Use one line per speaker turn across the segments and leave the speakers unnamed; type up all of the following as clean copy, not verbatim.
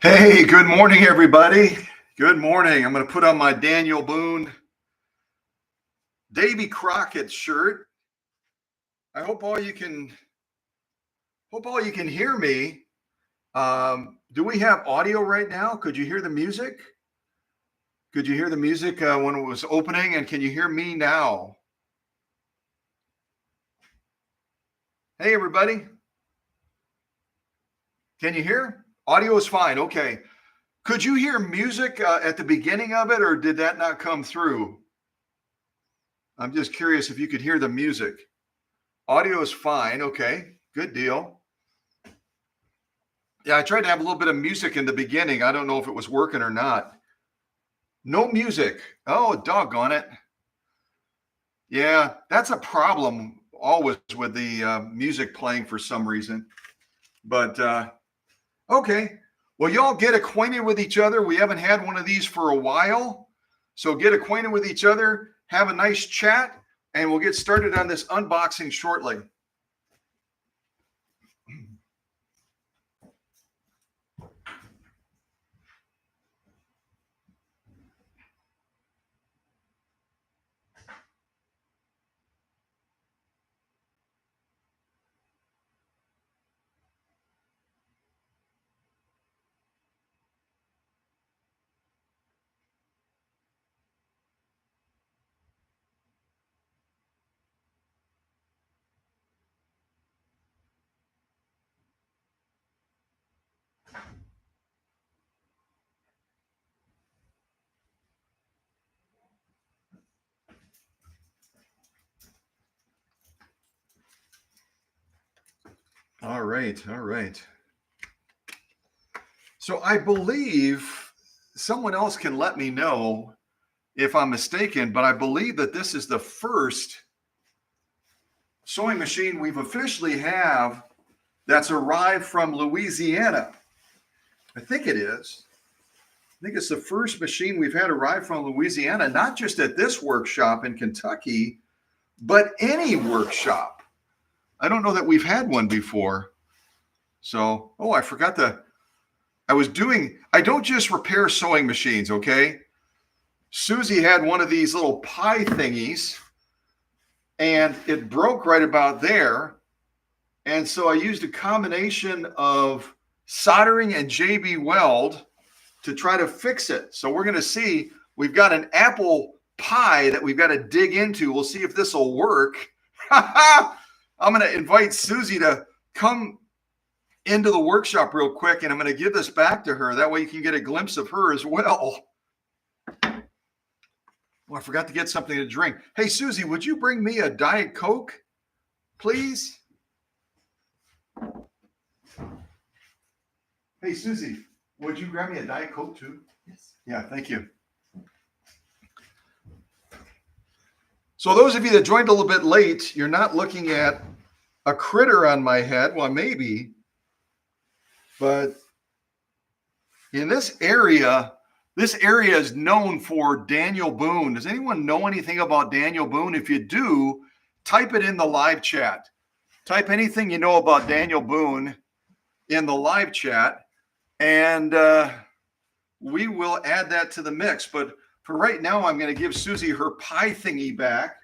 Hey, good morning, everybody. Good morning. I'm going to put on my Daniel Boone Davy Crockett shirt. I hope all you can hear me. Do we have audio right now? Could you hear the music? Could you hear the music when it was opening? And can you hear me now? Hey, everybody. Can you hear? Audio is fine. Okay. Could you hear music at the beginning of it, or did that not come through? I'm just curious if you could hear the music. Audio is fine. Okay, good deal. Yeah, I tried to have a little bit of music in the beginning. I don't know if it was working or not. No music. Oh, doggone it. Yeah, that's a problem always with the music playing for some reason. But okay. Well, y'all get acquainted with each other. We haven't had one of these for a while. So get acquainted with each other, have a nice chat, and we'll get started on this unboxing shortly. All right, all right. So I believe someone else can let me know if I'm mistaken, but I believe that this is the first sewing machine we've officially have that's arrived from Louisiana. I think it is. I think it's the first machine we've had arrive from Louisiana, not just at this workshop in Kentucky, but any workshop. I don't know that we've had one before. So, oh, I forgot I don't just repair sewing machines, okay? Susie had one of these little pie thingies and it broke right about there. And so I used a combination of soldering and JB Weld to try to fix it. So we're going to see, we've got an apple pie that we've got to dig into. We'll see if this will work. I'm going to invite Susie to come into the workshop real quick, and I'm going to give this back to her. That way you can get a glimpse of her as well. Oh, I forgot to get something to drink. Hey, Susie, would you bring me a Diet Coke, please? Hey, Susie, would you grab me a Diet Coke too? Yes. Yeah, thank you. So those of you that joined a little bit late, you're not looking at a critter on my head. Well, maybe. But in this area is known for Daniel Boone. Does anyone know anything about Daniel Boone? If you do, type it in the live chat. Type anything you know about Daniel Boone in the live chat, and we will add that to the mix. But for right now, I'm going to give Susie her pie thingy back.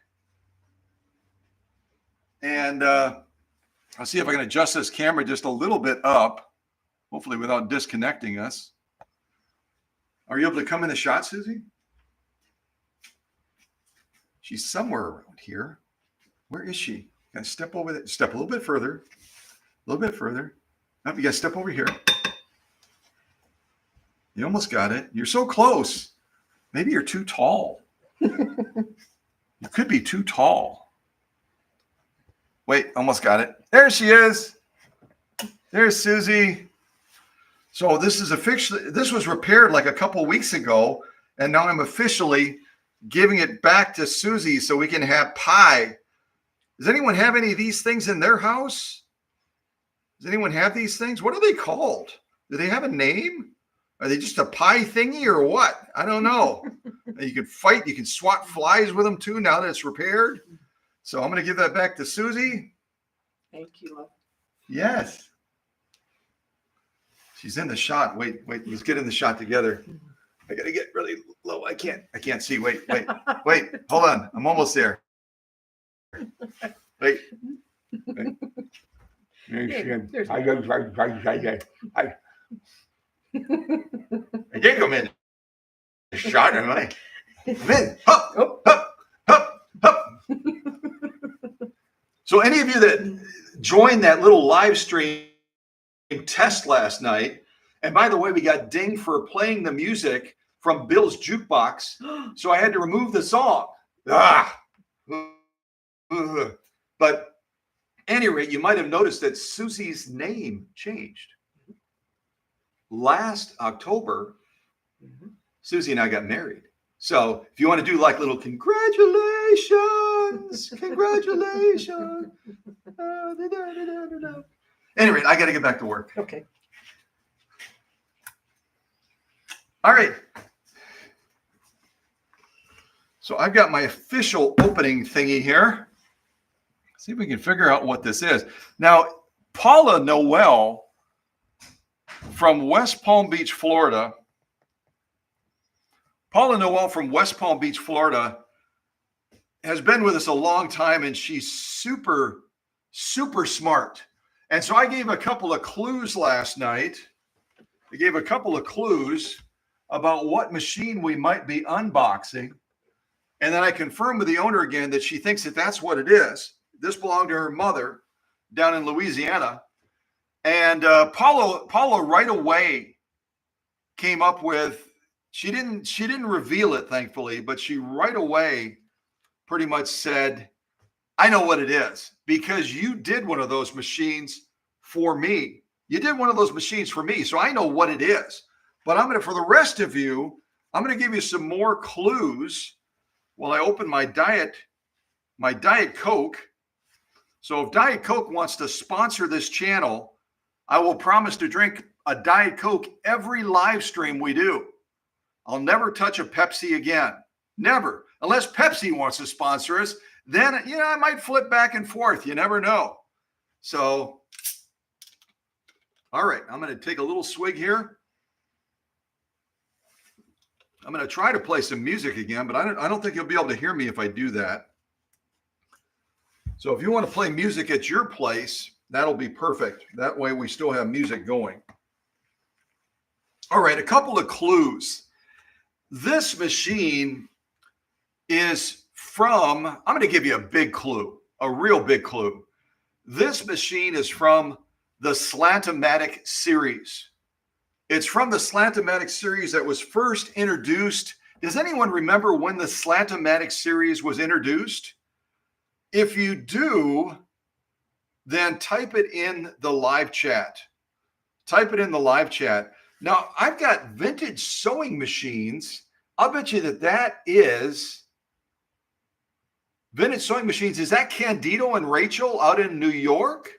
And I'll see if I can adjust this camera just a little bit up, hopefully without disconnecting us. Are you able to come in the shot, Susie? She's somewhere around here. Where is she? Got to step over that. Step a little bit further. A little bit further. Oh, you got to step over here. You almost got it. You're so close. Maybe you're too tall. You could be too tall. Wait, almost got it. There she is. There's Susie. So this was repaired like a couple weeks ago, and now I'm officially giving it back to Susie so we can have pie. Does anyone have any of these things in their house? Does anyone have these things? What are they called? Do they have a name? Are they just a pie thingy or what? I don't know. You can fight. You can swat flies with them too now that it's repaired. So I'm going to give that back to Susie.
Thank you, love.
Yes. She's in the shot. Wait, let's get in the shot together. I gotta get really low. I can't see. Wait. Hold on. I'm almost there. Wait. I can't come in. Shot, am I? I'm in. Up. So any of you that joined that little live stream test last night, and by the way, we got dinged for playing the music from Bill's jukebox, so I had to remove the song. But at any rate, you might have noticed that Susie's name changed. Last October, Susie and I got married. So if you want to do like little congratulations. Anyway, I got to get back to work.
Okay.
All right. So I've got my official opening thingy here. See if we can figure out what this is. Now, Paula Noel from West Palm Beach, Florida. Paula Noel from West Palm Beach, Florida has been with us a long time, and she's super, super smart. And so I gave a couple of clues last night. I gave a couple of clues about what machine we might be unboxing. And then I confirmed with the owner again that she thinks that that's what it is. This belonged to her mother down in Louisiana. And Paula right away came up with, she didn't reveal it, thankfully, but she right away pretty much said, I know what it is, because you did one of those machines for me. You did one of those machines for me, so I know what it is. But for the rest of you, I'm going to give you some more clues while I open my Diet Coke. So if Diet Coke wants to sponsor this channel, I will promise to drink a Diet Coke every live stream we do. I'll never touch a Pepsi again. Never. Unless Pepsi wants to sponsor us, then, I might flip back and forth. You never know. So, all right, I'm going to take a little swig here. I'm going to try to play some music again, but I don't think you'll be able to hear me if I do that. So if you want to play music at your place, that'll be perfect. That way we still have music going. All right, a couple of clues. This machine is from, I'm going to give you a big clue, a real big clue. This machine is from the Slant-O-Matic series. It's from the Slant-O-Matic series that was first introduced. Does anyone remember when the Slant-O-Matic series was introduced? If you do, then type it in the live chat. Type it in the live chat. Now, I've got vintage sewing machines. I'll bet you that is vintage sewing machines. Is that Candido and Rachel out in New York?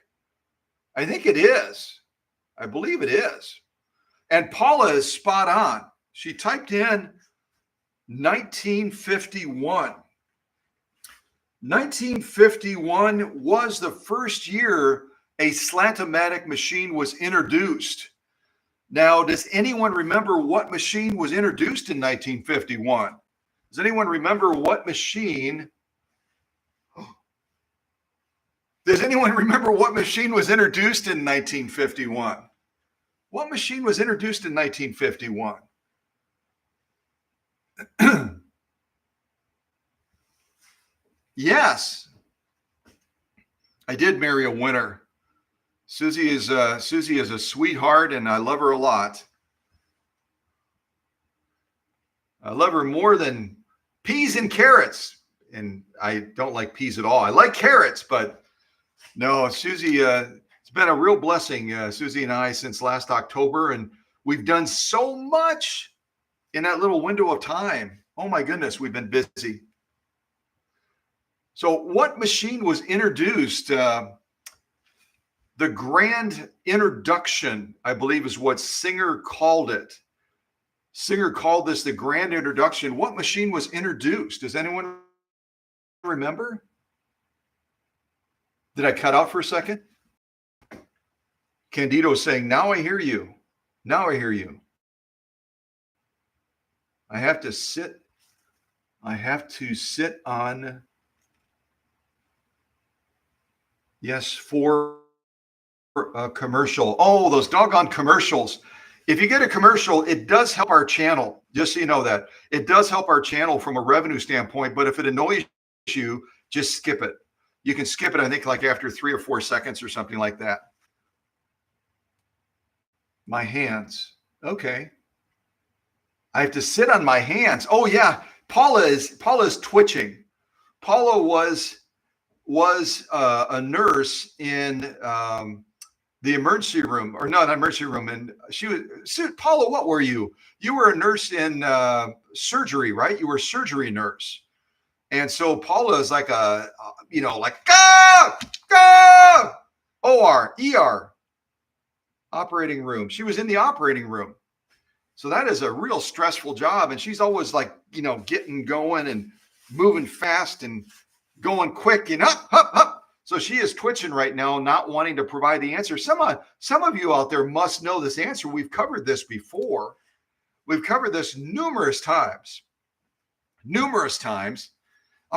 I think it is. I believe it is. And Paula is spot on. She typed in 1951. 1951 was the first year a Slant-O-Matic machine was introduced. Now, does anyone remember what machine was introduced in 1951? Does anyone remember what machine? Does anyone remember what machine was introduced in 1951? What machine was introduced in 1951? Yes, I did marry a winner. Susie is a sweetheart, and I love her a lot. I love her more than peas and carrots, and I don't like peas at all. I like carrots, but no, Susie. It's been a real blessing, Susie and I, since last October, and we've done so much in that little window of time. Oh my goodness, we've been busy. So what machine was introduced? The grand introduction, I believe, is what Singer called it. Singer called this the grand introduction. What machine was introduced? Does anyone remember? Did I cut out for a second? Candido is saying, now I hear you. Now I hear you. I have to sit on, yes, for a commercial. Oh, those doggone commercials. If you get a commercial, it does help our channel. Just so you know that. It does help our channel from a revenue standpoint, but if it annoys you, just skip it. You can skip it, I think, like after 3 or 4 seconds or something like that. My hands. Okay. I have to sit on my hands. Oh yeah, Paula is twitching. Paula was a nurse in the emergency room, or not emergency room, and Paula, what were you? You were a nurse in surgery, right? You were a surgery nurse, and so Paula is like like go OR ER operating room. She was in the operating room. So that is a real stressful job. And she's always like, getting going and moving fast and going quick and up. So she is twitching right now, not wanting to provide the answer. Some of you out there must know this answer. We've covered this before. We've covered this numerous times. I'm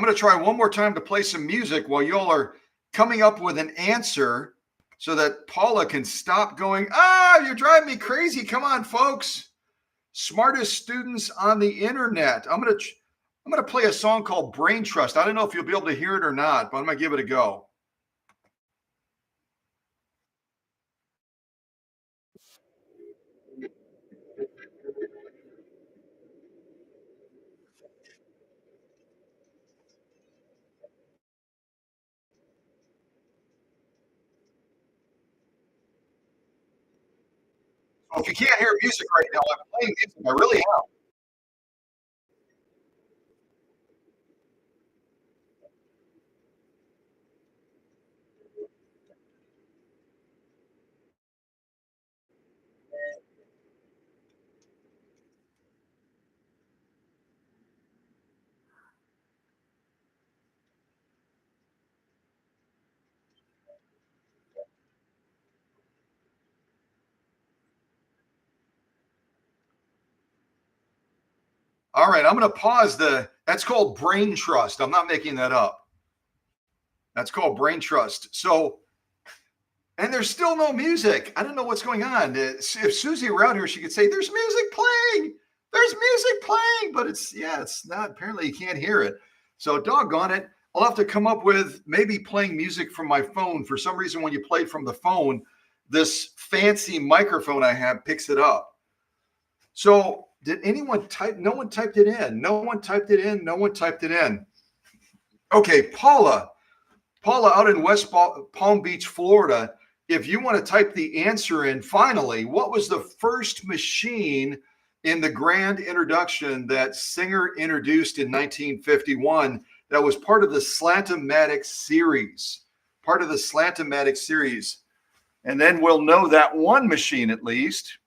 going to try one more time to play some music while y'all are coming up with an answer so that Paula can stop going, you're driving me crazy. Come on, folks. Smartest students on the internet. I'm gonna play a song called Brain Trust. I don't know if you'll be able to hear it or not, but I'm gonna give it a go. So if you can't hear music right now, I'm playing music. I really am. All right, I'm gonna pause that's called Brain Trust. I'm not making that up. That's called Brain Trust. So, and there's still no music. I don't know what's going on. If Susie were out here, she could say, there's music playing. There's music playing, but it's not. Apparently you can't hear it. So doggone it. I'll have to come up with maybe playing music from my phone. For some reason, when you play it from the phone, this fancy microphone I have picks it up. So did anyone type? No one typed it in. No one typed it in. No one typed it in. Okay, Paula out in West Palm Beach, Florida. If you want to type the answer in, finally, what was the first machine in the grand introduction that Singer introduced in 1951 that was part of the Slant-O-Matic series? Part of the Slant-O-Matic series. And then we'll know that one machine at least.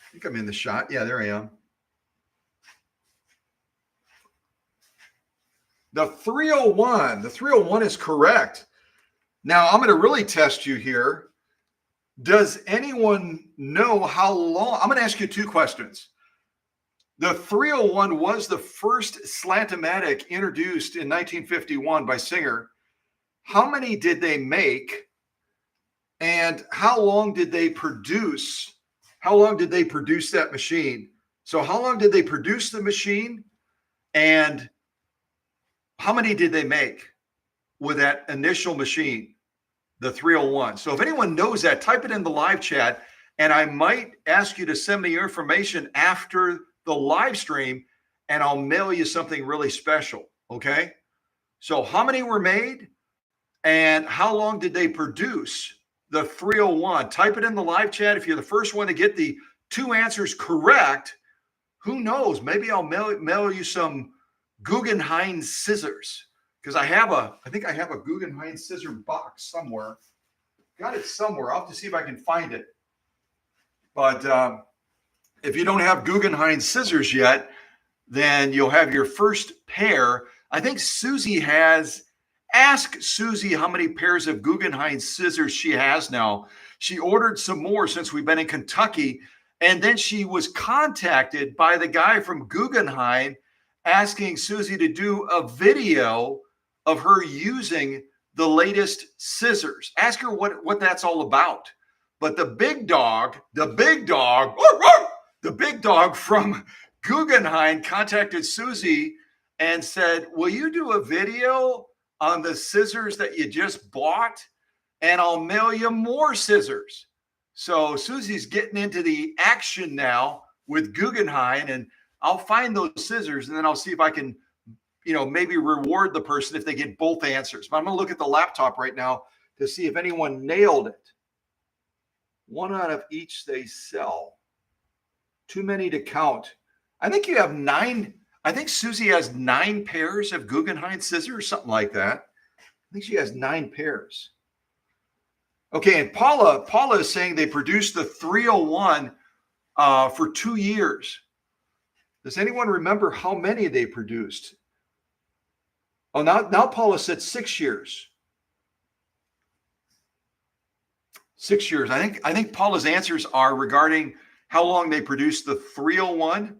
I think I'm in the shot. Yeah, there I am. The 301. The 301 is correct. Now, I'm going to really test you here. Does anyone know how long? I'm going to ask you 2 questions. The 301 was the first Slant-O-Matic introduced in 1951 by Singer. How many did they make? And how long did they produce? How long did they produce that machine? So how long did they produce the machine? And how many did they make with that initial machine, the 301? So if anyone knows that, type it in the live chat, and I might ask you to send me your information after the live stream, and I'll mail you something really special, okay? So how many were made, and how long did they produce the 301? Type it in the live chat. If you're the first one to get the 2 answers correct, who knows? Maybe I'll mail you some Guggenheim scissors, because I think I have a Guggenheim scissor box somewhere. Got it somewhere. I'll have to see if I can find it. But if you don't have Guggenheim scissors yet, then you'll have your first pair. I think Susie has Ask Susie how many pairs of Guggenheim scissors she has now. She ordered some more since we've been in Kentucky. And then she was contacted by the guy from Guggenheim asking Susie to do a video of her using the latest scissors. Ask her what that's all about. But the big dog from Guggenheim contacted Susie and said, will you do a video on the scissors that you just bought? And I'll mail you more scissors. So Susie's getting into the action now with Guggenheim, and I'll find those scissors and then I'll see if I can, maybe reward the person if they get both answers. But I'm going to look at the laptop right now to see if anyone nailed it. One out of each they sell. Too many to count. I think you have 9. I think Susie has 9 pairs of Guggenheim scissors, something like that. I think she has 9 pairs. Okay, and Paula is saying they produced the 301 for 2 years. Does anyone remember how many they produced? Oh, now Paula said 6 years. 6 years. I think Paula's answers are regarding how long they produced the 301.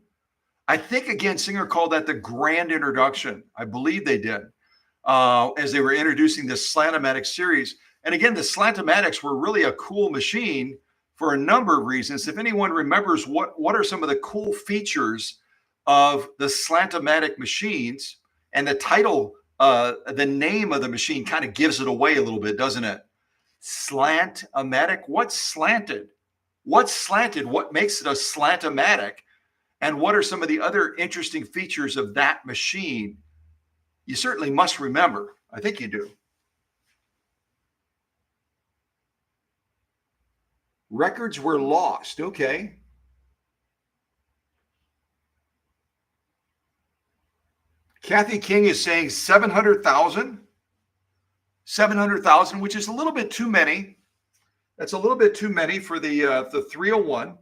I think, again, Singer called that the grand introduction. I believe they did, as they were introducing the Slant-O-Matic series. And again, the Slant-O-Matics were really a cool machine for a number of reasons. If anyone remembers what are some of the cool features of the Slant-O-Matic machines, and the title, the name of the machine kind of gives it away a little bit, doesn't it? Slant-O-Matic. What's slanted? What's slanted? What makes it a Slant-O-Matic? And what are some of the other interesting features of that machine? You certainly must remember. I think you do. Records were lost. Okay. Kathy King is saying 700,000. 700,000, which is a little bit too many. That's a little bit too many for the 301.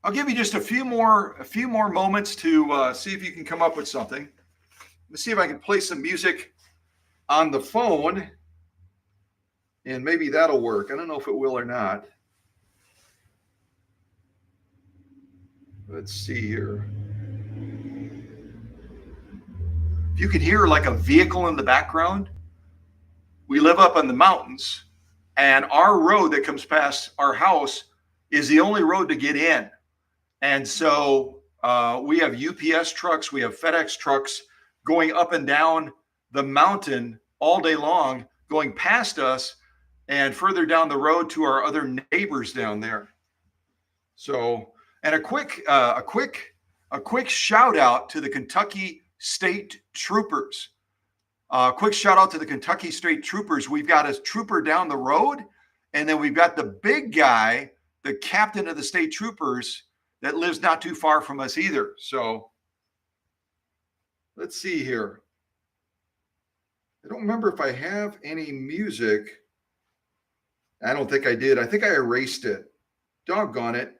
I'll give you just a few more moments to see if you can come up with something. Let's see if I can play some music on the phone, and maybe that'll work. I don't know if it will or not. Let's see here. If you can hear like a vehicle in the background, we live up in the mountains, and our road that comes past our house is the only road to get in. And so we have UPS trucks, we have FedEx trucks going up and down the mountain all day long, going past us and further down the road to our other neighbors down there. So, and a quick shout out to the Kentucky State Troopers. Quick shout out to the Kentucky State Troopers. We've got a trooper down the road, and then we've got the big guy, the captain of the State Troopers, that lives not too far from us either. So let's see here. I don't remember if I have any music. I don't think I did. I think I erased it. Doggone it.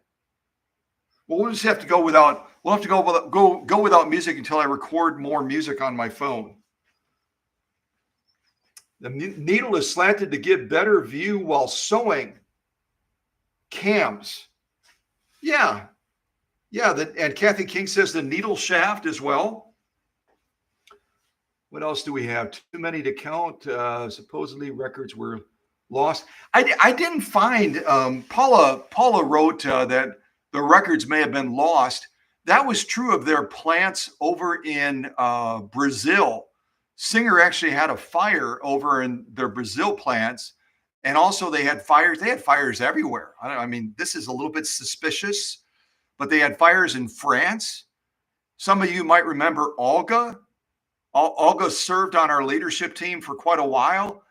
Well, we'll just have to go without. We'll have to go without music until I record more music on my phone. The needle is slanted to give better view while sewing. Cams. Yeah. And Kathy King says the needle shaft as well. What else do we have? Too many to count. Supposedly records were lost. I didn't find. Paula wrote that the records may have been lost. That was true of their plants over in Brazil. Singer actually had a fire over in their Brazil plants, and also they had fires. They had fires everywhere. I mean, this is a little bit suspicious. But they had fires in France. Some of you might remember Olga. Olga served on our leadership team for quite a while.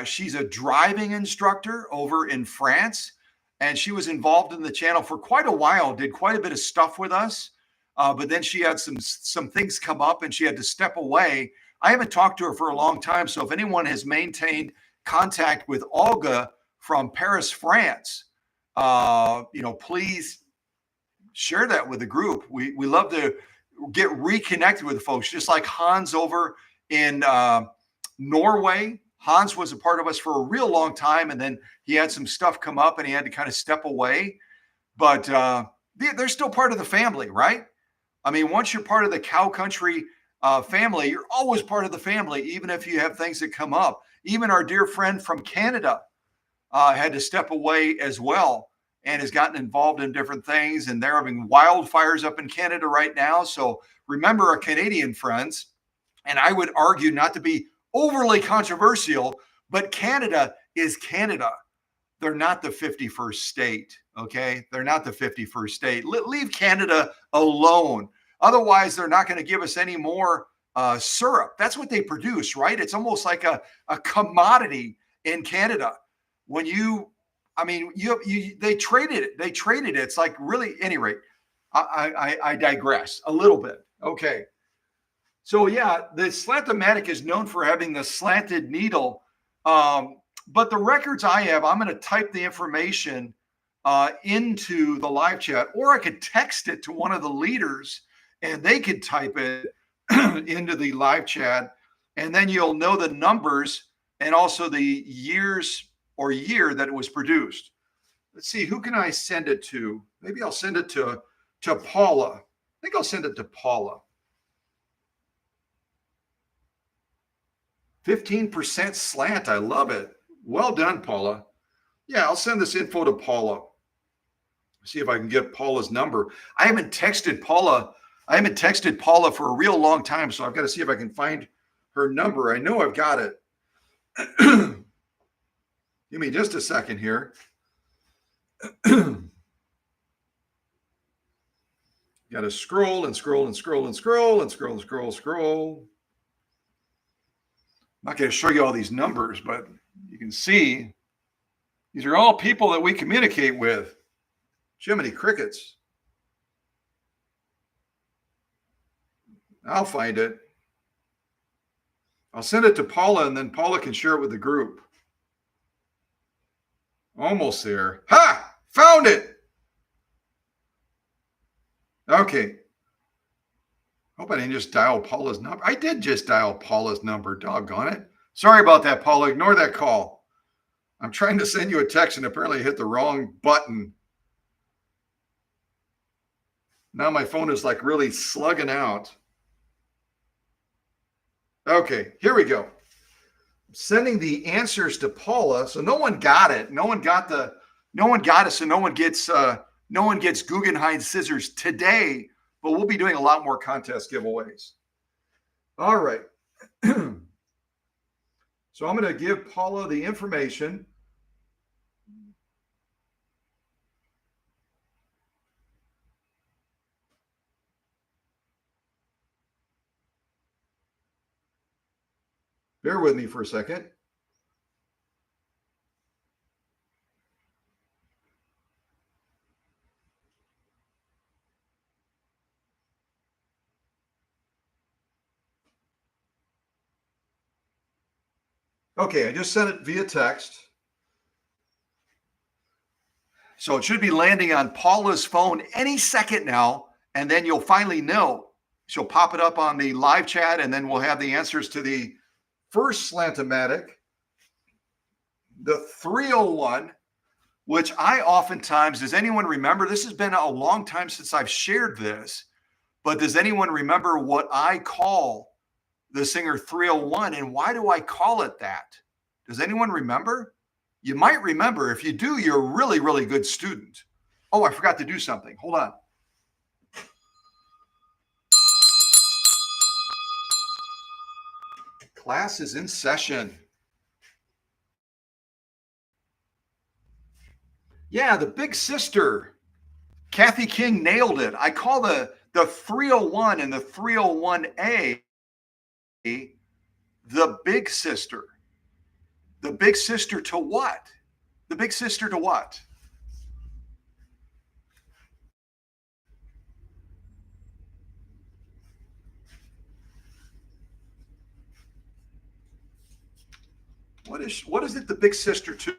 She's a driving instructor over in France, and she was involved in the channel for quite a while, did quite a bit of stuff with us. But then she had some things come up, and she had to step away. I haven't talked to her for a long time, so if anyone has maintained contact with Olga from Paris, France, please share that with the group. We love to get reconnected with folks, just like Hans over in Norway. Hans was a part of us for a real long time, and then he had some stuff come up and he had to kind of step away. But they're still part of the family, right? I mean, once you're part of the cow country family, you're always part of the family, even if you have things that come up. Even our dear friend from Canada had to step away as well and has gotten involved in different things. And they're having wildfires up in Canada right now. So remember our Canadian friends. And I would argue, not to be overly controversial, but Canada is Canada. They're not the 51st state, okay? They're not the 51st state. Leave Canada alone. Otherwise, they're not going to give us any more syrup. That's what they produce, right? It's almost like a commodity in Canada. When they traded it. They traded it. It's like really, any rate, I digress a little bit. Okay. So yeah, the Slant-O-Matic is known for having the slanted needle. But the records I have, I'm going to type the information into the live chat, or I could text it to one of the leaders and they could type it into the live chat. And then you'll know the numbers and also the years or year that it was produced. Let's see, who can I send it to? Maybe I'll send it to Paula. I think I'll send it to Paula. 15% slant. I love it. Well done, Paula. Yeah, I'll send this info to Paula. See if I can get Paula's number. I haven't texted Paula for a real long time, so I've got to see if I can find her number. I know I've got it. Give me just a second here. Got to scroll and scroll and scroll and scroll and scroll and scroll and scroll. I'm not going to show you all these numbers, but you can see these are all people that we communicate with. Jiminy crickets. I'll find it. I'll send it to Paula, and then Paula can share it with the group. Almost there. Ha! Found it! Okay. Hope I didn't just dial Paula's number. I did just dial Paula's number. Doggone it. Sorry about that, Paula. Ignore that call. I'm trying to send you a text and apparently I hit the wrong button. Now my phone is like really slugging out. Okay, here we go. I'm sending the answers to Paula. So no one got it. No one got it. So no one gets Guggenheim scissors today, but we'll be doing a lot more contest giveaways. All right. So I'm going to give Paula the information. Bear with me for a second. Okay, I just sent it via text. So it should be landing on Paula's phone any second now, and then you'll finally know. She'll pop it up on the live chat, and then we'll have the answers to the first Slant-O-Matic, the 301, which I oftentimes, does anyone remember? This has been a long time since I've shared this, but does anyone remember what I call the Singer 301, and why do I call it that? Does anyone remember? You might remember. If you do, you're a really, really good student. Oh, I forgot to do something. Hold on. Class is in session. Yeah, the big sister. Kathy King nailed it. I call the 301 and the 301A the big sister. The big sister to what? The big sister to what? What is it the big sister to?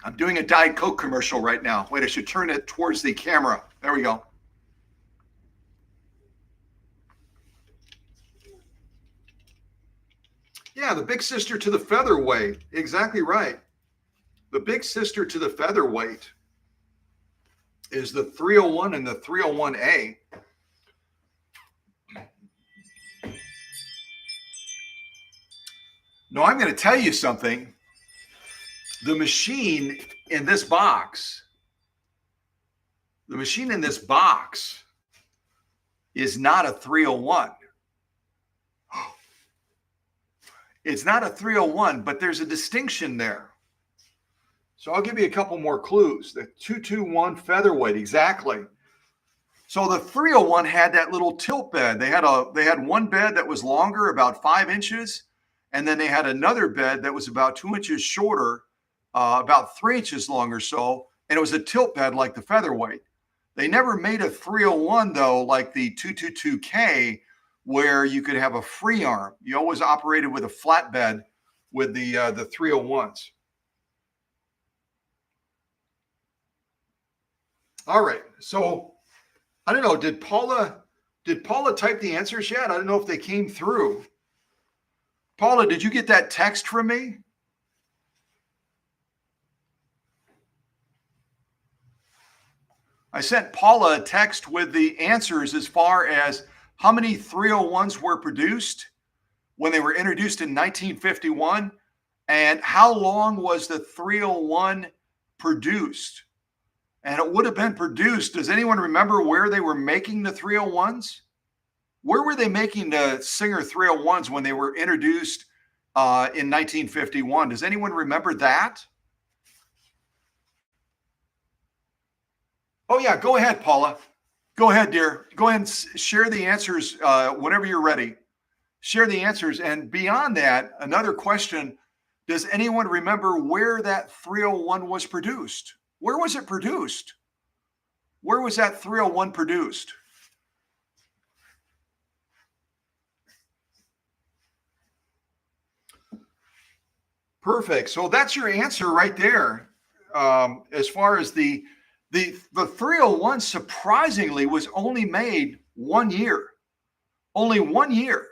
I'm doing a Diet Coke commercial right now. Wait, I should turn it towards the camera. There we go. Yeah, the big sister to the featherweight. Exactly right. The big sister to the featherweight is the 301 and the 301A. No, I'm going to tell you something. The machine in this box, is not a 301. It's not a 301, but there's a distinction there. So I'll give you a couple more clues. The 221 featherweight, exactly. So the 301 had that little tilt bed. They had one bed that was longer, about 5 inches, and then they had another bed that was about 2 inches shorter, about 3 inches long or so, and it was a tilt bed like the featherweight. They never made a 301 though, like the 222K, where you could have a free arm. You always operated with a flat bed with the 301s. All right, so I don't know. Did Paula type the answers yet? I don't know if they came through. Paula, did you get that text from me? I sent Paula a text with the answers as far as how many 301s were produced when they were introduced in 1951, and how long was the 301 produced? And it would have been produced. Does anyone remember where they were making the 301s? Where were they making the Singer 301s when they were introduced in 1951? Does anyone remember that? Oh, yeah. Go ahead, Paula. Go ahead, dear. Go ahead and share the answers whenever you're ready. Share the answers. And beyond that, another question. Does anyone remember where that 301 was produced? Where was it produced? Where was that 301 produced? Perfect. So that's your answer right there. As far as the 301, surprisingly, was only made 1 year. Only 1 year.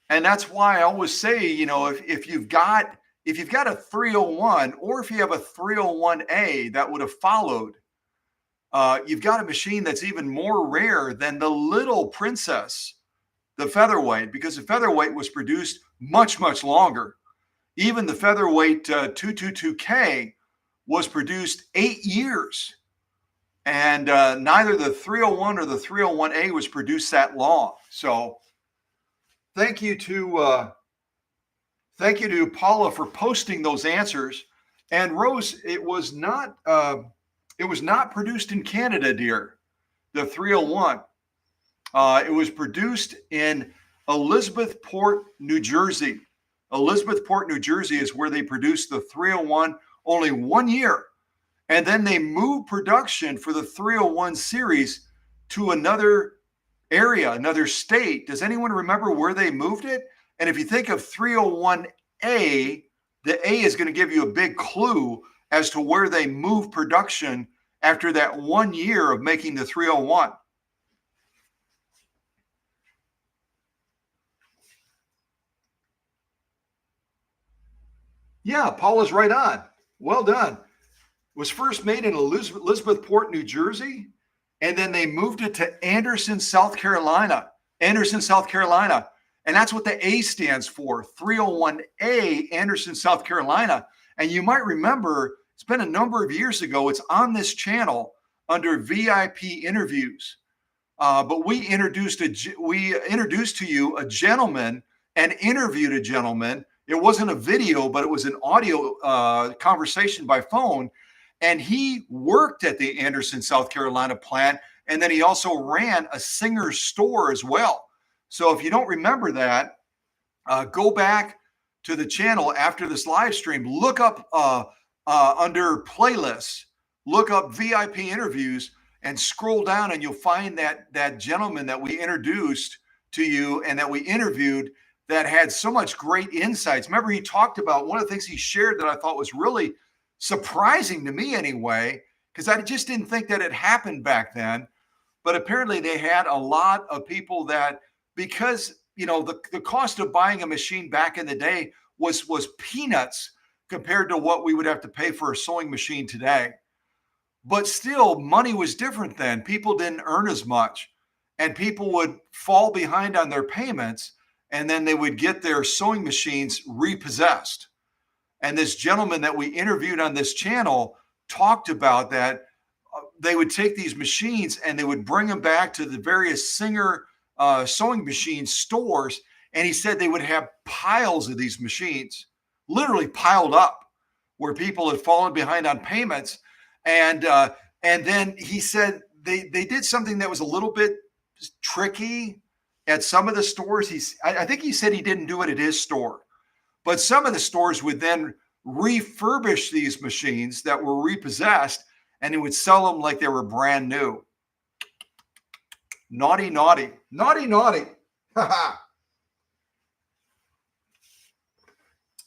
And that's why I always say, you know, if you've got a 301, or if you have a 301A that would have followed, you've got a machine that's even more rare than the little Princess, the featherweight, because the featherweight was produced much, much longer. Even the featherweight 222K was produced 8 years. And neither the 301 or the 301A was produced that long. So thank you to Paula for posting those answers. And Rose, it was not produced in Canada, dear. The 301. It was produced in Elizabethport, New Jersey. Elizabethport, New Jersey is where they produced the 301 only 1 year. And then they moved production for the 301 series to another area, another state. Does anyone remember where they moved it? And if you think of 301A, the A is going to give you a big clue as to where they moved production after that 1 year of making the 301. Yeah, Paula's right on. Well done. It was first made in Elizabethport, New Jersey, and then they moved it to Anderson, South Carolina. Anderson, South Carolina. And that's what the A stands for, 301A, Anderson, South Carolina. And you might remember, it's been a number of years ago, it's on this channel under VIP interviews. But we introduced to you a gentleman and interviewed a gentleman. It wasn't a video, but it was an audio conversation by phone. And he worked at the Anderson, South Carolina plant. And then he also ran a Singer store as well. So if you don't remember that, go back to the channel after this live stream, look up under playlists, look up VIP interviews and scroll down and you'll find that gentleman that we introduced to you and that we interviewed that had so much great insights. Remember, he talked about one of the things he shared that I thought was really surprising to me anyway, because I just didn't think that it happened back then. But apparently they had a lot of people that, because, you know, the cost of buying a machine back in the day was peanuts compared to what we would have to pay for a sewing machine today. But still, money was different then. People didn't earn as much, and people would fall behind on their payments, and then they would get their sewing machines repossessed. And this gentleman that we interviewed on this channel talked about that. They would take these machines and they would bring them back to the various Singer sewing machine stores. And he said they would have piles of these machines, literally piled up, where people had fallen behind on payments. And then he said they did something that was a little bit tricky at some of the stores. I think he said he didn't do it at his store, but some of the stores would then refurbish these machines that were repossessed, and they would sell them like they were brand new. Naughty, naughty, naughty, naughty.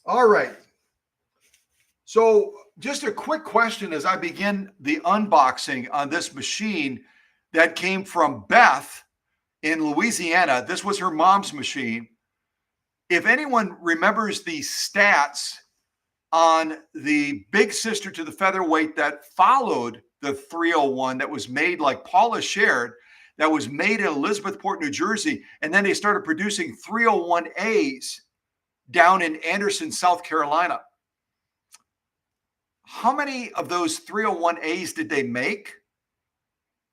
All right. So just a quick question as I begin the unboxing on this machine that came from Beth in Louisiana. This was her mom's machine. If anyone remembers the stats on the big sister to the featherweight that followed the 301 that was made, like Paula shared, that was made in Elizabethport, New Jersey, and then they started producing 301As down in Anderson, South Carolina. How many of those 301As did they make?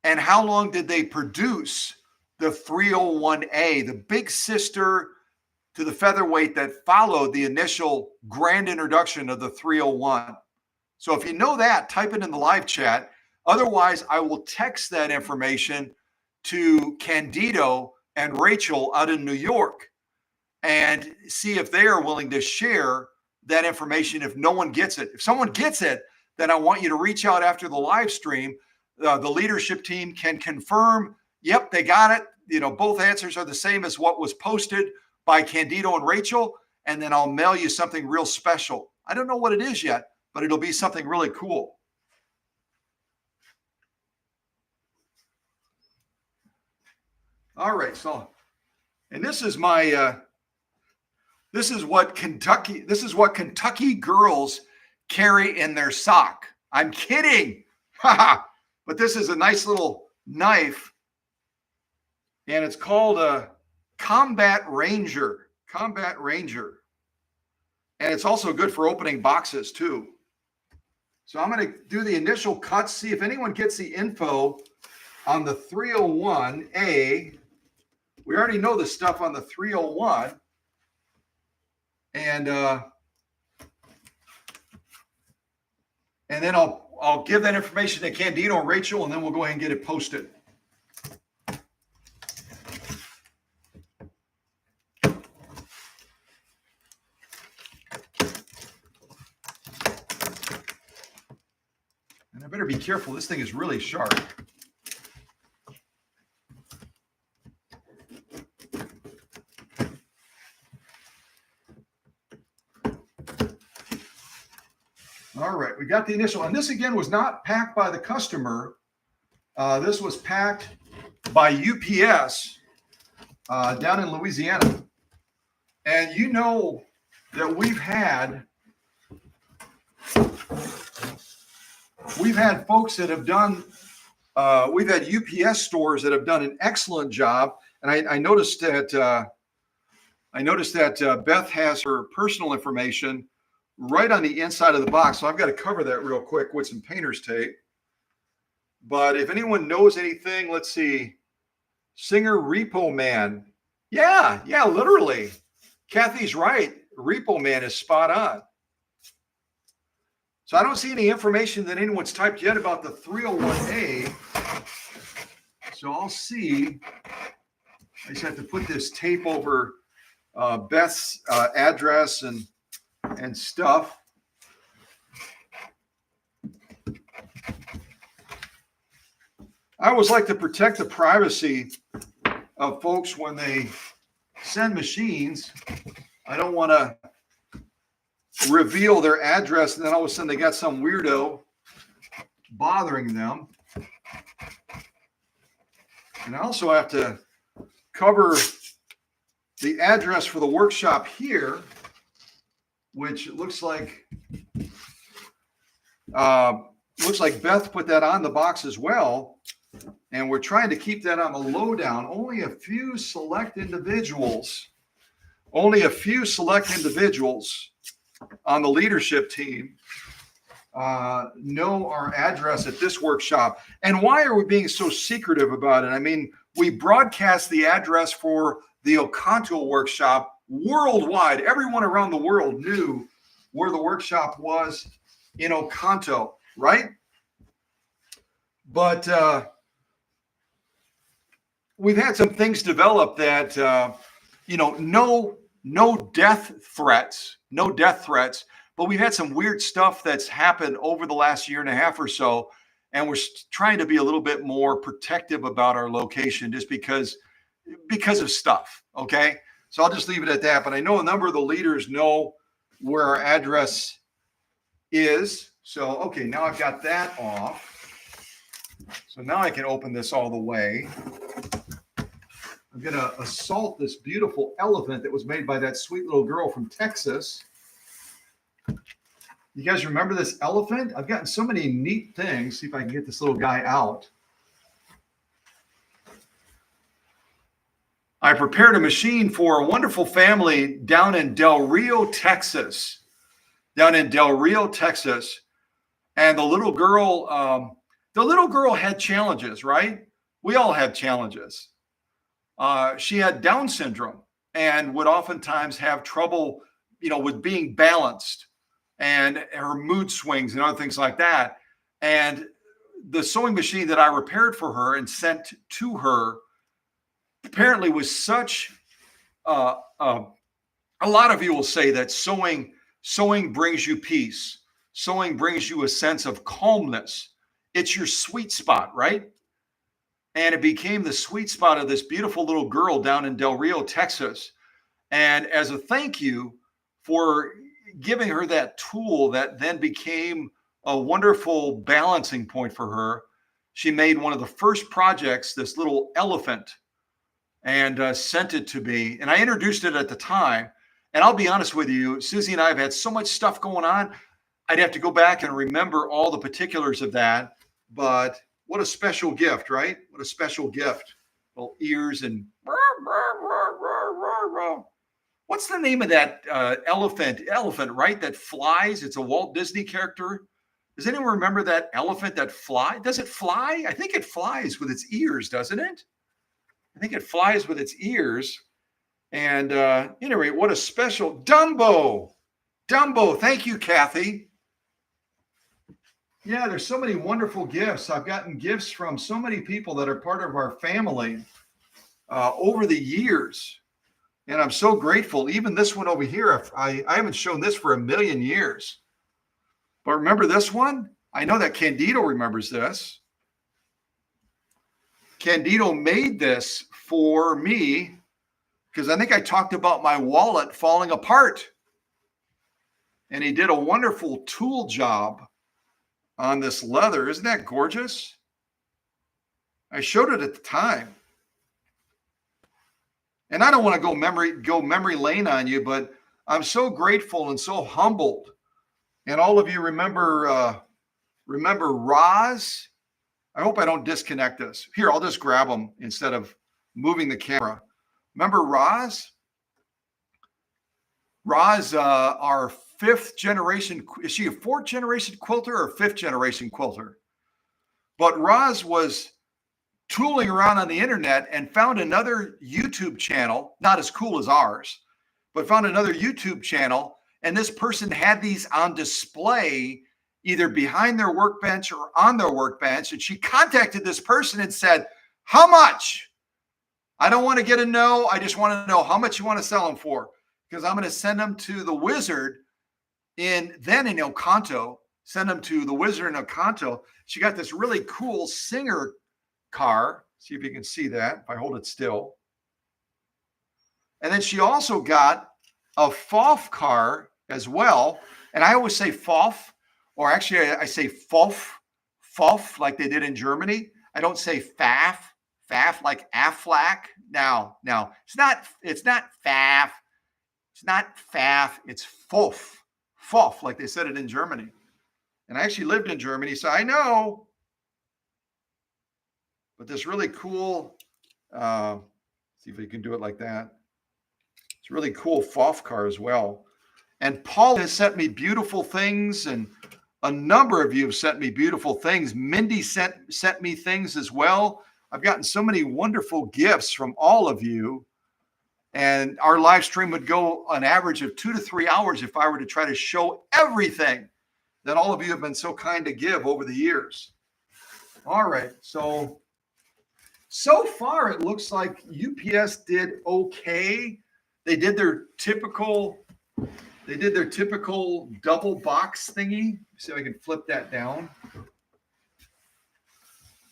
And how long did they produce the 301A, the big sister to the featherweight that followed the initial grand introduction of the 301? So if you know that, type it in the live chat. Otherwise, I will text that information to Candido and Rachel out in New York and see if they are willing to share that information if no one gets it. If someone gets it, then I want you to reach out after the live stream. The leadership team can confirm, yep, they got it. You know, both answers are the same as what was posted by Candido and Rachel, and then I'll mail you something real special. I don't know what it is yet, but it'll be something really cool. All right, so, and this is my, this is what Kentucky girls carry in their sock. I'm kidding. But this is a nice little knife, and it's called a Combat Ranger. Combat Ranger. And it's also good for opening boxes too. So I'm going to do the initial cuts, see if anyone gets the info on the 301A. We already know the stuff on the 301. And then I'll give that information to Candido and Rachel, and then we'll go ahead and get it posted. And I better be careful. This thing is really sharp. All right, we got the initial, and this again was not packed by the customer. This was packed by UPS down in Louisiana. And you know that we've had folks that have done, we've had UPS stores that have done an excellent job. And I noticed that Beth has her personal information right on the inside of the box. So I've got to cover that real quick with some painter's tape. But if anyone knows anything, let's see. Singer Repo Man. Yeah, literally. Kathy's right. Repo Man is spot on. So I don't see any information that anyone's typed yet about the 301A. So I'll see. I just have to put this tape over Beth's address and stuff. I always like to protect the privacy of folks when they send machines. I don't want to reveal their address, and then all of a sudden they got some weirdo bothering them. And I also have to cover the address for the workshop here, which looks like Beth put that on the box as well. And we're trying to keep that on the lowdown. Only a few select individuals on the leadership team know our address at this workshop. And why are we being so secretive about it? I mean, we broadcast the address for the Oconto workshop worldwide. Everyone around the world knew where the workshop was in Oconto, right? But we've had some things develop that, no death threats, but we've had some weird stuff that's happened over the last year and a half or so. And we're trying to be a little bit more protective about our location just because of stuff. Okay. So I'll just leave it at that. But I know a number of the leaders know where our address is. So, okay, now I've got that off. So now I can open this all the way. I'm going to assault this beautiful elephant that was made by that sweet little girl from Texas. You guys remember this elephant? I've gotten so many neat things. See if I can get this little guy out. I prepared a machine for a wonderful family down in Del Rio, Texas. And the little girl had challenges, right? We all have challenges. She had Down syndrome and would oftentimes have trouble, with being balanced and her mood swings and other things like that. And the sewing machine that I repaired for her and sent to her apparently was such a lot of you will say that sewing brings you peace. Sewing brings you a sense of calmness. It's your sweet spot, right? And it became the sweet spot of this beautiful little girl down in Del Rio, Texas. And as a thank you for giving her that tool that then became a wonderful balancing point for her, she made one of the first projects, this little elephant, and sent it to me. And I introduced it at the time. And I'll be honest with you, Susie and I have had so much stuff going on. I'd have to go back and remember all the particulars of that. But what a special gift, right? What a special gift. Little ears and what's the name of that elephant, right? That flies. It's a Walt Disney character. Does anyone remember that elephant that flies? Does it fly? I think it flies with its ears, doesn't it? I think it flies with its ears. And anyway, what a special Dumbo. Thank you, Kathy. Yeah, there's so many wonderful gifts. I've gotten gifts from so many people that are part of our family over the years. And I'm so grateful. Even this one over here, I haven't shown this for a million years. But remember this one? I know that Candido remembers this. Candido made this for me because I think I talked about my wallet falling apart. And he did a wonderful tool job on this leather. Isn't that gorgeous? I showed it at the time. And I don't want to go memory lane on you, but I'm so grateful and so humbled. And all of you remember Roz. I hope I don't disconnect this. Here, I'll just grab them instead of moving the camera. Remember Roz? Roz, our fifth generation. Is she a fourth generation quilter or fifth generation quilter? But Roz was tooling around on the internet and found another YouTube channel, not as cool as ours, but found another YouTube channel. And this person had these on display either behind their workbench or on their workbench. And she contacted this person and said, how much? I don't want to get a no. I just want to know how much you want to sell them for, because I'm going to send them to the wizard in Oconto, send them to the wizard in Oconto. She got this really cool Singer car. See if you can see that if I hold it still. And then she also got a FOF car as well. And I always say fof, or actually I say fof, like they did in Germany. I don't say faff like Aflac. Now, it's not faff. It's not faff. It's fof, like they said it in Germany. And I actually lived in Germany, so I know. But this really cool, see if we can do it like that. It's a really cool fof car as well. And Paul has sent me beautiful things, and a number of you have sent me beautiful things. Mindy sent me things as well. I've gotten so many wonderful gifts from all of you. And our live stream would go an average of 2 to 3 hours if I were to try to show everything that all of you have been so kind to give over the years. All right. So far, it looks like UPS did okay. They did their typical double box thingy. See if I can flip that down.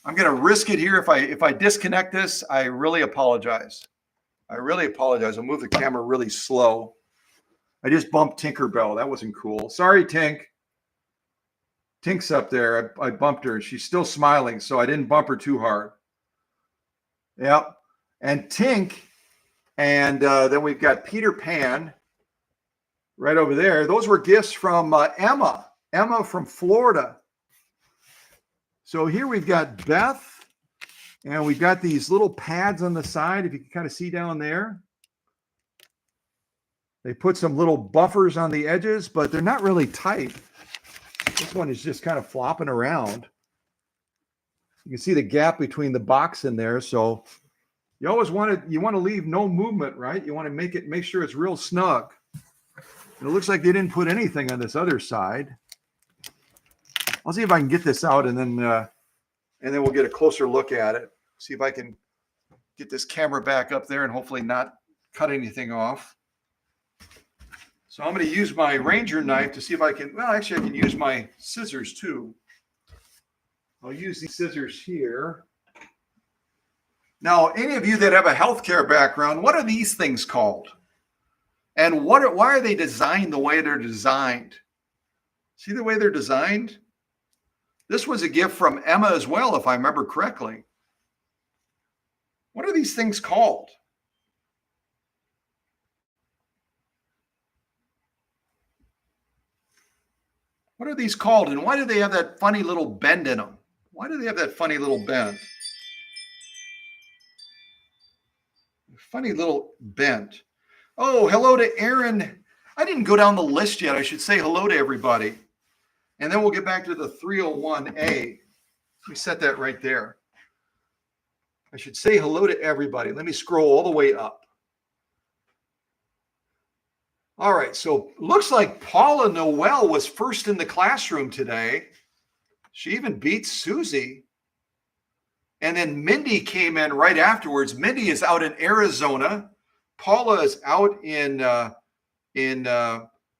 I'm going to risk it here. If I disconnect this, I really apologize. I'll move the camera really slow. I just bumped Tinkerbell. That wasn't cool. Sorry, Tink. Tink's up there. I bumped her. She's still smiling, so I didn't bump her too hard. Yep. And Tink, and then we've got Peter Pan right over there. Those were gifts from Emma from Florida. So here we've got Beth, and we've got these little pads on the side, if you can kind of see down there. They put some little buffers on the edges, but they're not really tight. This one is just kind of flopping around. You can see the gap between the box in there. So you always want to leave no movement, right? You want to make sure it's real snug. And it looks like they didn't put anything on this other side. I'll see if I can get this out, and then we'll get a closer look at it. See if I can get this camera back up there and hopefully not cut anything off. So I'm going to use my Ranger knife to see if I can, well, actually I can use my scissors too. I'll use these scissors here. Now, any of you that have a healthcare background, what are these things called? And why are they designed the way they're designed? See the way they're designed? This was a gift from Emma as well, if I remember correctly. What are these things called? What are these called? And why do they have that funny little bend in them? Why do they have that funny little bend? Funny little bend. Oh, hello to Aaron. I didn't go down the list yet. I should say hello to everybody. And then we'll get back to the 301A. Let me set that right there. I should say hello to everybody. Let me scroll all the way up. All right, so looks like Paula Noel was first in the classroom today. She even beat Susie. And then Mindy came in right afterwards. Mindy is out in Arizona. Paula is out in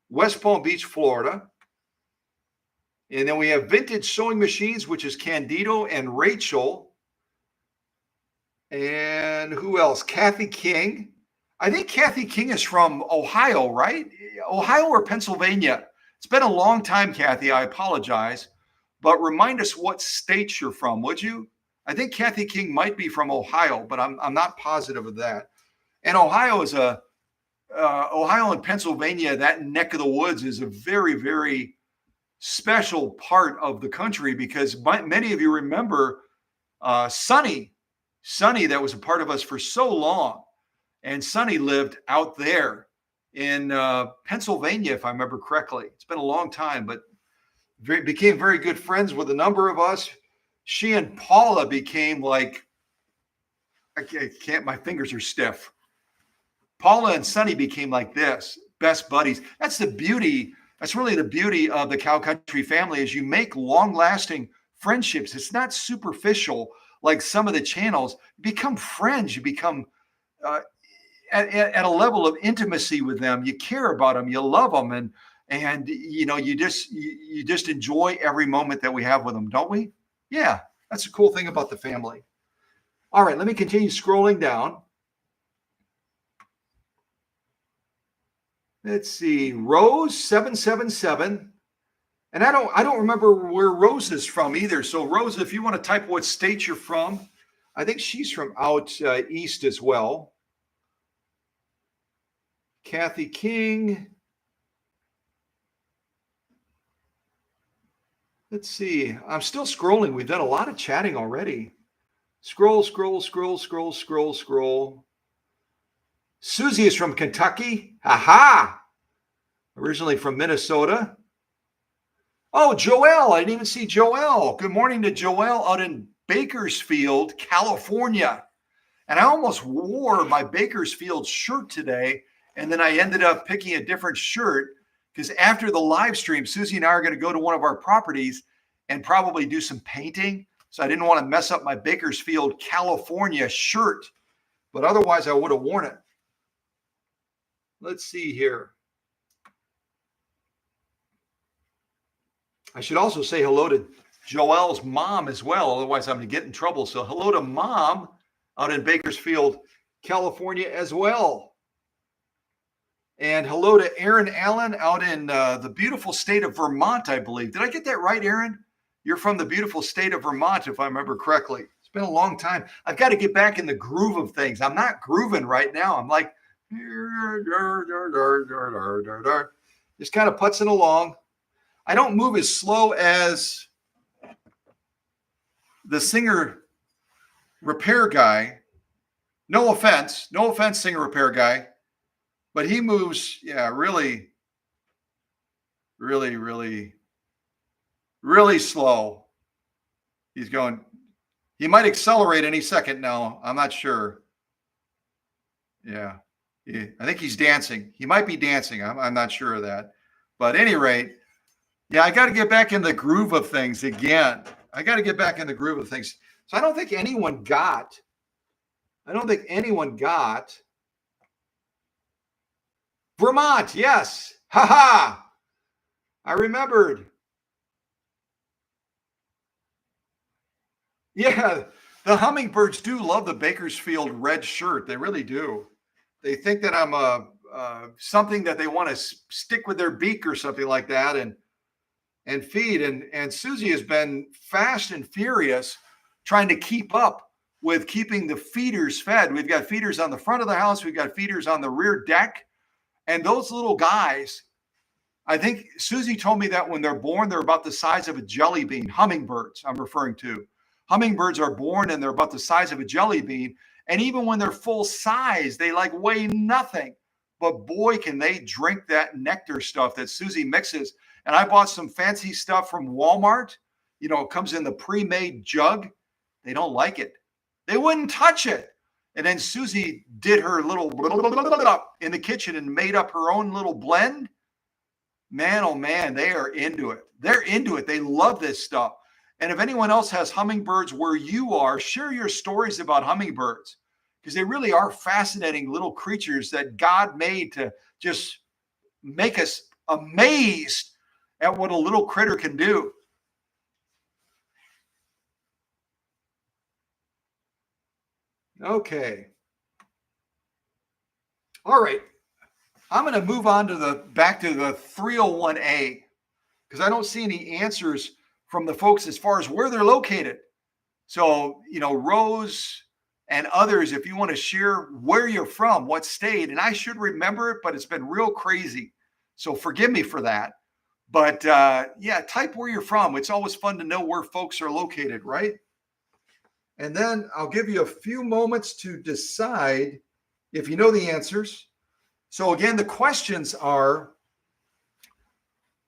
West Palm Beach, Florida. And then we have Vintage Sewing Machines, which is Candido and Rachel. And who else? Kathy King. I think Kathy King is from Ohio, right? Ohio or Pennsylvania? It's been a long time, Kathy. I apologize. But remind us what state you're from, would you? I think Kathy King might be from Ohio, but I'm not positive of that. And Ohio is Ohio and Pennsylvania, that neck of the woods is a very, very special part of the country because many of you remember Sonny that was a part of us for so long. And Sonny lived out there in Pennsylvania, if I remember correctly. It's been a long time, but became very good friends with a number of us. She and Paula became like, I can't, my fingers are stiff. Paula and Sonny became like this, best buddies. That's the beauty. That's really the beauty of the Cow Country family is you make long-lasting friendships. It's not superficial like some of the channels. You become friends. You become at a level of intimacy with them. You care about them. You love them, and you know you just enjoy every moment that we have with them, don't we? Yeah, that's a cool thing about the family. All right, let me continue scrolling down. Let's see. Rose 777. And I don't remember where Rose is from either. So Rose, if you want to type what state you're from, I think she's from out east as well. Kathy King. Let's see. I'm still scrolling. We've done a lot of chatting already. Scroll, scroll, scroll, scroll, scroll, scroll. Susie is from Kentucky. Aha! Originally from Minnesota. Oh, Joelle. I didn't even see Joelle. Good morning to Joelle out in Bakersfield, California. And I almost wore my Bakersfield shirt today, and then I ended up picking a different shirt because after the live stream, Susie and I are going to go to one of our properties and probably do some painting. So I didn't want to mess up my Bakersfield, California shirt, but otherwise I would have worn it. Let's see here. I should also say hello to Joelle's mom as well. Otherwise I'm going to get in trouble. So hello to Mom out in Bakersfield, California as well. And hello to Aaron Allen out in the beautiful state of Vermont, I believe. Did I get that right, Aaron? You're from the beautiful state of Vermont, if I remember correctly. It's been a long time. I've got to get back in the groove of things. I'm not grooving right now. I'm like, just kind of putzing along. I don't move as slow as the singer repair guy. No offense, singer repair guy, but he moves, really slow. He's going, he might accelerate any second now. I'm not sure. Yeah, I think he's dancing. He might be dancing. I'm not sure of that. But at any rate, yeah, I got to get back in the groove of things again. So I don't think anyone got Vermont. Yes. Ha ha. I remembered. Yeah, the hummingbirds do love the Bakersfield red shirt. They really do. They think that I'm something that they want to stick with their beak or something like that and feed. And Susie has been fast and furious trying to keep up with keeping the feeders fed. We've got feeders on the front of the house. We've got feeders on the rear deck. And those little guys, I think Susie told me that when they're born, they're about the size of a jelly bean. Hummingbirds, I'm referring to. Hummingbirds are born and they're about the size of a jelly bean. And even when they're full size, they weigh nothing. But boy, can they drink that nectar stuff that Susie mixes. And I bought some fancy stuff from Walmart. It comes in the pre-made jug. They don't like it. They wouldn't touch it. And then Susie did her little in the kitchen and made up her own little blend. Man, oh man, they are into it. They're into it. They love this stuff. And if anyone else has hummingbirds where you are, share your stories about hummingbirds because they really are fascinating little creatures that God made to just make us amazed at what a little critter can do. Okay. All right. I'm going to move on to back to the 301A because I don't see any answers from the folks as far as where they're located. So, Rose and others, if you want to share where you're from, what state, and I should remember it, but it's been real crazy. So forgive me for that. But type where you're from. It's always fun to know where folks are located, right? And then I'll give you a few moments to decide if you know the answers. So again, the questions are,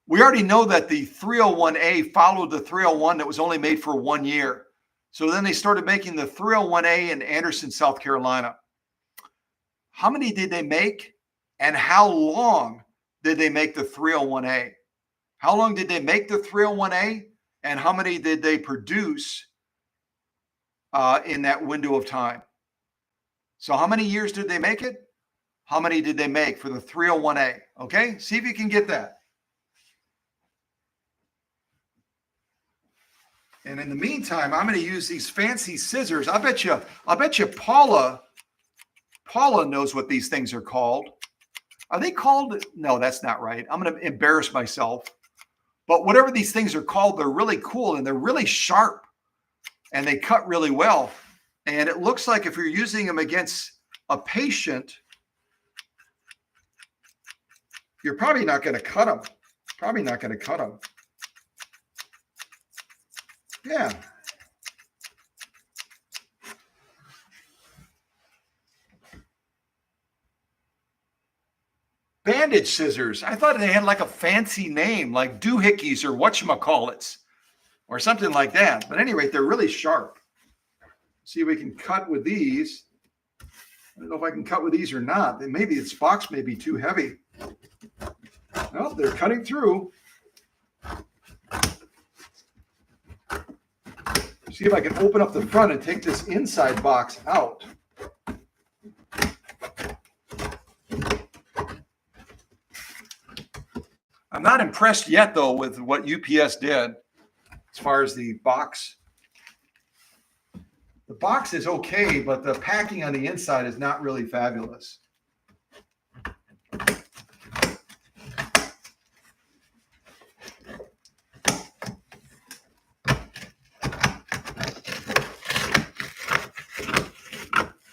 we already know that the 301A followed the 301 that was only made for 1 year. So then they started making the 301A in Anderson, South Carolina. How many did they make? And how long did they make the 301A? How long did they make the 301A? And how many did they produce in that window of time? So how many years did they make it? How many did they make for the 301A? Okay, see if you can get that. And in the meantime, I'm going to use these fancy scissors. I bet you Paula knows what these things are called. Are they called? No, that's not right. I'm going to embarrass myself. But whatever these things are called, they're really cool and they're really sharp and they cut really well. And it looks like if you're using them against a patient, you're probably not going to cut them. Probably not going to cut them. Yeah. Bandage scissors. I thought they had like a fancy name, like doohickeys or whatchamacallits or something like that. But at any rate, they're really sharp. See if we can cut with these. I don't know if I can cut with these or not. Maybe this box may be too heavy. Well, they're cutting through. See if I can open up the front and take this inside box out. I'm not impressed yet, though, with what UPS did as far as the box. The box is okay, but the packing on the inside is not really fabulous.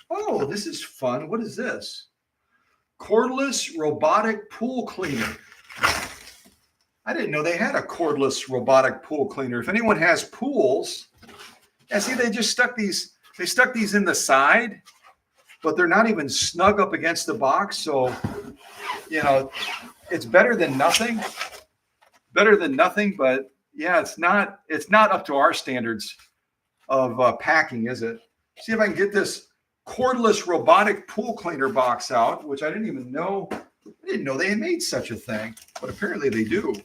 Oh, this is fun. What is this? Cordless robotic pool cleaner. I didn't know they had a cordless robotic pool cleaner. If anyone has pools, yeah, see, they just stuck these in the side, but they're not even snug up against the box. So, you know, it's better than nothing. Better than nothing, but yeah, it's not up to our standards of packing, is it? See if I can get this cordless robotic pool cleaner box out, which I didn't even know. I didn't know they had made such a thing, but apparently they do.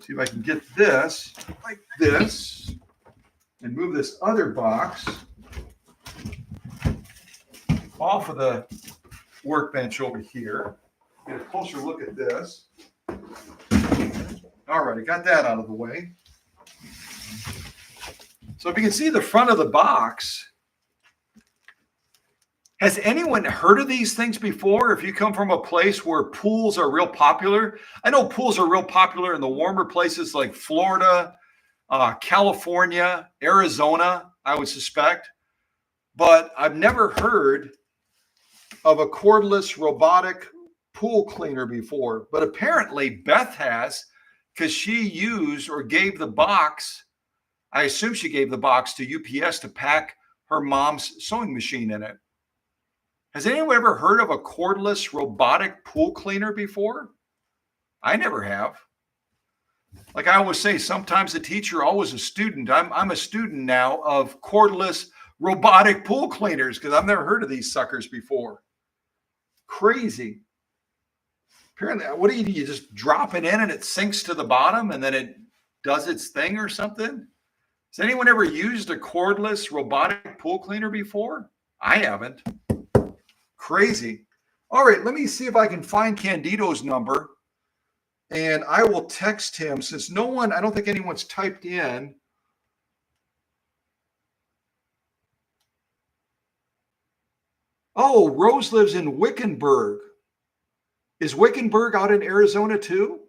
See if I can get this like this and move this other box off of the workbench over here. Get a closer look at this. All right, I got that out of the way. So if you can see the front of the box, has anyone heard of these things before? If you come from a place where pools are real popular, I know pools are real popular in the warmer places like Florida, California, Arizona, I would suspect. But I've never heard of a cordless robotic pool cleaner before. But apparently Beth has, because she used or gave the box, I assume she gave the box to UPS to pack her mom's sewing machine in it. Has anyone ever heard of a cordless robotic pool cleaner before? I never have. Like I always say, sometimes a teacher, always a student. I'm a student now of cordless robotic pool cleaners because I've never heard of these suckers before. Crazy. Apparently, what do? You just drop it in and it sinks to the bottom and then it does its thing or something? Has anyone ever used a cordless robotic pool cleaner before? I haven't. Crazy. All right, let me see if I can find Candido's number and I will text him since I don't think anyone's typed in. Oh, Rose lives in Wickenburg. Is Wickenburg out in Arizona too?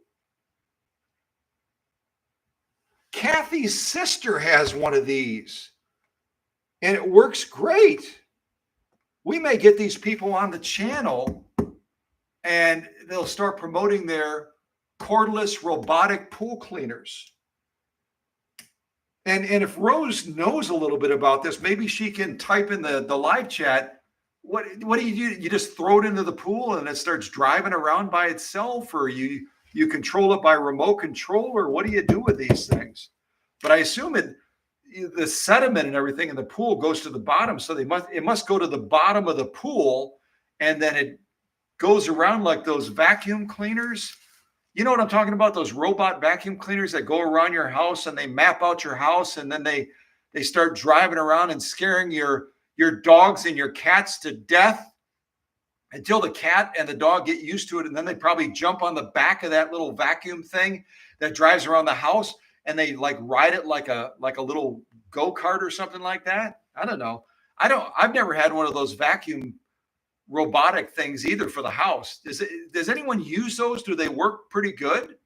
Kathy's sister has one of these and it works great. We may get these people on the channel and they'll start promoting their cordless robotic pool cleaners. And if Rose knows a little bit about this, maybe she can type in the live chat. What do? You just throw it into the pool and it starts driving around by itself, or you control it by remote control, or what do you do with these things? But I assume the sediment and everything in the pool goes to the bottom, so it must go to the bottom of the pool, and then it goes around like those vacuum cleaners. You know what I'm talking about? Those robot vacuum cleaners that go around your house and they map out your house, and then they start driving around and scaring your dogs and your cats to death until the cat and the dog get used to it, and then they probably jump on the back of that little vacuum thing that drives around the house. And they like ride it like a little go-kart or something like that. I don't know. I've never had one of those vacuum robotic things either for the house. Does anyone use those? Do they work pretty good?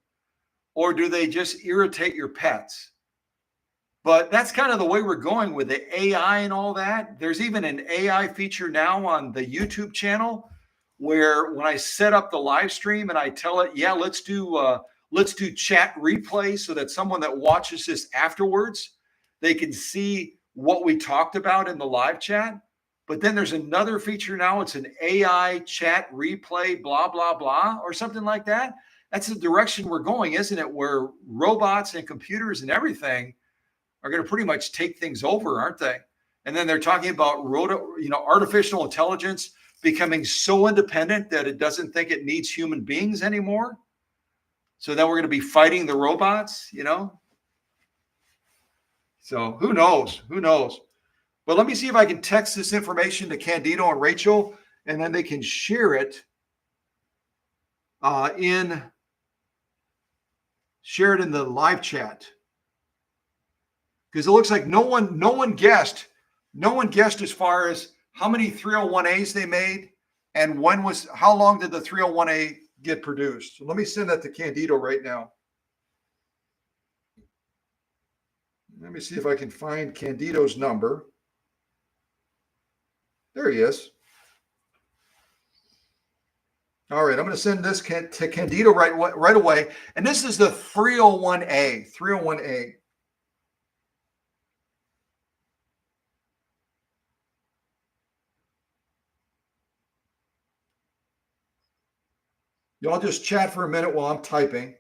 Or do they just irritate your pets? But that's kind of the way we're going with the AI and all that. There's even an AI feature now on the YouTube channel where when I set up the live stream and I tell it, yeah, let's do chat replay so that someone that watches this afterwards, they can see what we talked about in the live chat. But then there's another feature now. It's an AI chat replay, blah, blah, blah, or something like that. That's the direction we're going, isn't it? Where robots and computers and everything are going to pretty much take things over, aren't they? And then they're talking about artificial intelligence becoming so independent that it doesn't think it needs human beings anymore. So then we're going to be fighting the robots, So who knows? Who knows? But let me see if I can text this information to Candido and Rachel, and then they can share it in the live chat. Because it looks like no one guessed as far as how many 301As they made and how long did the 301A get produced. So let me send that to Candido right now. Let me see if I can find Candido's number. There he is. All right, I'm going to send this to Candido right away. And this is the 301A. 301A. Y'all just chat for a minute while I'm typing.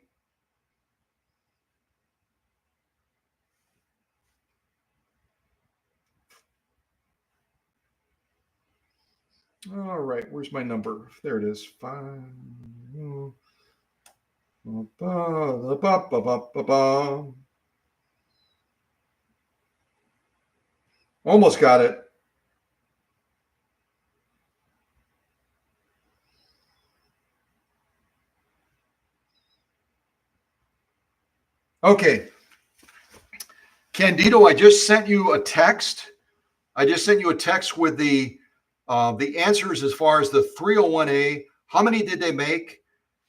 All right, where's my number? There it is. 5. Almost got it. Okay. Candido, I just sent you a text. With the answers as far as the 301A. How many did they make?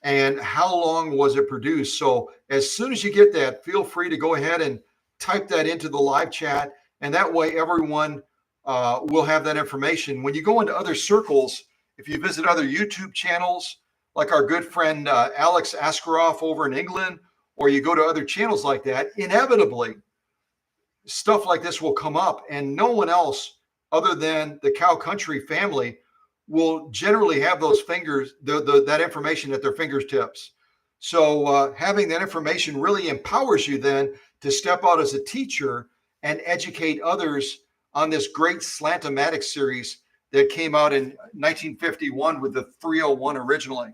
And how long was it produced? So as soon as you get that, feel free to go ahead and type that into the live chat. And that way everyone will have that information. When you go into other circles, if you visit other YouTube channels, like our good friend Alex Askeroff over in England, or you go to other channels like that, inevitably, stuff like this will come up. And no one else other than the Cow Country family will generally have those that information at their fingertips. So having that information really empowers you then to step out as a teacher and educate others on this great Slant-O-Matic series that came out in 1951 with the 301 originally.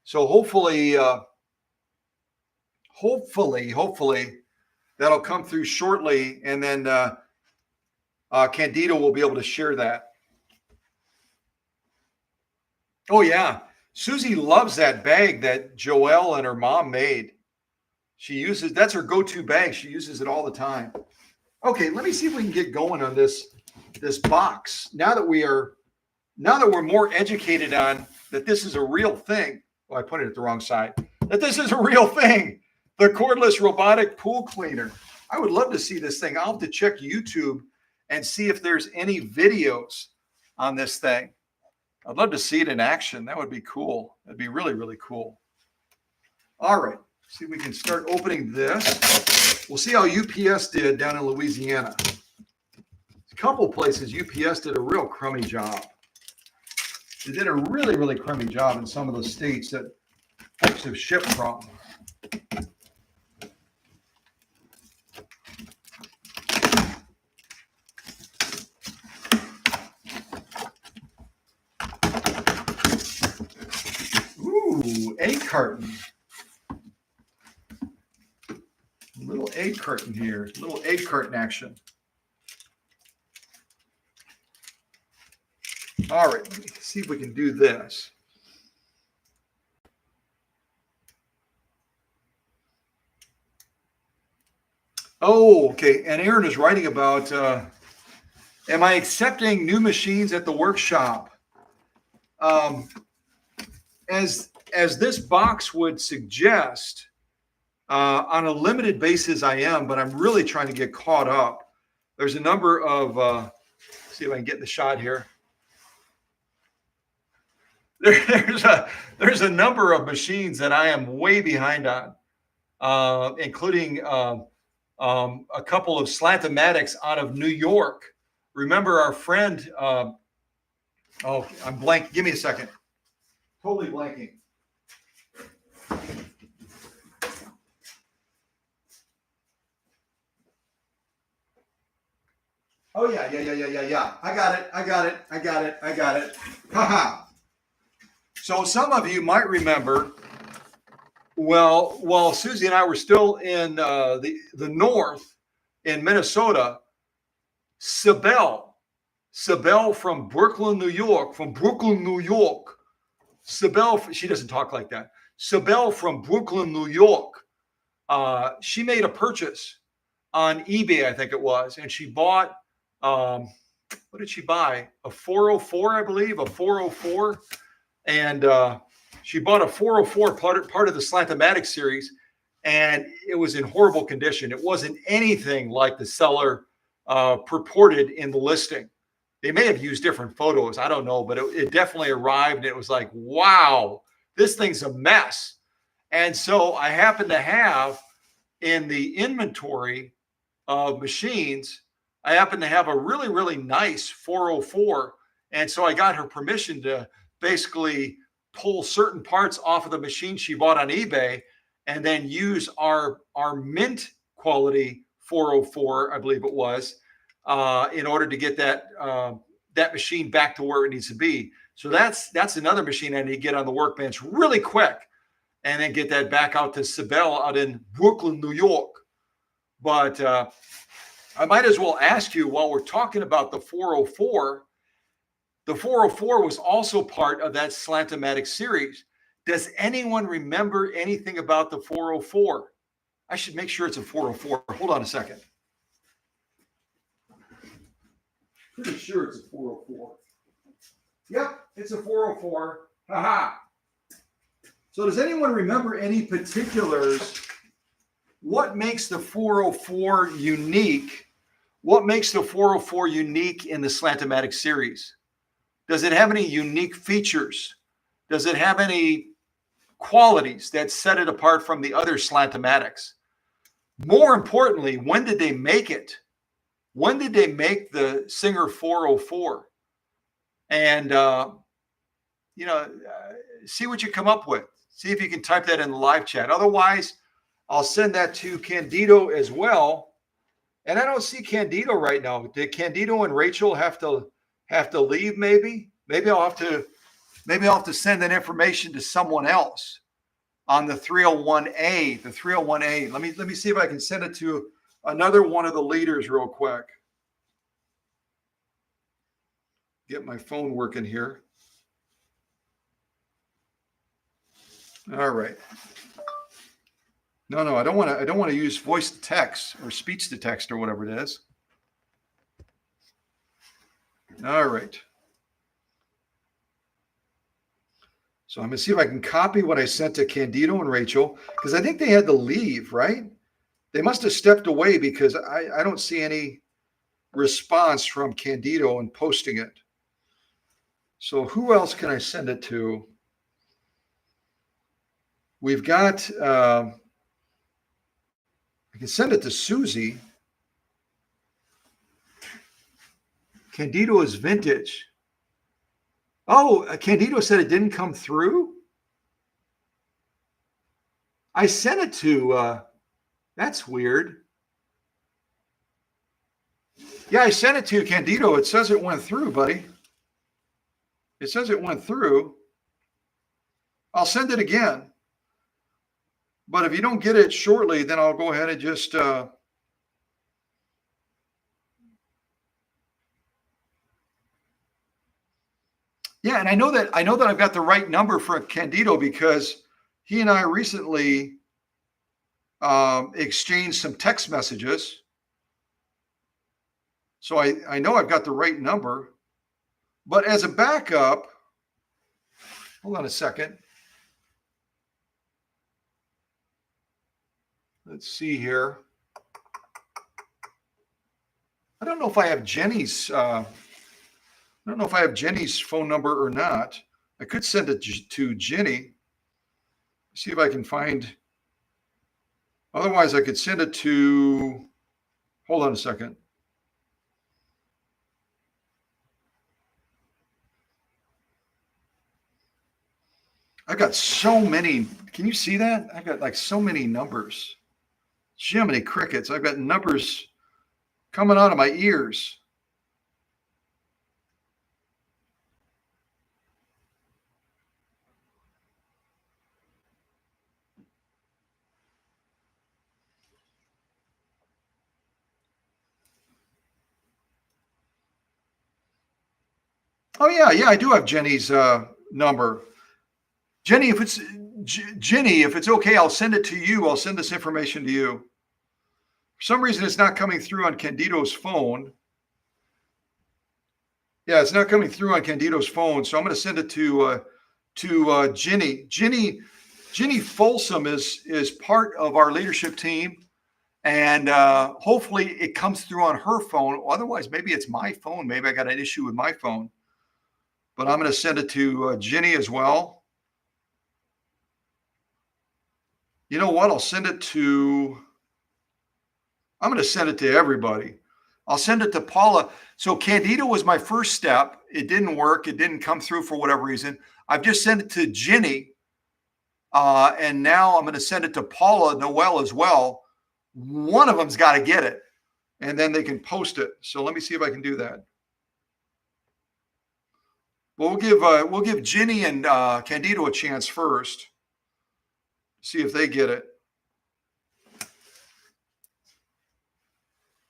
So hopefully that'll come through shortly, and then Candido will be able to share that. Oh yeah, Susie loves that bag that Joelle and her mom made. That's her go-to bag. She uses it all the time. Okay, let me see if we can get going on this box. Now that we're more educated on that this is a real thing. Oh, I put it at the wrong side. That this is a real thing. The cordless robotic pool cleaner. I would love to see this thing. I'll have to check YouTube and see if there's any videos on this thing. I'd love to see it in action. That would be cool. That'd be really, really cool. All right. See if we can start opening this. We'll see how UPS did down in Louisiana. A couple places UPS did a real crummy job. They did a really, really crummy job in some of the states that folks have shipped from. Ooh, egg carton. Little egg carton here. Little egg carton action. All right, let me see if we can do this. Oh, okay. And Aaron is writing about, am I accepting new machines at the workshop? as this box would suggest, on a limited basis, I am, but I'm really trying to get caught up. There's a number of, see if I can get the shot here. There's a number of machines that I am way behind on, including a couple of Slantomatics out of New York. Remember our friend, oh, I'm blank. Give me a second. Totally blanking. Oh, yeah. I got it. Haha. So some of you might remember, well, while Susie and I were still in the north in Minnesota, Sibel from Brooklyn, New York, Sibel, she doesn't talk like that. Sibel from Brooklyn, New York, she made a purchase on eBay, I think it was, and she bought, what did she buy? A 404, I believe, a 404. And she bought a 404 part of the Slantomatic series, and it was in horrible condition. It wasn't anything like the seller purported in the listing. They may have used different photos. I don't know, but it definitely arrived, and it was like, wow, this thing's a mess. And so I happen to have in the inventory of machines, I happen to have a really, really nice 404. And so I got her permission to basically pull certain parts off of the machine she bought on eBay and then use our mint quality 404, I believe it was, in order to get that machine back to where it needs to be. So that's another machine I need to get on the workbench really quick and then get that back out to Sibel out in Brooklyn, New York. But I might as well ask you, while we're talking about the 404, the 404 was also part of that Slantomatic series. Does anyone remember anything about the 404? I should make sure it's a 404. Hold on a second. Pretty sure it's a 404. Yep, it's a 404. Haha. So does anyone remember any particulars? What makes the 404 unique? What makes the 404 unique in the Slantomatic series? Does it have any unique features? Does it have any qualities that set it apart from the other Slantomatics? More importantly, when did they make it? When did they make the Singer 404? And, see what you come up with. See if you can type that in the live chat. Otherwise, I'll send that to Candido as well. And I don't see Candido right now. Did Candido and Rachel have to leave? Maybe I'll have to send that information to someone else on the 301A. The 301A. Let me see if I can send it to another one of the leaders real quick. Get my phone working here. All right. No, I don't want to use voice to text or speech to text or whatever it is. All right. So I'm going to see if I can copy what I sent to Candido and Rachel, because I think they had to leave, right? They must have stepped away because I don't see any response from Candido in posting it. So who else can I send it to? We've got, I can send it to Susie. Candido is vintage. Oh, Candido said it didn't come through. I sent it to, that's weird. Yeah, I sent it to Candido. It says it went through, buddy. It says it went through. I'll send it again. But if you don't get it shortly, then I'll go ahead and just yeah, and I know that I've got the right number for Candido because he and I recently exchanged some text messages. So I know I've got the right number. But as a backup, Hold on a second. Let's see here. I don't know if I have Jenny's. I don't know if I have Jenny's phone number or not. I could send it to Jenny. See if I can find. Otherwise, I could send it to. Hold on a second. I've got so many. Can you see that? I've got like so many numbers. Jiminy crickets. I've got numbers coming out of my ears. Oh yeah, I do have Jenny's number. Jenny, if it's okay, I'll send it to you. I'll send this information to you. For some reason, it's not coming through on Candido's phone. Yeah, it's not coming through on Candido's phone, so I'm going to send it to Jenny. Jenny Folsom is part of our leadership team, and hopefully it comes through on her phone. Otherwise, maybe it's my phone. Maybe I got an issue with my phone. But I'm going to send it to Jenny as well. You know what? I'm going to send it to everybody. I'll send it to Paula. So Candido was my first step. It didn't work. It didn't come through for whatever reason. I've just sent it to Jenny. And now I'm going to send it to Paula Noel as well. One of them's got to get it. And then they can post it. So let me see if I can do that. Well, we'll give Jenny and Candido a chance first. See if they get it.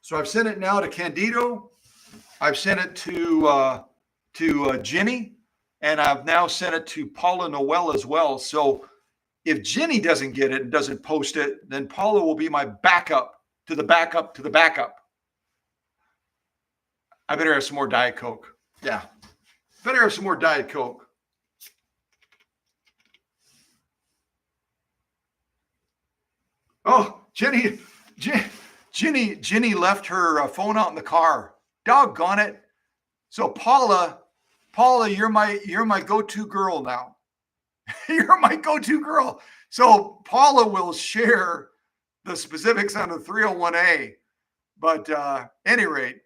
So I've sent it now to Candido. I've sent it to Jenny, and I've now sent it to Paula Noel as well. So if Jenny doesn't get it and doesn't post it, then Paula will be my backup to the backup to the backup. I better have some more Diet Coke. Yeah. Better have some more Diet Coke. Oh, Jenny left her phone out in the car. Doggone it. So Paula, you're my go-to girl now. You're my go-to girl. So Paula will share the specifics on the 301A. But any rate,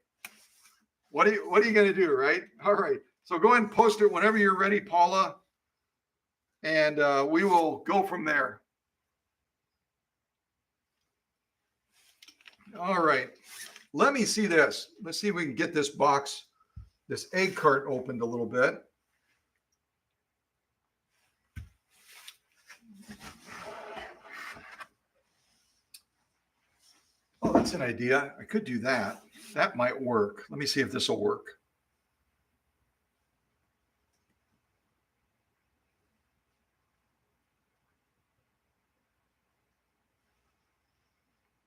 what are you going to do, right? All right. So go ahead and post it whenever you're ready, Paula, and we will go from there. All right. Let me see this. Let's see if we can get this box, this egg cart opened a little bit. Oh, that's an idea. I could do that. That might work. Let me see if this will work.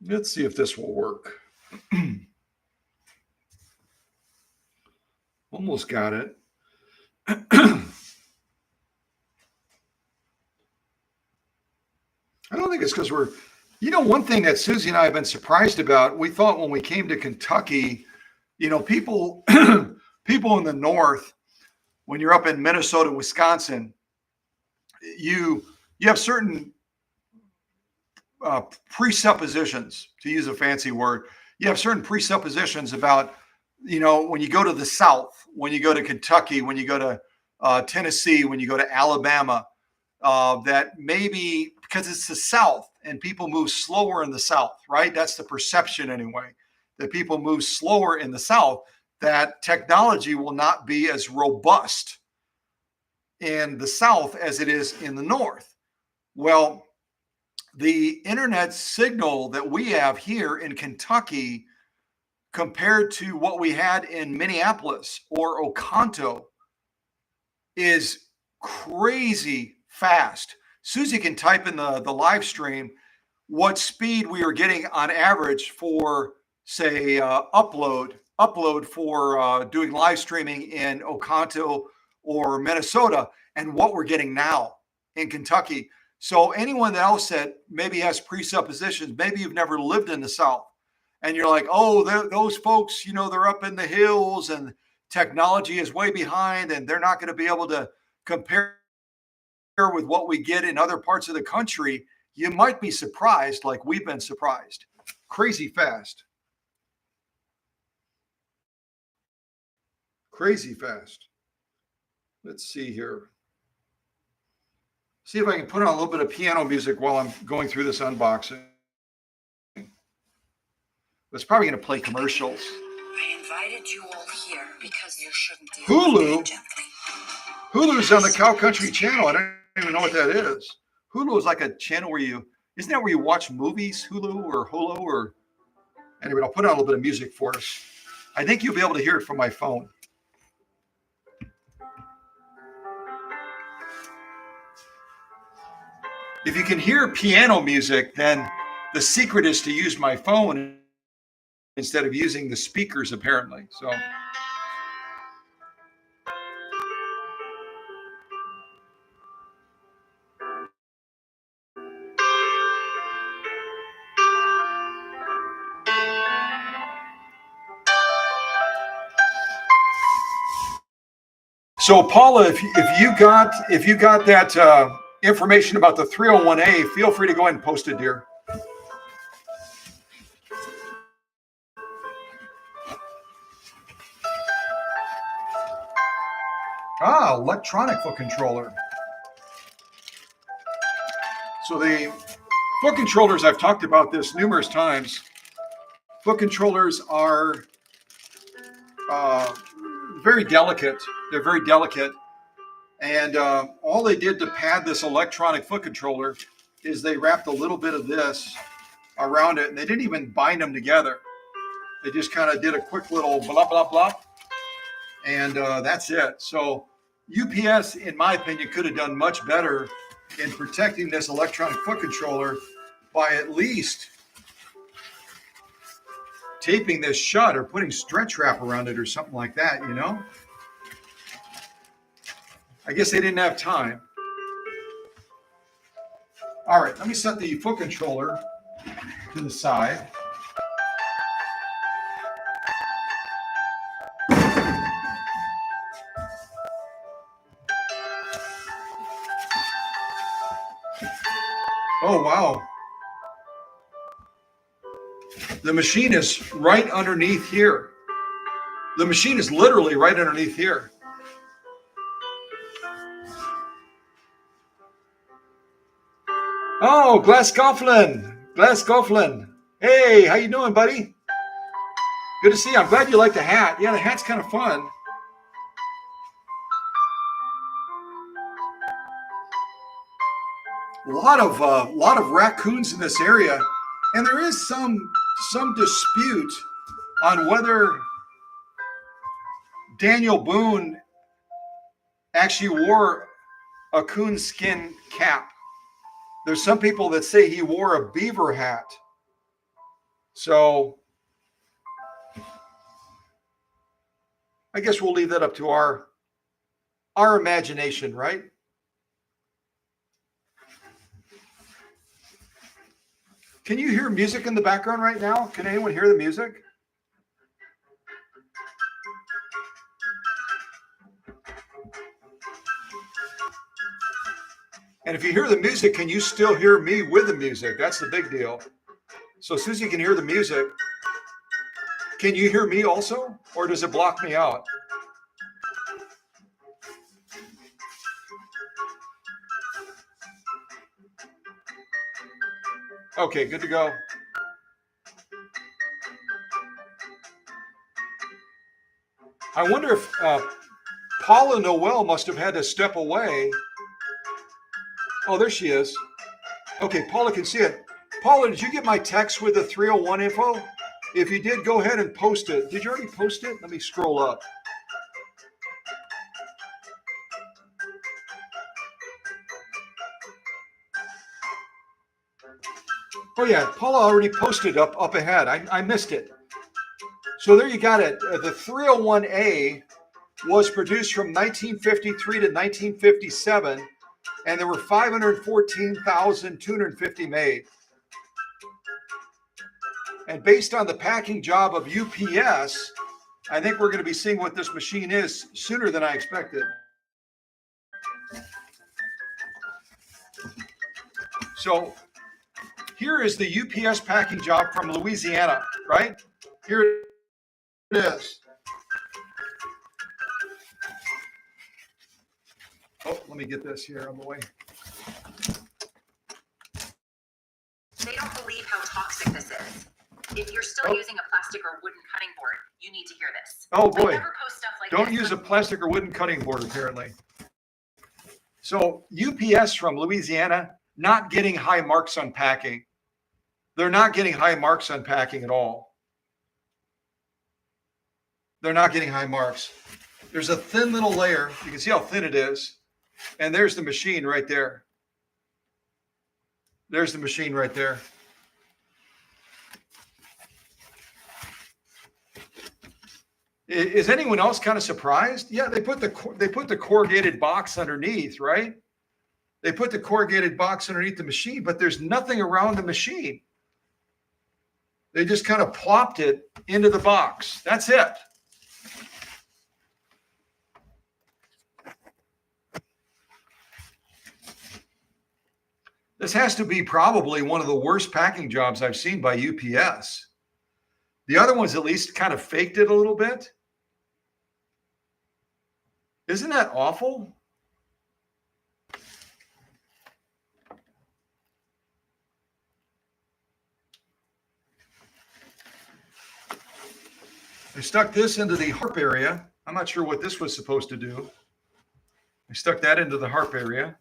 Let's see if this will work. Almost got it. I don't think it's because one thing that Susie and I have been surprised about, we thought when we came to Kentucky, people people in the north, when you're up in Minnesota, Wisconsin, you have certain presuppositions, to use a fancy word. You have certain presuppositions about, when you go to the South, when you go to Kentucky, when you go to Tennessee, when you go to Alabama, that maybe because it's the South and people move slower in the South, right? That's the perception anyway, that people move slower in the South, that technology will not be as robust in the South as it is in the North. Well, the internet signal that we have here in Kentucky compared to what we had in Minneapolis or Oconto is crazy fast. Susie can type in the live stream what speed we are getting on average for, say, upload for doing live streaming in Oconto or Minnesota. and what we're getting now in Kentucky. So anyone else that maybe has presuppositions, maybe you've never lived in the South, and you're like, oh, those folks, they're up in the hills and technology is way behind and they're not going to be able to compare with what we get in other parts of the country. You might be surprised, like we've been surprised. Crazy fast. Crazy fast. Let's see here. See if I can put on a little bit of piano music while I'm going through this unboxing. It's probably going to play commercials.
I invited you all here because you shouldn't deal
Hulu.
with it gently.
Hulu's on the Cow Country channel. I don't even know what that is. Hulu is like a channel where isn't that where you watch movies? Hulu or Hulu or anyway, I'll put on a little bit of music for us. I think you'll be able to hear it from my phone. If you can hear piano music, then the secret is to use my phone instead of using the speakers, apparently. So Paula, if you got that information about the 301A, feel free to go ahead and post it, dear. Electronic foot controller. So the foot controllers, I've talked about this numerous times. Foot controllers are very delicate. They're very delicate. And all they did to pad this electronic foot controller is they wrapped a little bit of this around it, and they didn't even bind them together. They just kind of did a quick little blah, blah, blah, and that's it. So UPS, in my opinion, could have done much better in protecting this electronic foot controller by at least taping this shut or putting stretch wrap around it or something like that, I guess they didn't have time. All right, let me set the foot controller to the side. Oh, wow. The machine is right underneath here. The machine is literally right underneath here. Oh, Glass Gofflin. Hey, how you doing, buddy? Good to see you. I'm glad you like the hat. Yeah, the hat's kind of fun. A lot of raccoons in this area, and there is some dispute on whether Daniel Boone actually wore a coon skin cap. There's some people that say he wore a beaver hat. So I guess we'll leave that up to our imagination, right? Can you hear music in the background right now? Can anyone hear the music? And if you hear the music, can you still hear me with the music? That's the big deal. So as soon as you can hear the music, can you hear me also? Or does it block me out? Okay, good to go. I wonder if Paula Noel must have had to step away. Oh, there she is. Okay, Paula can see it. Paula, did you get my text with the 301 info? If you did, go ahead and post it. Did you already post it? Let me scroll up. Oh yeah, Paula already posted up ahead. I missed it. So there you got it. The 301A was produced from 1953 to 1957, and there were 514,250 made. And based on the packing job of UPS, I think we're going to be seeing what this machine is sooner than I expected. So here is the UPS packing job from Louisiana, right? Here it is. Oh, let me get this here on the way.
They don't believe how toxic this is. If you're still using a plastic or wooden cutting board, you need to hear this.
Oh boy.
I never post stuff like
Don't
this,
use a plastic or wooden cutting board, apparently. So UPS from Louisiana, not getting high marks on packing. They're not getting high marks on packing at all. They're not getting high marks. There's a thin little layer. You can see how thin it is. And there's the machine right there. There's the machine right there. Is anyone else kind of surprised? Yeah, they put the corrugated box underneath, right? They put the corrugated box underneath the machine, but there's nothing around the machine. They just kind of plopped it into the box. That's it. This has to be probably one of the worst packing jobs I've seen by UPS. The other ones at least kind of faked it a little bit. Isn't that awful? I stuck this into the harp area. I'm not sure what this was supposed to do. I stuck that into the harp area.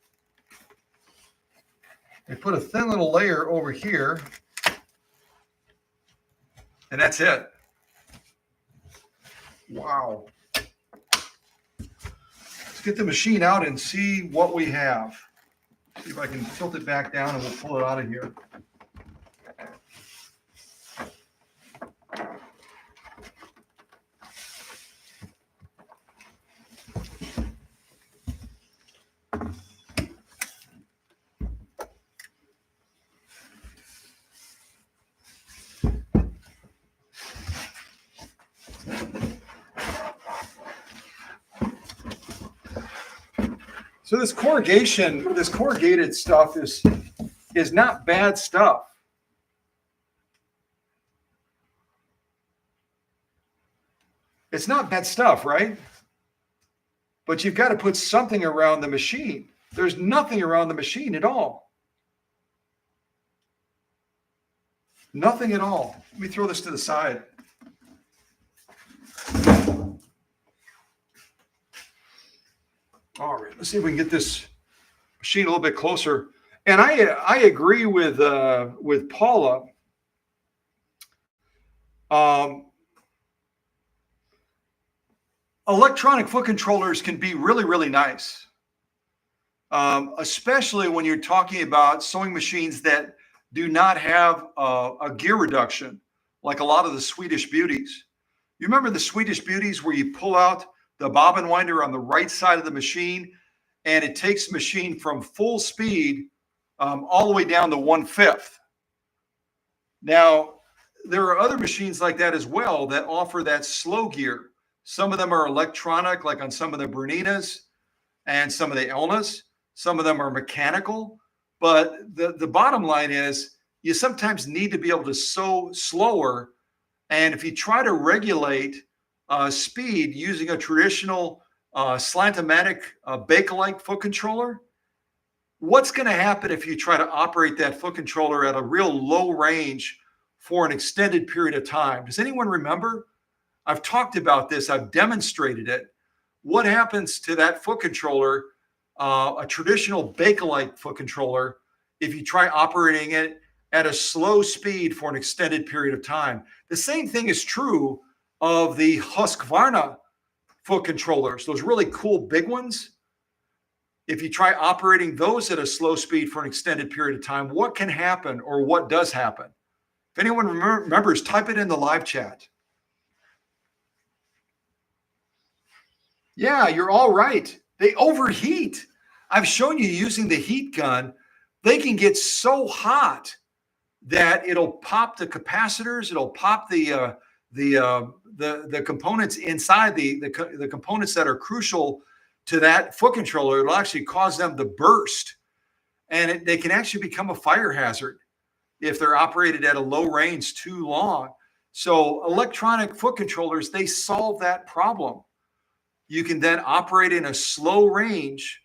I put a thin little layer over here. And that's it. Wow. Let's get the machine out and see what we have. See if I can tilt it back down and we'll pull it out of here. So this corrugated stuff is not bad stuff. It's not bad stuff, right? But you've got to put something around the machine. There's nothing around the machine at all. Nothing at all. Let me throw this to the side. All right, let's see if we can get this machine a little bit closer. And I agree with Paula. Electronic foot controllers can be really, really nice, especially when you're talking about sewing machines that do not have a gear reduction, like a lot of the Swedish Beauties. You remember the Swedish Beauties where you pull out the bobbin winder on the right side of the machine, and it takes the machine from full speed all the way down to 1/5. Now, there are other machines like that as well that offer that slow gear. Some of them are electronic, like on some of the Bruninas and some of the Elnas. Some of them are mechanical. But the bottom line is you sometimes need to be able to sew slower. And if you try to regulate speed using a traditional slantomatic Bakelite foot controller, what's going to happen if you try to operate that foot controller at a real low range for an extended period of time? Does anyone remember? I've talked about this. I've demonstrated it. What happens to that foot controller, a traditional Bakelite foot controller, if you try operating it at a slow speed for an extended period of time? The same thing is true of the Husqvarna foot controllers, those really cool big ones. If you try operating those at a slow speed for an extended period of time, what can happen or what does happen? If anyone remembers, type it in the live chat. Yeah, you're all right. They overheat. I've shown you using the heat gun. They can get so hot that it'll pop the capacitors. It'll pop the components inside the components that are crucial to that foot controller. It'll actually cause them to burst, and they can actually become a fire hazard if they're operated at a low range too long. So electronic foot controllers, they solve that problem. You can then operate in a slow range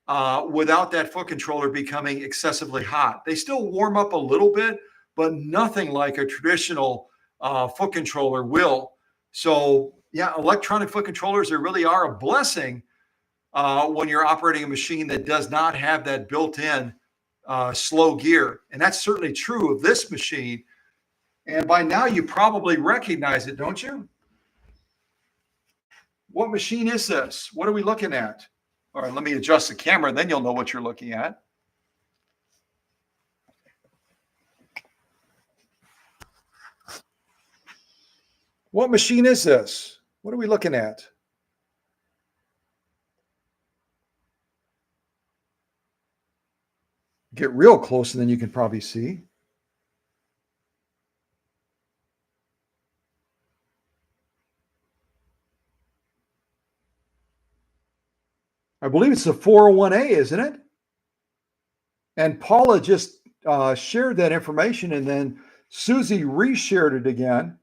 without that foot controller becoming excessively hot. They still warm up a little bit, but nothing like a traditional foot controller will. So yeah, electronic foot controllers, they really are a blessing when you're operating a machine that does not have that built-in slow gear. And that's certainly true of this machine. And by now you probably recognize it, don't you? What machine is this? What are we looking at? All right, let me adjust the camera, and then you'll know what you're looking at. What machine is this? What are we looking at? Get real close, and then you can probably see. I believe it's the 401A, isn't it? And Paula just shared that information, and then Susie reshared it again.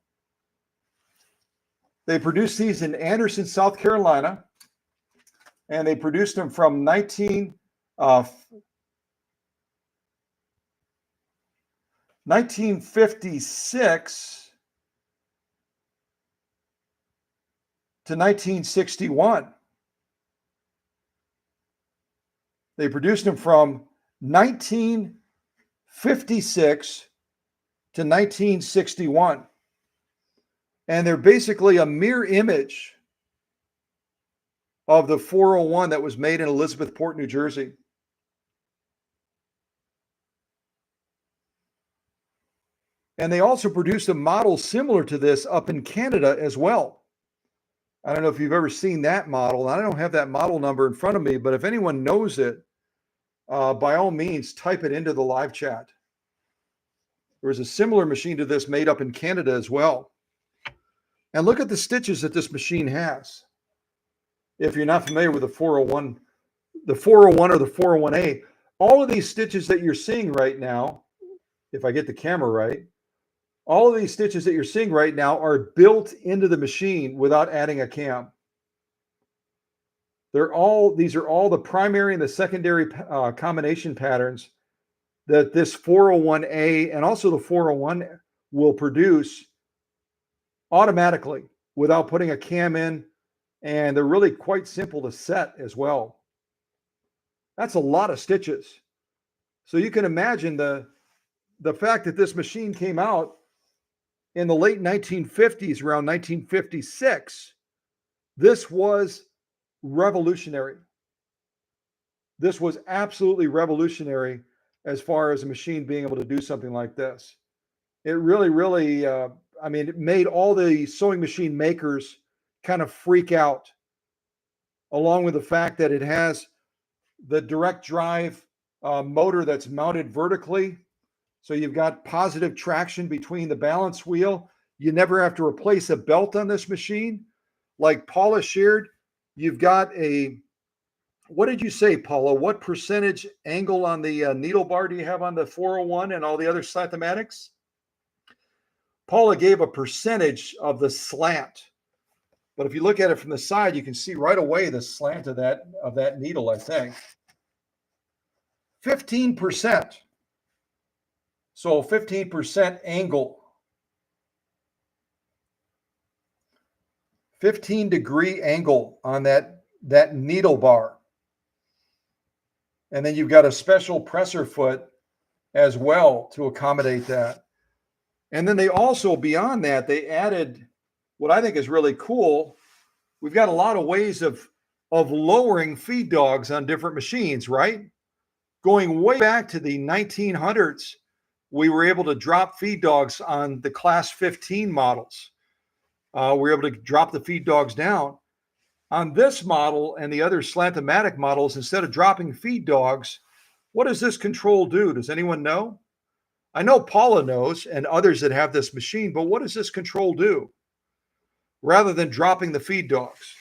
They produced these in Anderson, South Carolina, and they produced them from 1956 to 1961. They produced them from 1956 to 1961. And they're basically a mirror image of the 401 that was made in Elizabethport, New Jersey. And they also produced a model similar to this up in Canada as well. I don't know if you've ever seen that model. I don't have that model number in front of me, but if anyone knows it, by all means, type it into the live chat. There was a similar machine to this made up in Canada as well. And look at the stitches that this machine has. If you're not familiar with the 401 or the 401A, all of these stitches that you're seeing right now, if I get the camera right, all of these stitches that you're seeing right now are built into the machine without adding a cam. These are all the primary and the secondary combination patterns that this 401A and also the 401 will produce automatically without putting a cam in, and they're really quite simple to set as well. That's a lot of stitches. So you can imagine the fact that this machine came out in the late 1950s, around 1956. This was revolutionary. This was absolutely revolutionary as far as a machine being able to do something like this. It really, it made all the sewing machine makers kind of freak out, along with the fact that it has the direct drive motor that's mounted vertically. So you've got positive traction between the balance wheel. You never have to replace a belt on this machine. Like Paula shared, you've got what did you say, Paula? What percentage angle on the needle bar do you have on the 401 and all the other slantomatics? Paula gave a percentage of the slant. But if you look at it from the side, you can see right away the slant of that needle, I think. 15%. So 15% angle. 15-degree angle on that needle bar. And then you've got a special presser foot as well to accommodate that. And then they also, beyond that, they added what I think is really cool. We've got a lot of ways of lowering feed dogs on different machines, right? Going way back to the 1900s, we were able to drop feed dogs on the class 15 models. We were able to drop the feed dogs down.
On this model and the other slant-o-matic models, instead of dropping feed dogs, what does this control do? Does anyone know? I know Paula knows and others that have this machine, but what does this control do rather than dropping the feed dogs?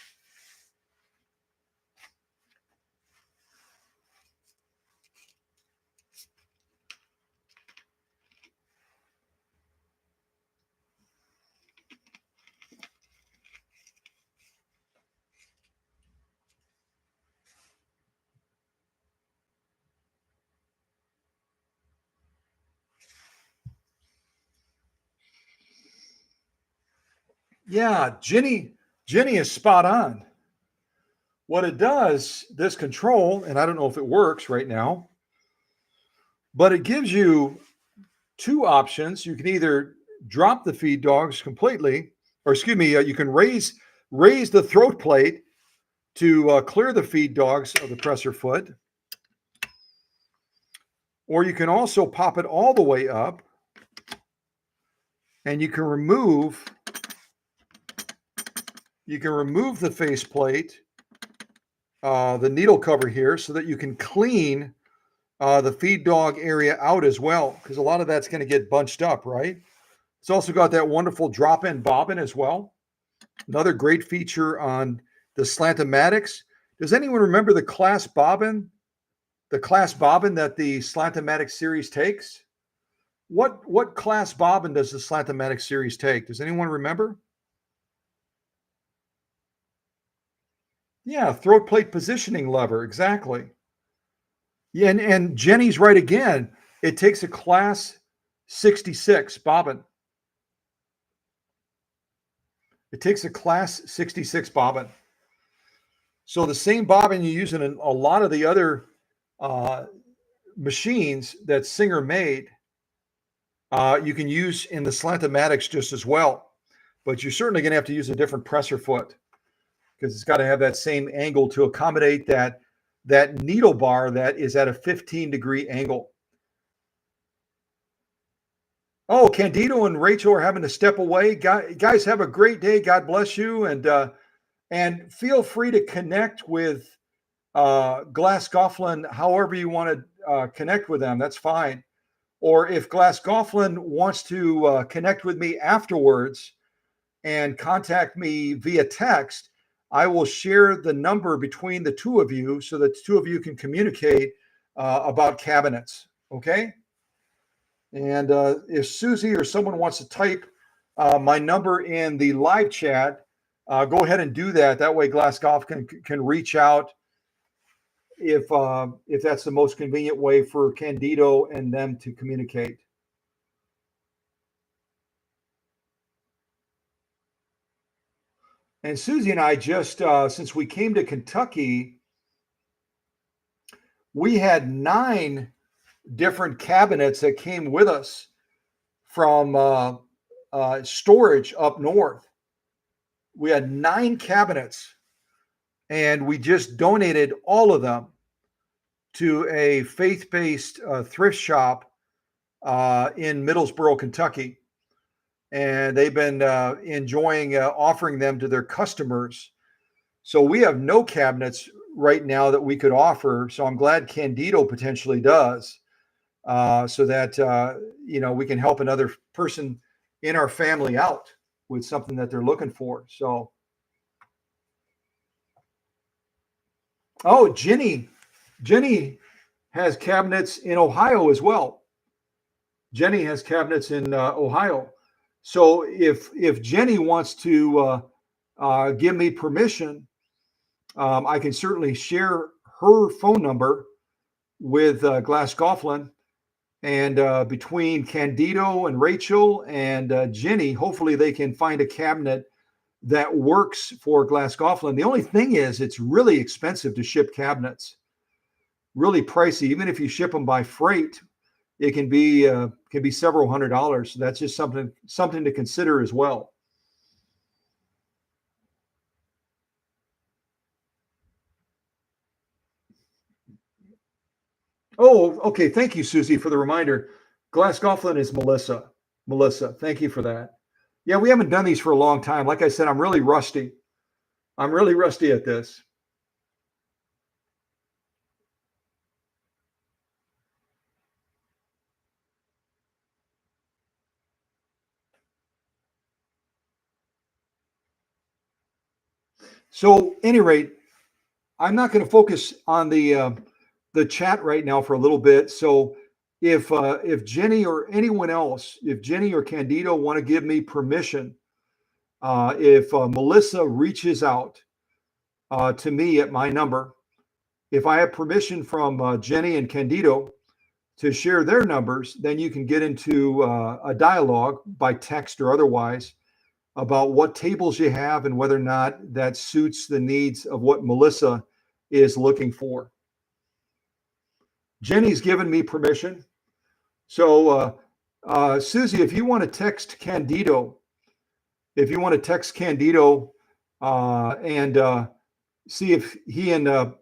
Yeah, Jenny is spot on. What it does, this control, and I don't know if it works right now, but it gives you two options. You can either drop the feed dogs completely, or excuse me, you can raise the throat plate to clear the feed dogs of the presser foot, or you can also pop it all the way up, and you can remove the face plate, the needle cover here, so that you can clean the feed dog area out as well, because a lot of that's going to get bunched up, right? It's also got that wonderful drop-in bobbin as well. Another great feature on the Slant-O-Matics. Does anyone remember the class bobbin? The class bobbin that the Slant-O-Matic series takes? What class bobbin does the Slant-O-Matic series take? Does anyone remember? Yeah, throat plate positioning lever, exactly. Yeah, and Jenny's right again. It takes a class 66 bobbin. It takes a class 66 bobbin. So the same bobbin you use in a lot of the other machines that Singer made, you can use in the Slant-O-Matics just as well. But you're certainly going to have to use a different presser foot because it's got to have that same angle to accommodate that needle bar that is at a 15-degree angle. Oh, Candido and Rachel are having to step away. Guys, have a great day. God bless you. And feel free to connect with Glass Gofflin however you want to connect with them. That's fine. Or if Glass Gofflin wants to connect with me afterwards and contact me via text, I will share the number between the two of you so that the two of you can communicate about cabinets. Okay? And if Susie or someone wants to type my number in the live chat, go ahead and do that. That way Glass Golf can reach out if that's the most convenient way for Candido and them to communicate. And Susie and I just, since we came to Kentucky, we had 9 different cabinets that came with us from storage up north. We had 9 cabinets, and we just donated all of them to a faith-based thrift shop in Middlesboro, Kentucky. And they've been enjoying offering them to their customers. So we have no cabinets right now that we could offer. So I'm glad Candido potentially does, so that we can help another person in our family out with something that they're looking for. So, oh, Jenny has cabinets in Ohio as well. Jenny has cabinets in Ohio. So if Jenny wants to give me permission, I can certainly share her phone number with Glass Gofflin, and between Candido and Rachel and Jenny, hopefully they can find a cabinet that works for Glass Gofflin. The only thing is, it's really expensive to ship cabinets, really pricey. Even if you ship them by freight, it can be several $100s. So that's just something to consider as well. Oh, okay. Thank you, Susie, for the reminder. Glass Gofflin is Melissa. Melissa, thank you for that. Yeah, we haven't done these for a long time. Like I said, I'm really rusty. I'm really rusty at this. So, any rate, I'm not going to focus on the chat right now for a little bit. So, if Jenny or anyone else, if Jenny or Candido want to give me permission, if Melissa reaches out to me at my number, if I have permission from Jenny and Candido to share their numbers, then you can get into a dialogue by text or otherwise about what tables you have and whether or not that suits the needs of what Melissa is looking for. Jenny's given me permission. So, Susie, if you want to text Candido, and see if he and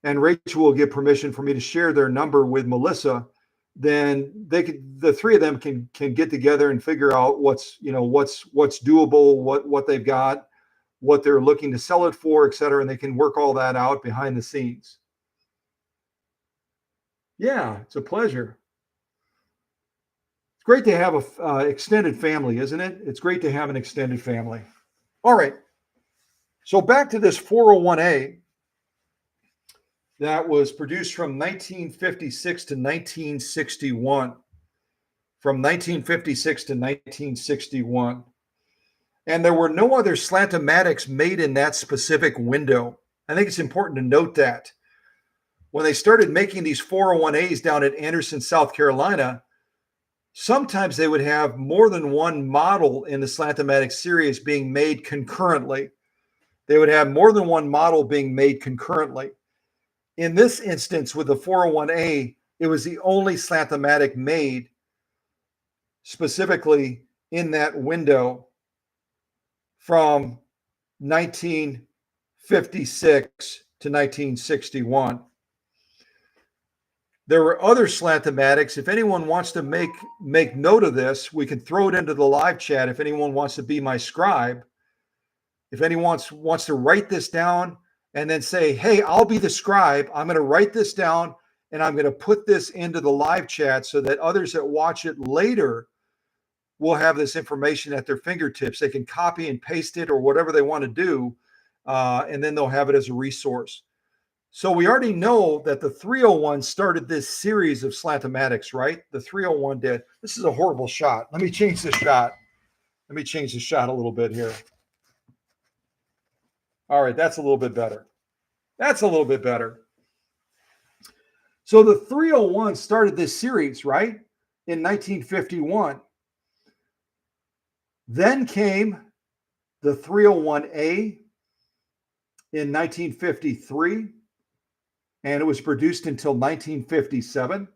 Rachel will give permission for me to share their number with Melissa, then the three of them can get together and figure out what's doable, what they've got, what they're looking to sell it for, et cetera, and they can work all that out behind the scenes. Yeah, it's a pleasure. It's great to have a extended family, isn't it? It's great to have an extended family. All right. So back to this 401A that was produced from 1956 to 1961. From 1956 to 1961. And there were no other slantomatics made in that specific window. I think it's important to note that. When they started making these 401As down at Anderson, South Carolina, sometimes they would have more than one model in the Slantomatic series being made concurrently. They would have more than one model being made concurrently. In this instance, with the 401A, it was the only Slantomatic made specifically in that window from 1956 to 1961. There were other Slantomatics. If anyone wants to make note of this, we can throw it into the live chat. If anyone wants to be my scribe, if anyone wants to write this down and then say, hey, I'll be the scribe. I'm going to write this down and I'm going to put this into the live chat so that others that watch it later will have this information at their fingertips. They can copy and paste it or whatever they want to do, and then they'll have it as a resource. So we already know that the 301 started this series of Slantomatics, right? The 301 did. This is a horrible shot. Let me change the shot. Let me change the shot a little bit here. All right, that's a little bit better. That's a little bit better. So the 301 started this series, right? In 1951. Then came the 301A in 1953, and it was produced until 1957.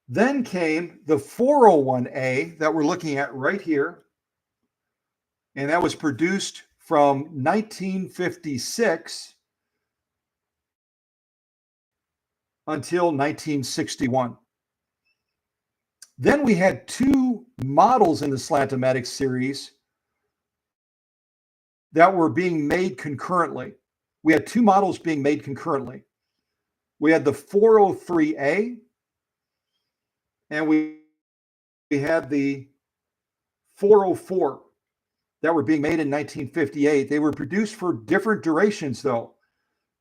Then came the 401A that we're looking at right here, and that was produced from 1956 until 1961. Then we had two models in the Slantomatic series that were being made concurrently. We had two models being made concurrently. We had the 403A and we had the 404 that were being made in 1958. They were produced for different durations, though.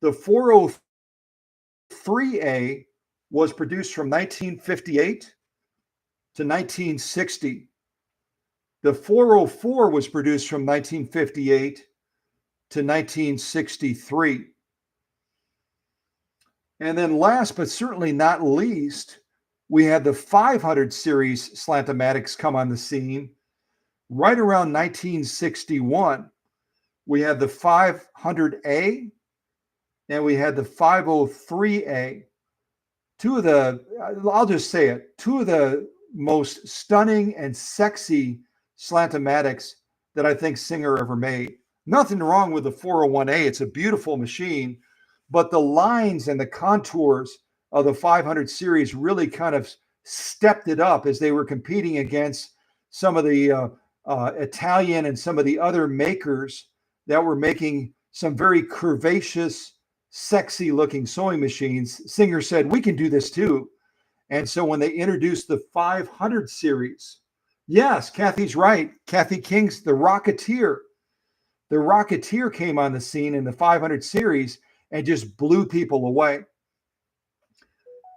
The 403A was produced from 1958 to 1960. The 404 was produced from 1958 to 1963. And then last but certainly not least, we had the 500 series Slantomatics come on the scene right around 1961. We had the 500A and we had the 503A. I'll just say it, two of the most stunning and sexy Slantomatics that I think Singer ever made. Nothing wrong with the 401A. It's a beautiful machine, but the lines and the contours of the 500 series really kind of stepped it up as they were competing against some of the Italian and some of the other makers that were making some very curvaceous, sexy looking sewing machines. Singer said, we can do this too. And so when they introduced the 500 series, yes, Kathy's right. Kathy King's The Rocketeer. The Rocketeer came on the scene in the 500 series and just blew people away.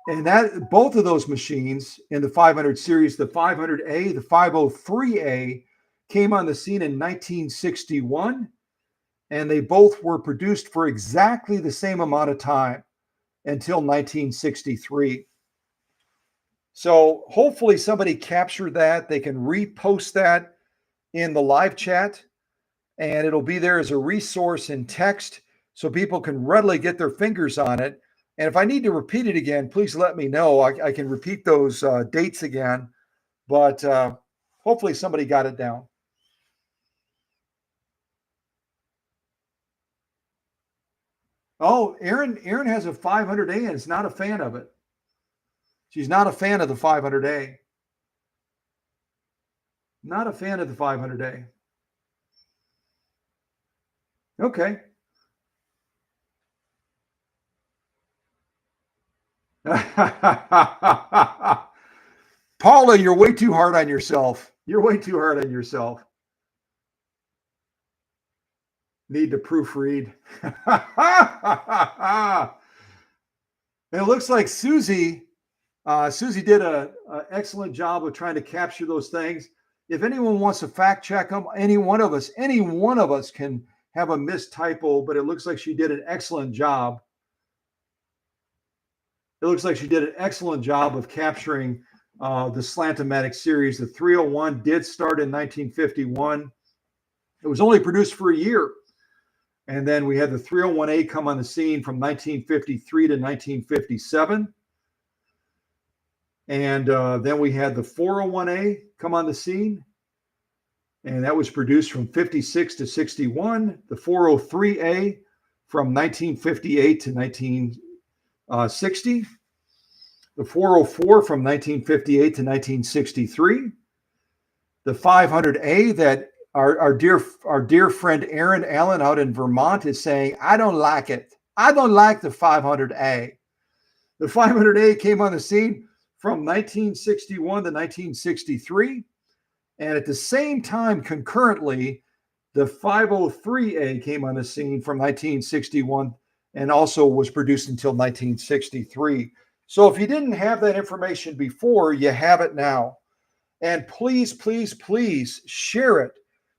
And that both of those machines in the 500 series, the 500A, the 503A, came on the scene in 1961, and they both were produced for exactly the same amount of time until 1963. So hopefully somebody captured that. They can repost that in the live chat, and it'll be there as a resource in text so people can readily get their fingers on it. And if I need to repeat it again, please let me know. I can repeat those dates again, but hopefully somebody got it down. Oh, Erin has a 500A and is not a fan of it. She's not a fan of the 500A. Not a fan of the 500A. Okay. Paula, you're way too hard on yourself. You're way too hard on yourself. Need to proofread. It looks like Susie did an excellent job of trying to capture those things. If anyone wants to fact check them, any one of us can have a mistypo, but it looks like she did an excellent job. It looks like she did an excellent job of capturing the Slant-O-Matic series. The 301 did start in 1951. It was only produced for a year. And then we had the 301A come on the scene from 1953 to 1957. And then we had the 401A come on the scene. And that was produced from 56 to 61. The 403A from 1958 to 1960. The 404 from 1958 to 1963. The 500A that our dear friend Aaron Allen out in Vermont is saying, I don't like it. I don't like the 500A. The 500A came on the scene from 1961 to 1963. And at the same time, concurrently, the 503A came on the scene from 1961 and also was produced until 1963. So if you didn't have that information before, you have it now. And please, please, please share it.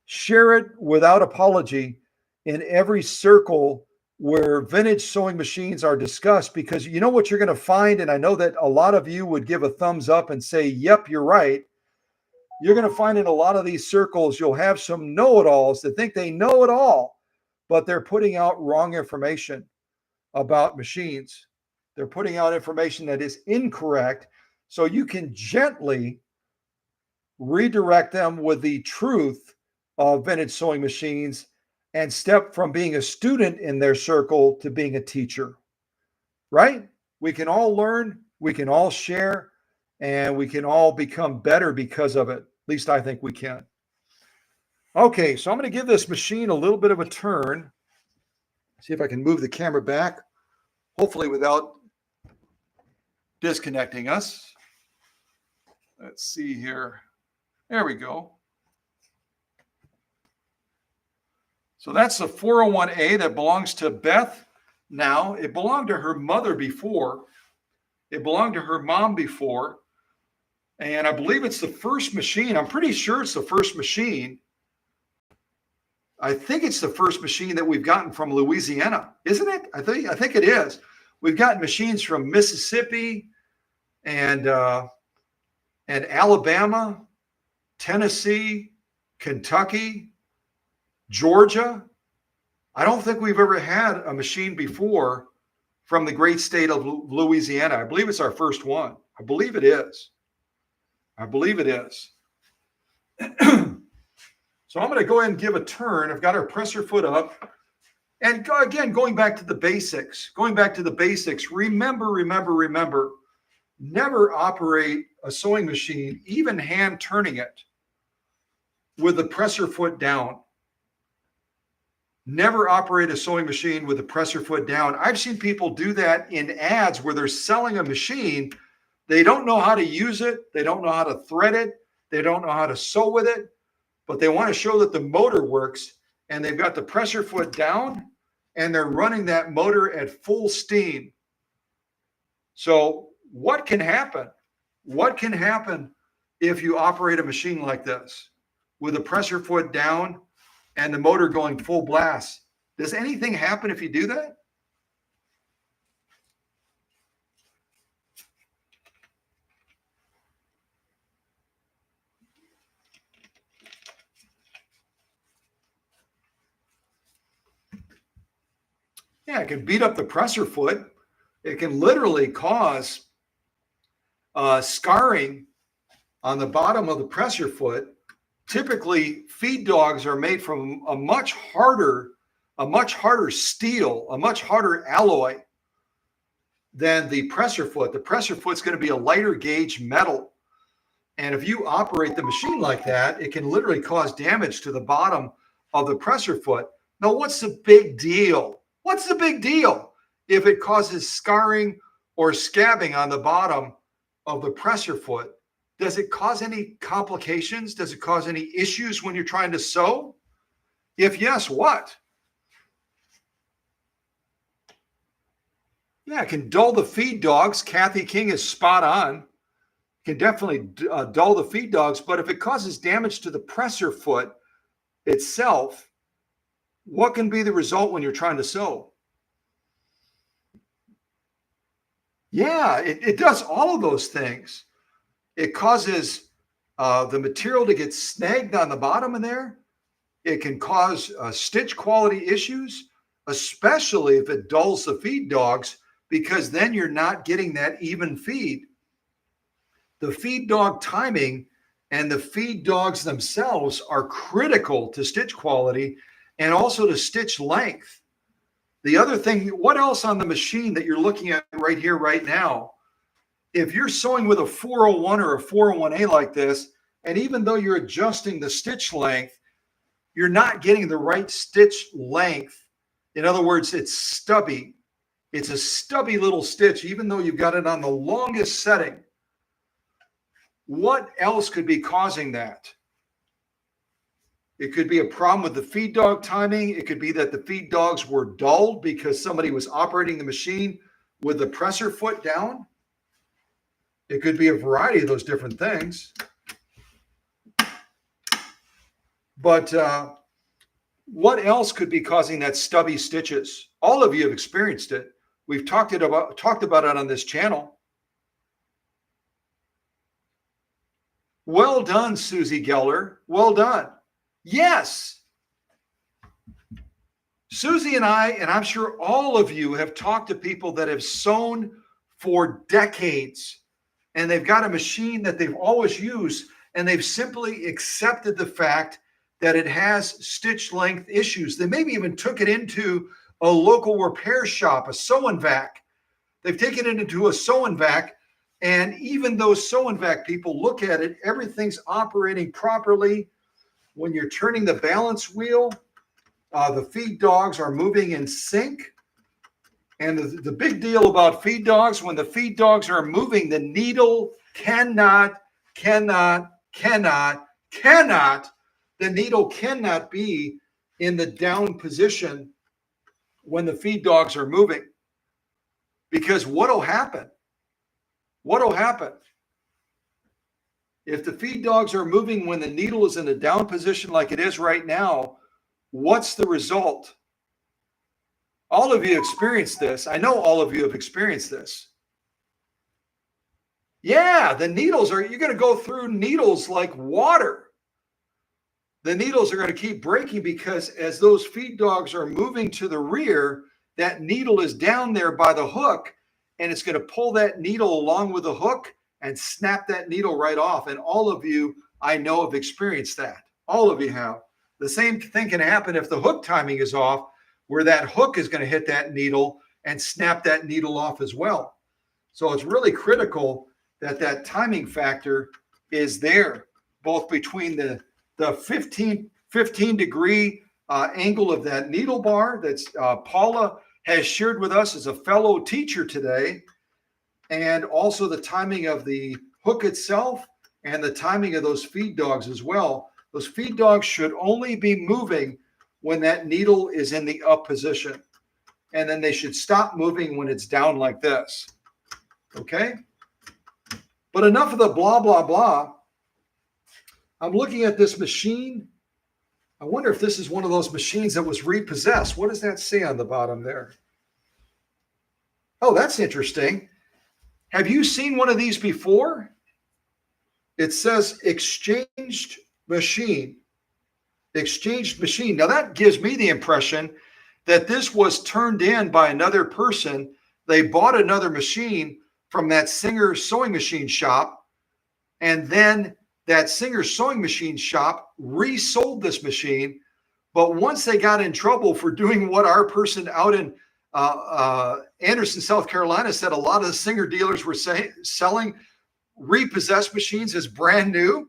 Share it without apology in every circle where vintage sewing machines are discussed, because you know what you're going to find, and I know that a lot of you would give a thumbs up and say, yep, you're right. You're going to find in a lot of these circles, you'll have some know-it-alls that think they know it all, but they're putting out wrong information about machines. They're putting out information that is incorrect, so you can gently redirect them with the truth of vintage sewing machines and step from being a student in their circle to being a teacher, right? We can all learn, we can all share, and we can all become better because of it. At least I think we can. Okay, so I'm going to give this machine a little bit of a turn. See if I can move the camera back, hopefully without disconnecting us. Let's see here. There we go. So that's the 401A that belongs to Beth now. It belonged to her mother before. It belonged to her mom before. And I believe it's the first machine. I'm pretty sure it's the first machine. I think it's the first machine that we've gotten from Louisiana, isn't it? I think it is. We've gotten machines from Mississippi and Alabama, Tennessee, Kentucky, Georgia. I don't think we've ever had a machine before from the great state of Louisiana. I believe it's our first one. I believe it is. I believe it is. So I'm going to go ahead and give a turn. I've got our presser foot up. And again, going back to the basics, remember, never operate a sewing machine, even hand turning it, with the pressure foot down. Never operate a sewing machine with the pressure foot down. I've seen people do that in ads where they're selling a machine. They don't know how to use it. They don't know how to thread it. They don't know how to sew with it, but they want to show that the motor works, and they've got the pressure foot down and they're running that motor at full steam. So what can happen? What can happen if you operate a machine like this with the pressure foot down and the motor going full blast? Does anything happen if you do that? Yeah, it can beat up the pressure foot. It can literally cause scarring on the bottom of the pressure foot. Typically, feed dogs are made from a much harder steel, a much harder alloy than the pressure foot. The pressure foot's going to be a lighter gauge metal. And if you operate the machine like that, it can literally cause damage to the bottom of the pressure foot. Now, what's the big deal? What's the big deal if it causes scarring or scabbing on the bottom of the pressure foot? Does it cause any complications? Does it cause any issues when you're trying to sew? If yes, what? Yeah, it can dull the feed dogs. Kathy King is spot on. It can definitely dull the feed dogs, but if it causes damage to the pressure foot itself, what can be the result when you're trying to sew? Yeah, it does all of those things. It causes the material to get snagged on the bottom of there. It can cause stitch quality issues, especially if it dulls the feed dogs, because then you're not getting that even feed. The feed dog timing and the feed dogs themselves are critical to stitch quality and also to stitch length. The other thing, what else on the machine that you're looking at right here, right now, if you're sewing with a 401 or a 401A like this, and even though you're adjusting the stitch length, you're not getting the right stitch length. In other words, it's stubby. It's a stubby little stitch, even though you've got it on the longest setting. What else could be causing that? It could be a problem with the feed dog timing. It could be that the feed dogs were dulled because somebody was operating the machine with the pressure foot down. It could be a variety of those different things. But what else could be causing that stubby stitches? All of you have experienced it. We've talked about it on this channel. Well done, Susie Geller. Well done. Yes. Susie and I, and I'm sure all of you, have talked to people that have sewn for decades, and they've got a machine that they've always used, and they've simply accepted the fact that it has stitch length issues. They maybe even took it into a local repair shop, a sew and vac. They've taken it into a sew and vac, and even those sew and vac people look at it, everything's operating properly. When you're turning the balance wheel, the feed dogs are moving in sync. And the big deal about feed dogs, when the feed dogs are moving, the needle cannot, the needle cannot be in the down position when the feed dogs are moving. Because what'll happen? What'll happen? If the feed dogs are moving when the needle is in a down position like it is right now, what's the result? All of you experienced this. I know all of you have experienced this. Yeah, the needles are, you're going to go through needles like water. The needles are going to keep breaking because as those feed dogs are moving to the rear, that needle is down there by the hook, and it's going to pull that needle along with the hook and snap that needle right off. And all of you, I know, have experienced that. All of you have. The same thing can happen if the hook timing is off, where that hook is going to hit that needle and snap that needle off as well. So it's really critical that that timing factor is there, both between the the 15 degree angle of that needle bar that's Paula has shared with us as a fellow teacher today, and also the timing of the hook itself and the timing of those feed dogs as well. Those feed dogs should only be moving when that needle is in the up position. And then they should stop moving when it's down like this. Okay? But enough of the blah, blah, blah. I'm looking at this machine. I wonder if this is one of those machines that was repossessed. What does that say on the bottom there? Oh, that's interesting. Have you seen one of these before? It says exchanged machine. Exchanged machine. Now that gives me the impression that this was turned in by another person. They bought another machine from that Singer sewing machine shop, and then that Singer sewing machine shop resold this machine. But once they got in trouble for doing what our person out in Anderson, South Carolina said, a lot of the Singer dealers were selling repossessed machines as brand new.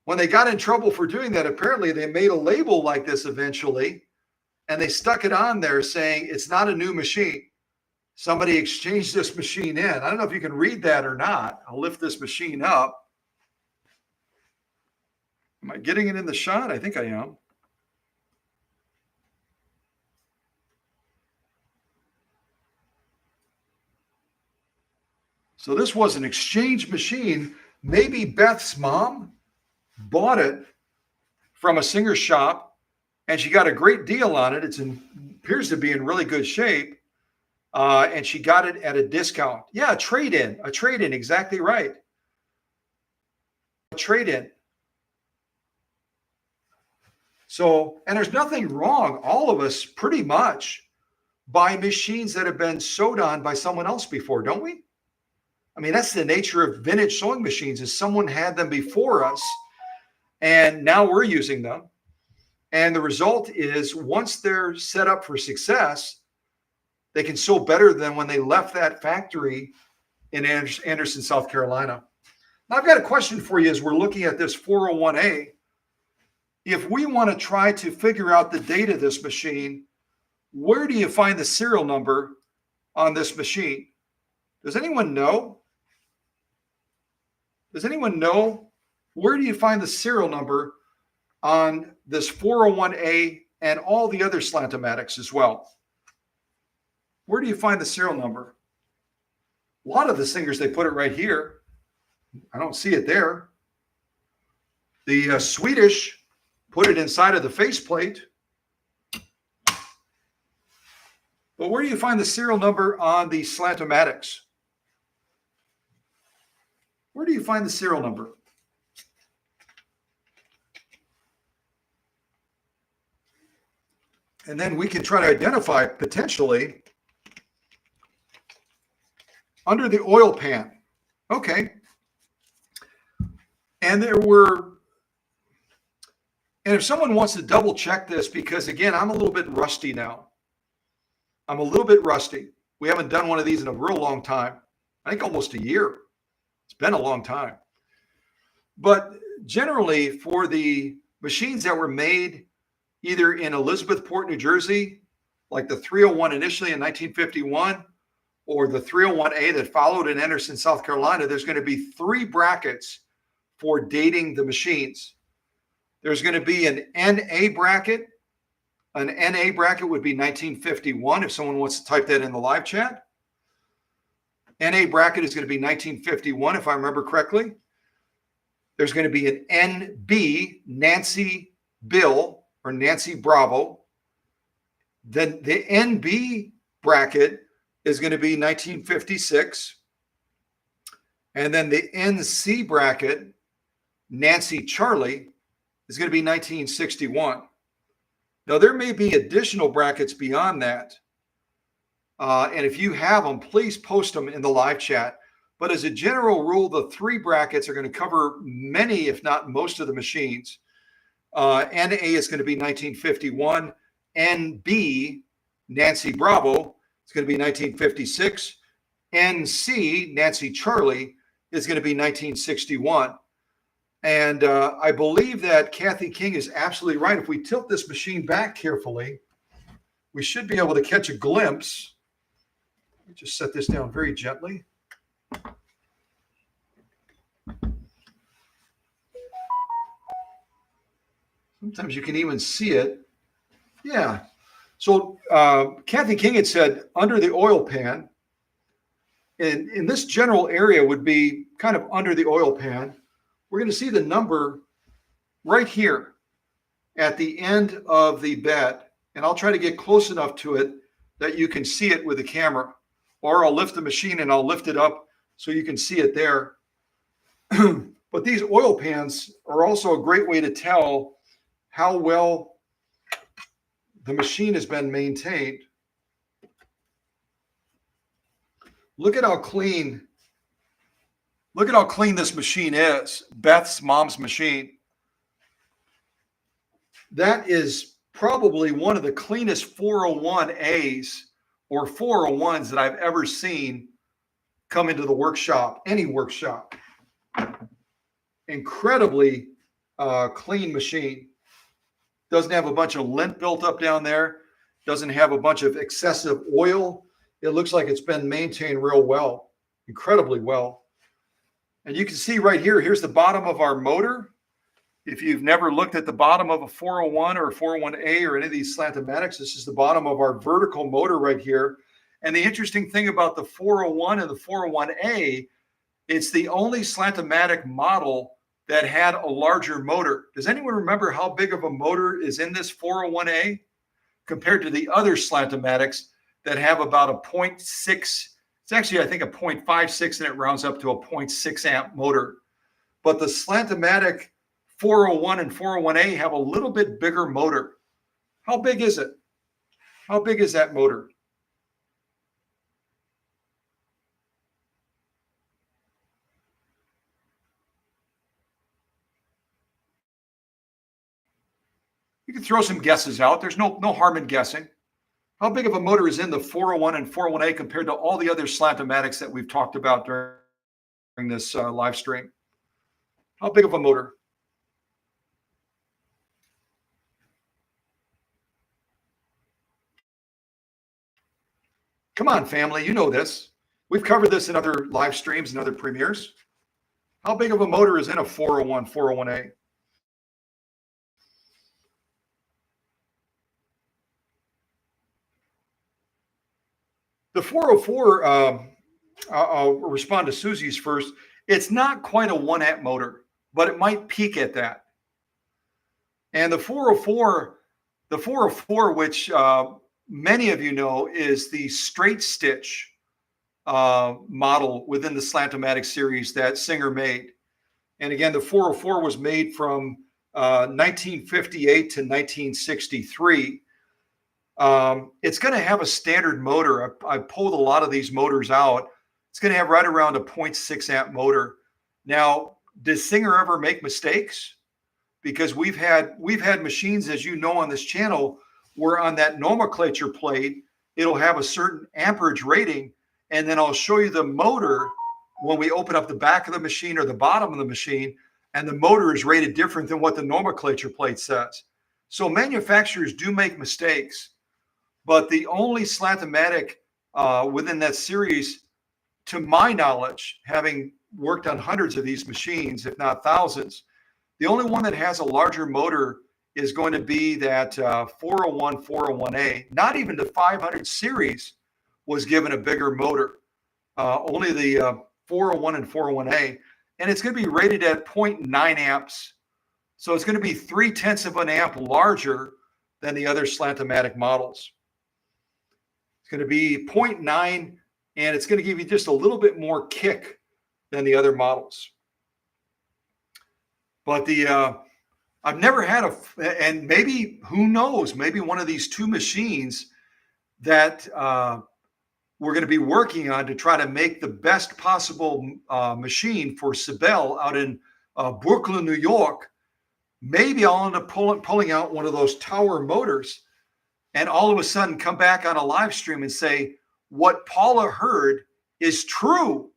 When they got in trouble for doing that, apparently they made a label like this eventually, and they stuck it on there saying it's not a new machine. Somebody exchanged this machine in. I don't know if you can read that or not. I'll lift this machine up. Am I getting it in the shot? I think I am. So this was an exchange machine. Maybe Beth's mom bought it from a Singer shop, and she got a great deal on it. It appears to be in really good shape, and she got it at a discount. Yeah, a trade-in, exactly right. A trade-in. So, and there's nothing wrong. All of us pretty much buy machines that have been sewed on by someone else before, don't we? I mean, that's the nature of vintage sewing machines, is someone had them before us, and now we're using them. And the result is, once they're set up for success, they can sew better than when they left that factory in Anderson, South Carolina. Now, I've got a question for you as we're looking at this 401A. If we want to try to figure out the date of this machine, where do you find the serial number on this machine? Does anyone know? Does anyone know? Where do you find the serial number on this 401A and all the other Slant-O-Matics as well? Where do you find the serial number? A lot of the Singers, they put it right here. I don't see it there. The Swedish put it inside of the faceplate. But where do you find the serial number on the Slant-O-Matics? Where do you find the serial number? And then we can try to identify potentially under the oil pan. Okay. And if someone wants to double check this, because again, I'm a little bit rusty now. I'm a little bit rusty. We haven't done one of these in a real long time. I think almost a year. It's been a long time. But generally, for the machines that were made either in Elizabethport, New Jersey, like the 301 initially in 1951, or the 301A that followed in Anderson, South Carolina, there's going to be 3 brackets for dating the machines. There's going to be an NA bracket. An NA bracket would be 1951, if someone wants to type that in the live chat. NA bracket is going to be 1951, if I remember correctly. There's going to be an NB, Nancy Bill, or Nancy Bravo. Then the NB bracket is going to be 1956. And then the NC bracket, Nancy Charlie, is going to be 1961. Now, there may be additional brackets beyond that. And if you have them, please post them in the live chat. But as a general rule, the 3 brackets are going to cover many, if not most of the machines. NA is going to be 1951. NB, Nancy Bravo, is going to be 1956. NC, Nancy Charlie, is going to be 1961. And I believe that Kathy King is absolutely right. If we tilt this machine back carefully, we should be able to catch a glimpse. Let me just set this down very gently. Sometimes you can even see it. Yeah. So Kathy King had said under the oil pan, and in this general area would be kind of under the oil pan. We're going to see the number right here at the end of the bed. And I'll try to get close enough to it that you can see it with the camera. Or I'll lift the machine and I'll lift it up so you can see it there. But these oil pans are also a great way to tell how well the machine has been maintained. Look at how clean this machine is. Beth's mom's machine. That is probably one of the cleanest 401As or 401s that I've ever seen come into the workshop, any workshop. Incredibly clean machine. Doesn't have a bunch of lint built up down there. Doesn't have a bunch of excessive oil. It looks like it's been maintained real well, incredibly well. And you can see right here, here's the bottom of our motor. If you've never looked at the bottom of a 401 or a 401A or any of these Slant-O-Matics, this is the bottom of our vertical motor right here. And the interesting thing about the 401 and the 401A, it's the only Slant-O-Matic model that had a larger motor. Does anyone remember how big of a motor is in this 401A compared to the other Slant-O-Matics that have about a 0.6? It's actually, I think, a 0.56, and it rounds up to a 0.6 amp motor. But the Slant-O-Matic 401 and 401A have a little bit bigger motor. How big is it? How big is that motor? You can throw some guesses out. There's no harm in guessing. How big of a motor is in the 401 and 401A compared to all the other Slant-O-Matics that we've talked about during this live stream? How big of a motor? Come on, family, you know this. We've covered this in other live streams and other premieres. How big of a motor is in a 401, 401A? The 404, I'll respond to Susie's first. It's not quite a 1 amp motor, but it might peak at that. And the 404, which many of you know, is the straight stitch model within the Slant-O-Matic series that Singer made. And again, the 404 was made from 1958 to 1963. It's going to have a standard motor. I pulled a lot of these motors out. It's going to have right around a 0.6 amp motor. Now, does Singer ever make mistakes? Because we've had machines, as you know, on this channel, where on that nomenclature plate, it'll have a certain amperage rating, and then I'll show you the motor when we open up the back of the machine or the bottom of the machine, and the motor is rated different than what the nomenclature plate says. So manufacturers do make mistakes, but the only Slant-O-Matic within that series, to my knowledge, having worked on hundreds of these machines, if not thousands, the only one that has a larger motor is going to be that 401, 401A. Not even the 500 series was given a bigger motor. Only the 401 and 401A. And it's going to be rated at 0.9 amps. So it's going to be 0.3 of an amp larger than the other Slant-O-Matic models. It's going to be 0.9, and it's going to give you just a little bit more kick than the other models. But I've never had and maybe, who knows, maybe one of these two machines that we're going to be working on to try to make the best possible machine for Sibel out in Brooklyn, New York. Maybe I'll end up pulling out one of those tower motors and all of a sudden come back on a live stream and say, what Paula heard is true.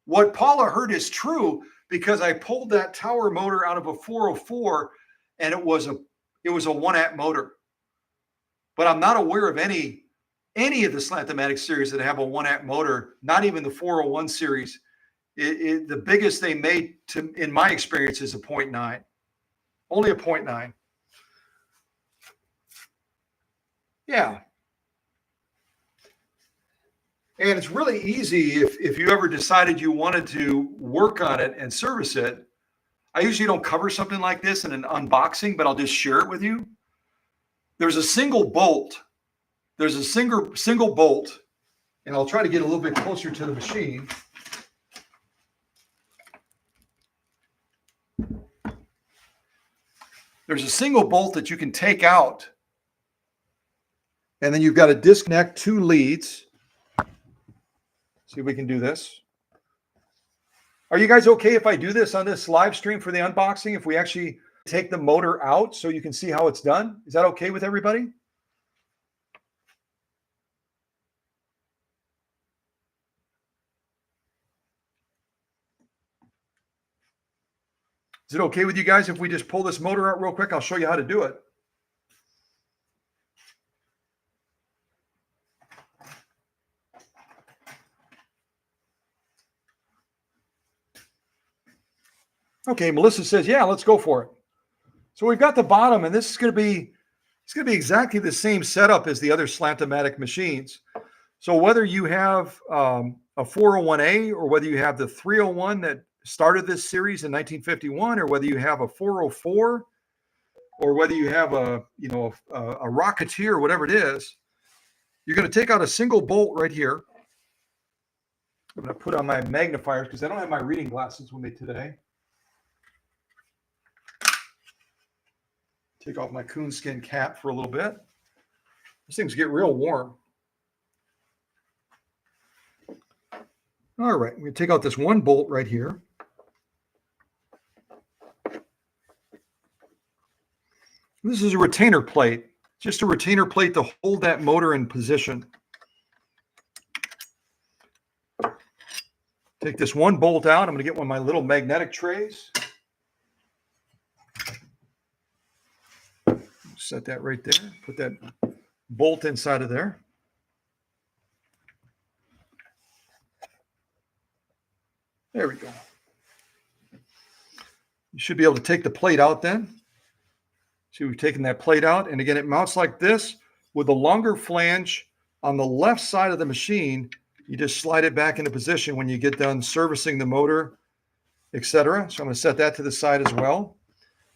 What Paula heard is true. because I pulled that tower motor out of a 404 and it was a 1-amp motor. But I'm not aware of any of the Slant-O-Matic series that have a 1-amp motor, not even the 401 series. The biggest they made, in my experience, is a 0.9. Only a 0.9. Yeah. And it's really easy if you ever decided you wanted to work on it and service it. I usually don't cover something like this in an unboxing, but I'll just share it with you. There's a single bolt. There's a single bolt, and I'll try to get a little bit closer to the machine. There's a single bolt that you can take out, and then you've got to disconnect 2 leads. See if we can do this. Are you guys okay if I do this on this live stream for the unboxing? If we actually take the motor out so you can see how it's done? Is that okay with everybody? Is it okay with you guys if we just pull this motor out real quick? I'll show you how to do it. Okay, Melissa says, yeah, let's go for it. So we've got the bottom, and this is going to be exactly the same setup as the other Slant-O-Matic machines. So whether you have a 401A or whether you have the 301 that started this series in 1951, or whether you have a 404, or whether you have a Rocketeer, or whatever it is, you're going to take out a single bolt right here. I'm going to put on my magnifiers because I don't have my reading glasses with me today. Take off my coonskin cap for a little bit. These things get real warm. All right, we're going to take out this one bolt right here. This is a retainer plate, just a retainer plate to hold that motor in position. Take this one bolt out. I'm going to get one of my little magnetic trays. Set that right there. Put that bolt inside of there. There we go. You should be able to take the plate out then. See, we've taken that plate out. And again, it mounts like this with a longer flange on the left side of the machine. You just slide it back into position when you get done servicing the motor, etc. So I'm going to set that to the side as well.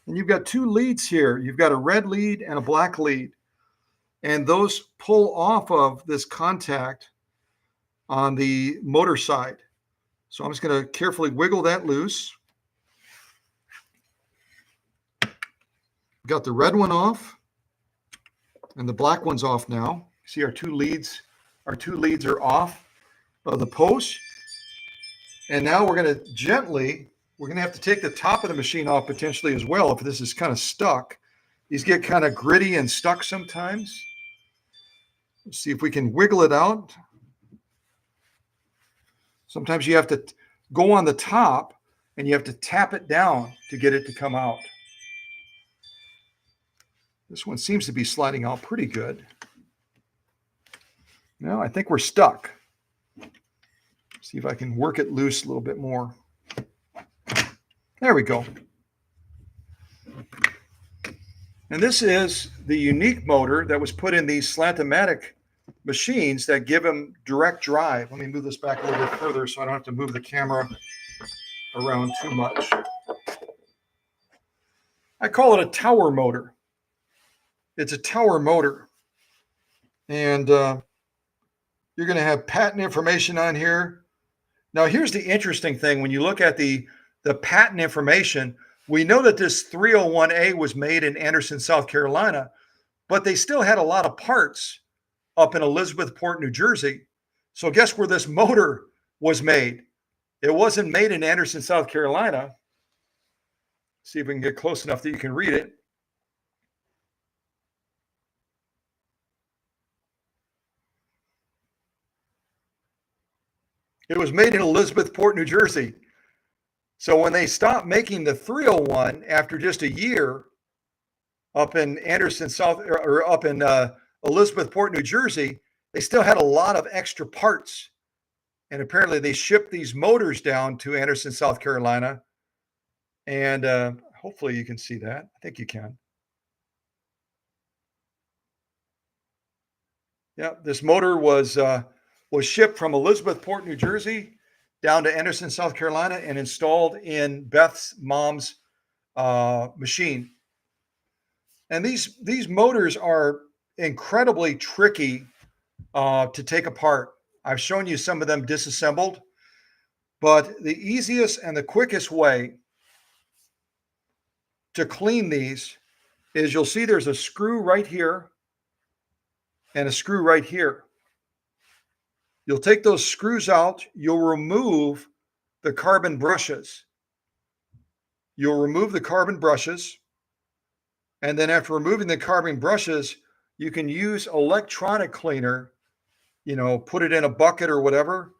And you've got 2 leads here. You've got a red lead and a black lead. And those pull off of this contact on the motor side. So I'm just going to carefully wiggle that loose. Got the red one off and the black one's off now. See, our two leads are off of the post. And now we're going to have to take the top of the machine off potentially as well if this is kind of stuck. These get kind of gritty and stuck sometimes. Let's see if we can wiggle it out. Sometimes you have to go on the top and you have to tap it down to get it to come out. This one seems to be sliding out pretty good. No, I think we're stuck. See if I can work it loose a little bit more. There we go. And this is the unique motor that was put in these Slant-O-Matic machines that give them direct drive. Let me move this back a little bit further so I don't have to move the camera around too much. I call it a tower motor. It's a tower motor. And you're going to have patent information on here. Now, here's the interesting thing. When you look at the patent information, we know that this 301A was made in Anderson, South Carolina, but they still had a lot of parts up in Elizabethport, New Jersey. So guess where this motor was made? It wasn't made in Anderson, South Carolina. See if we can get close enough that you can read it. It was made in Elizabethport, New Jersey. So when they stopped making the 301 after just a year up in Anderson, South, or up in Elizabethport, New Jersey, they still had a lot of extra parts. And apparently they shipped these motors down to Anderson, South Carolina. And hopefully you can see that. I think you can. Yeah, this motor was shipped from Elizabethport, New Jersey, down to Anderson, South Carolina, and installed in Beth's mom's machine. And these motors are incredibly tricky to take apart. I've shown you some of them disassembled, but the easiest and the quickest way to clean these is you'll see there's a screw right here and a screw right here. You'll take those screws out, you'll remove the carbon brushes. You'll remove the carbon brushes, and then after removing the carbon brushes, you can use electronic cleaner, put it in a bucket or whatever,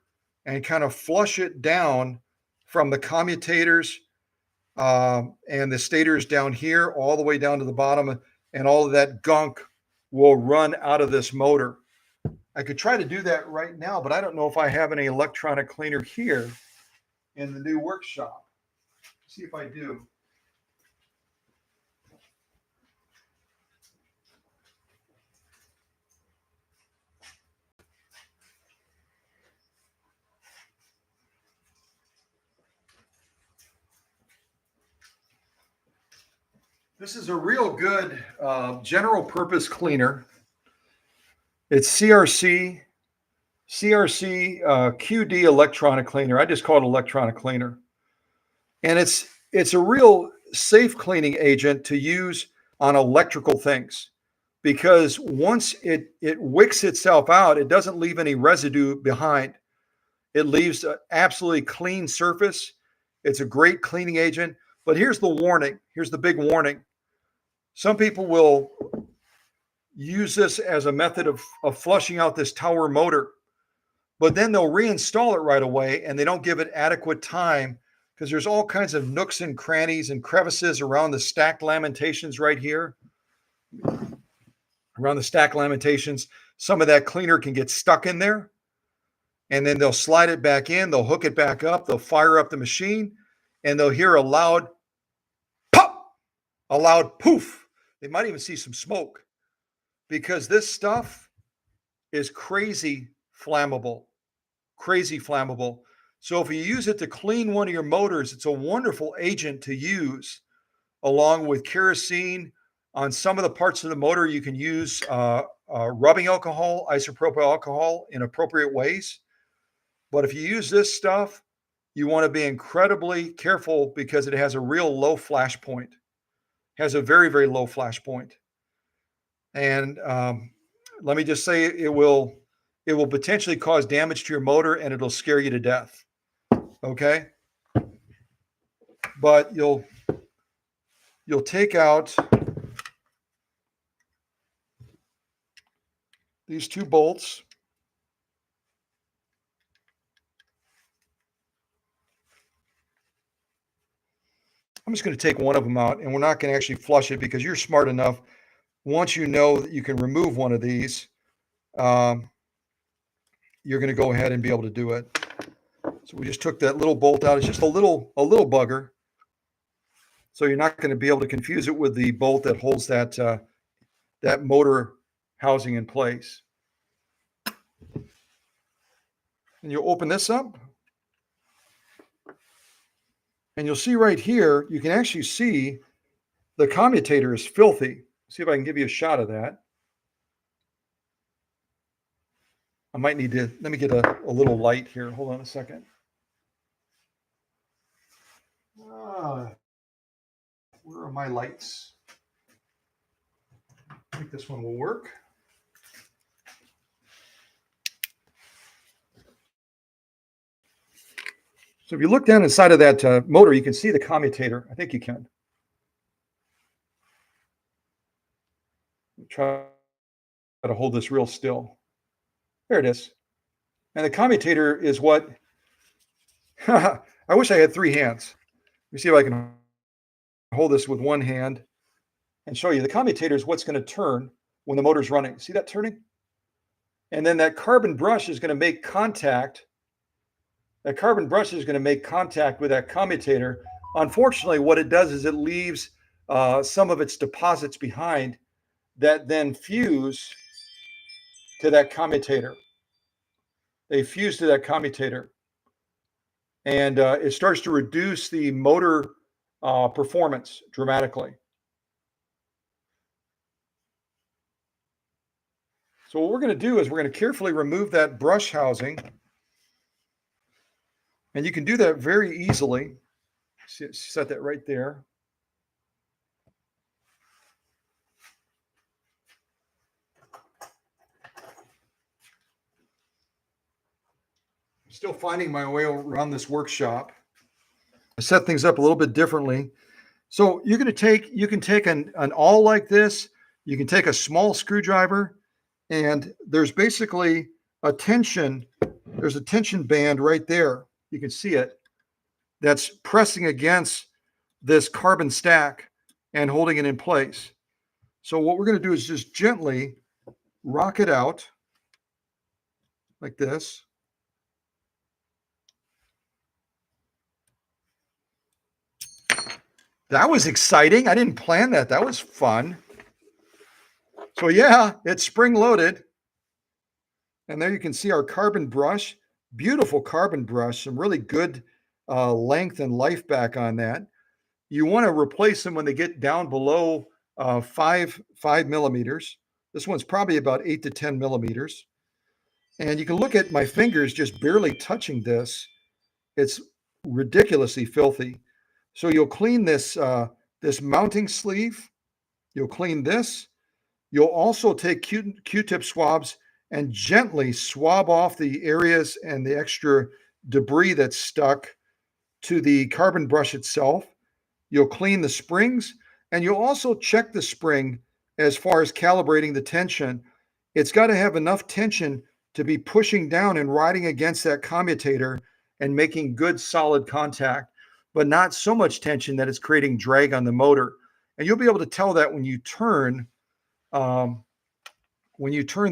and kind of flush it down from the commutators and the stators down here all the way down to the bottom, and all of that gunk will run out of this motor. I could try to do that right now, but I don't know if I have any electronic cleaner here in the new workshop. See if I do. This is a real good general purpose cleaner. It's CRC QD electronic cleaner. I just call it electronic cleaner. And it's a real safe cleaning agent to use on electrical things, because once it wicks itself out, it doesn't leave any residue behind. It leaves an absolutely clean surface. It's a great cleaning agent. But here's the warning. Here's the big warning. Some people will use this as a method of flushing out this tower motor, but then they'll reinstall it right away, and they don't give it adequate time, because there's all kinds of nooks and crannies and crevices around the stacked lamentations right here. Around the stacked lamentations, some of that cleaner can get stuck in there, and then they'll slide it back in, they'll hook it back up, they'll fire up the machine, and they'll hear a loud pop, a loud poof. They might even see some smoke, because this stuff is crazy flammable. So if you use it to clean one of your motors, it's a wonderful agent to use along with kerosene. On some of the parts of the motor, you can use rubbing alcohol, isopropyl alcohol in appropriate ways. But if you use this stuff, you want to be incredibly careful, because it has a real low flash point. It has a very, very low flash point. And let me just say, it will potentially cause damage to your motor, and it'll scare you to death. Okay? But you'll take out these two bolts. I'm just going to take one of them out, and we're not going to actually flush it, because you're smart enough. Once you know that you can remove one of these, you're going to go ahead and be able to do it. So we just took that little bolt out. It's just a little bugger. So you're not going to be able to confuse it with the bolt that holds that motor housing in place. And you'll open this up, and you'll see right here, you can actually see the commutator is filthy. See if I can give you a shot of that. I might need to, let me get a little light here. Hold on a second. Where are my lights? I think this one will work. So if you look down inside of that motor, you can see the commutator. I think you can. Try to hold this real still. There it is. And the commutator is what, I wish I had three hands. me see if I can hold this with one hand and show you. The commutator is what's going to turn when the motor's running. See that turning? And then that carbon brush is going to make contact. That carbon brush is going to make contact with that commutator. Unfortunately, what it does is it leaves some of its deposits behind that then fuse to that commutator. They fuse to that commutator. And it starts to reduce the motor performance dramatically. So what we're going to do is we're going to carefully remove that brush housing. And you can do that very easily. Set that right there. I'm still finding my way around this workshop. I set things up a little bit differently. So you can take an awl like this. You can take a small screwdriver, and there's basically a tension. There's a tension band right there. You can see it. That's pressing against this carbon stack and holding it in place. So what we're going to do is just gently rock it out like this. That was exciting. I didn't plan that. That was fun. So yeah, it's spring loaded. And there you can see our carbon brush. Beautiful carbon brush. Some really good length and life back on that. You want to replace them when they get down below 5 millimeters. This one's probably about 8 to 10 millimeters. And you can look at my fingers just barely touching this. It's ridiculously filthy. So you'll clean this this mounting sleeve. You'll clean this. You'll also take Q-tip swabs and gently swab off the areas and the extra debris that's stuck to the carbon brush itself. You'll clean the springs, and you'll also check the spring as far as calibrating the tension. It's got to have enough tension to be pushing down and riding against that commutator and making good solid contact, but not so much tension that it's creating drag on the motor. And you'll be able to tell that when you turn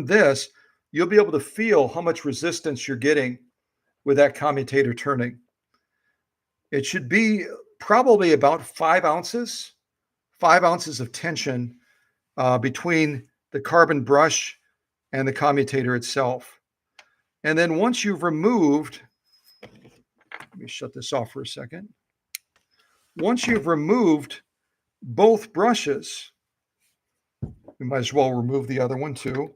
this, you'll be able to feel how much resistance you're getting with that commutator turning. It should be probably about 5 ounces of tension between the carbon brush and the commutator itself. And then once you've removed, let me shut this off for a second. Once you've removed both brushes, we might as well remove the other one too.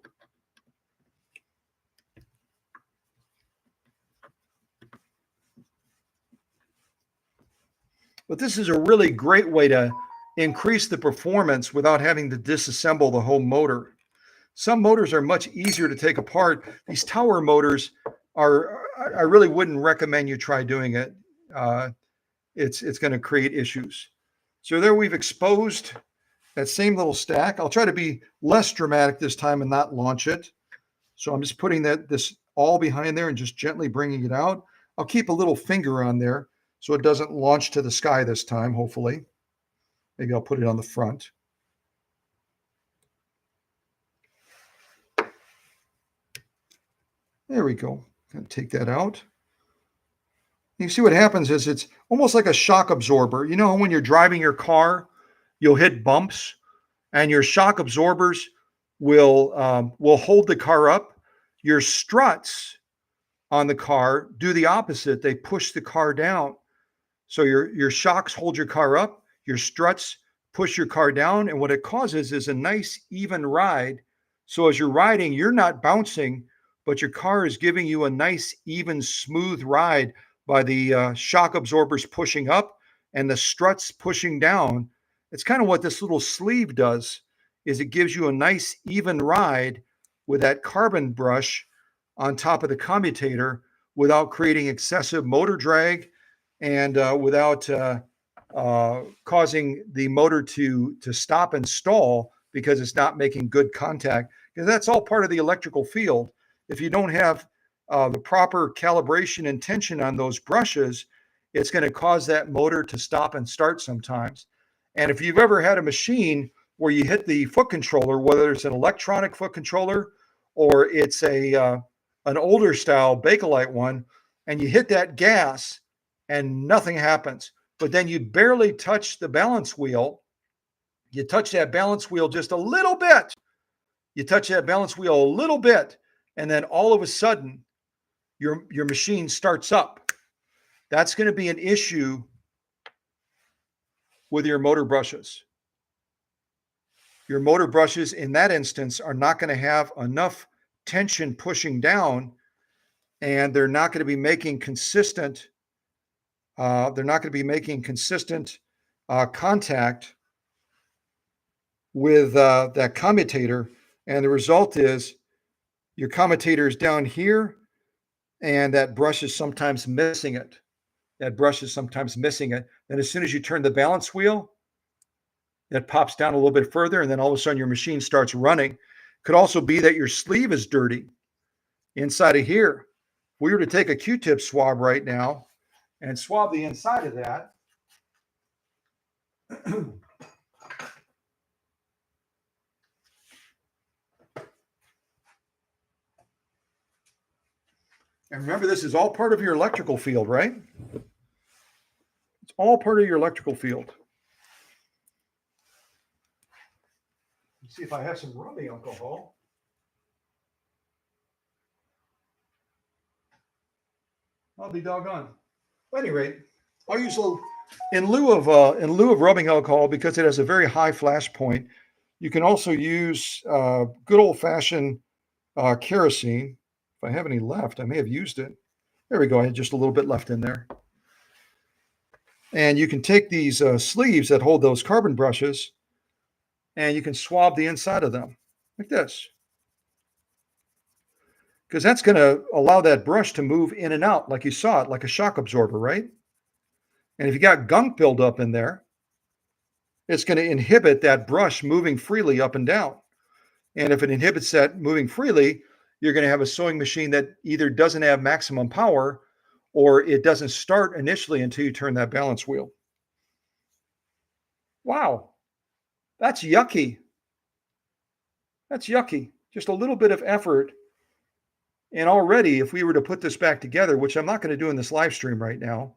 But this is a really great way to increase the performance without having to disassemble the whole motor. Some motors are much easier to take apart. These tower motors are, I really wouldn't recommend you try doing it. It's going to create issues. So there we've exposed that same little stack. I'll try to be less dramatic this time and not launch it. So I'm just putting this all behind there and just gently bringing it out. I'll keep a little finger on there so it doesn't launch to the sky this time, hopefully. Maybe I'll put it on the front. There we go. Gonna take that out. You see what happens is it's almost like a shock absorber. You know, when you're driving your car, you'll hit bumps and your shock absorbers will hold the car up. Your struts on the car do the opposite. They push the car down. So your shocks hold your car up, your struts push your car down, and what it causes is a nice even ride. So as you're riding, you're not bouncing, but your car is giving you a nice, even, smooth ride by the shock absorbers pushing up and the struts pushing down. It's kind of what this little sleeve does, is it gives you a nice, even ride with that carbon brush on top of the commutator without creating excessive motor drag and without causing the motor to stop and stall because it's not making good contact. Because that's all part of the electrical field. If you don't have the proper calibration and tension on those brushes, it's going to cause that motor to stop and start sometimes. And if you've ever had a machine where you hit the foot controller, whether it's an electronic foot controller or it's an older style Bakelite one, and you hit that gas and nothing happens, but then you barely touch the balance wheel. You touch that balance wheel just a little bit. You touch that balance wheel a little bit, and then all of a sudden, your machine starts up. That's going to be an issue with your motor brushes. Your motor brushes in that instance are not going to have enough tension pushing down, and they're not going to be making consistent contact with that commutator. And the result is your commutator is down here, and that brush is sometimes missing it. And as soon as you turn the balance wheel, it pops down a little bit further, and then all of a sudden your machine starts running. Could also be that your sleeve is dirty inside of here. If we were to take a Q-tip swab right now and swab the inside of that, and remember, this is all part of your electrical field, right? It's all part of your electrical field. Let's see if I have some rubbing alcohol. I'll be doggone. At any rate, I'll use a little, in lieu of rubbing alcohol, because it has a very high flash point. You can also use good old-fashioned kerosene. If I have any left, I may have used it. There we go. I had just a little bit left in there. And you can take these sleeves that hold those carbon brushes, and you can swab the inside of them like this, because that's going to allow that brush to move in and out like you saw it, like a shock absorber, right? And if you got gunk buildup in there, it's going to inhibit that brush moving freely up and down. And if it inhibits that moving freely, you're going to have a sewing machine that either doesn't have maximum power, or it doesn't start initially until you turn that balance wheel. Wow, that's yucky. That's yucky. Just a little bit of effort. And already, if we were to put this back together, which I'm not going to do in this live stream right now,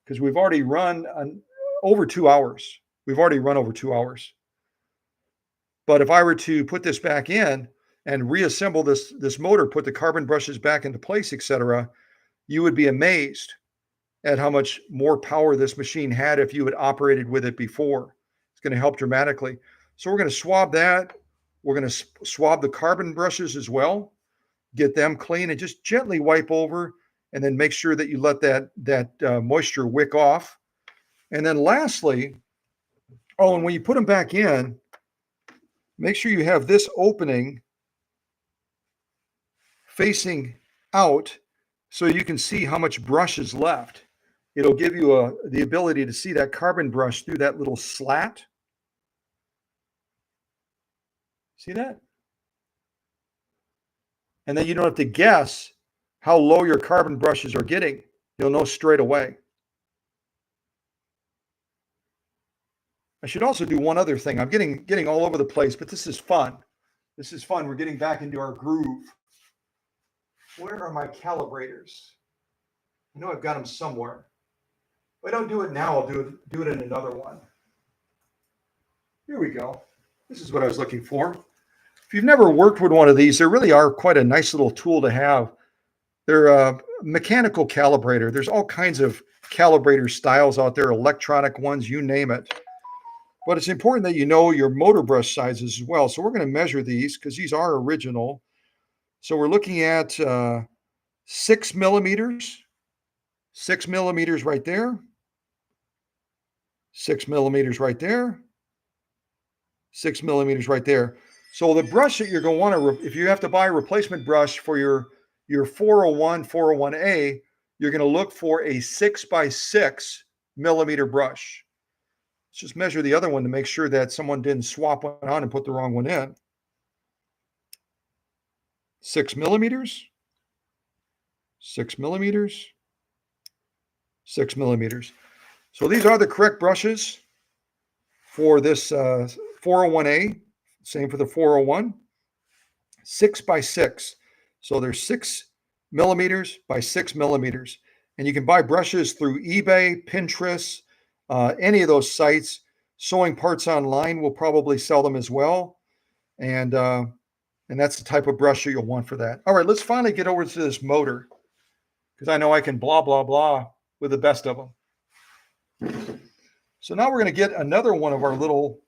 because we've already run over 2 hours. We've already run over 2 hours. But if I were to put this back in and reassemble this motor, put the carbon brushes back into place, etc., you would be amazed at how much more power this machine had if you had operated with it before. It's going to help dramatically. So we're going to swab that. We're going to swab the carbon brushes as well, get them clean, and just gently wipe over, and then make sure that you let that moisture wick off. And then lastly, and when you put them back in, make sure you have this opening facing out so you can see how much brush is left. It'll give you the ability to see that carbon brush through that little slat. See that? And then you don't have to guess how low your carbon brushes are getting. You'll know straight away. I should also do one other thing. I'm getting all over the place, but this is fun. This is fun. We're getting back into our groove. Where are my calibrators? I know I've got them somewhere. If I don't do it now, I'll do it in another one. Here we go. This is what I was looking for. If you've never worked with one of these, they really are quite a nice little tool to have. They're a mechanical calibrator. There's all kinds of calibrator styles out there, electronic ones, you name it. But it's important that you know your motor brush sizes as well. So we're going to measure these because these are original. So we're looking at 6 millimeters. 6 millimeters right there. 6 millimeters right there. 6 millimeters right there. So the brush that you're going to want to, if you have to buy a replacement brush for your 401, 401A, you're going to look for a 6x6 millimeter brush. Let's just measure the other one to make sure that someone didn't swap one on and put the wrong one in. 6 millimeters. 6 millimeters. 6 millimeters. So these are the correct brushes for this 401A. Same for the 401. 6 by 6. So they're 6 millimeters by 6 millimeters. And you can buy brushes through eBay, Pinterest, any of those sites. Sewing Parts Online will probably sell them as well. And that's the type of brush you'll want for that. All right, let's finally get over to this motor, because I know I can blah, blah, blah with the best of them. So now we're going to get another one of our little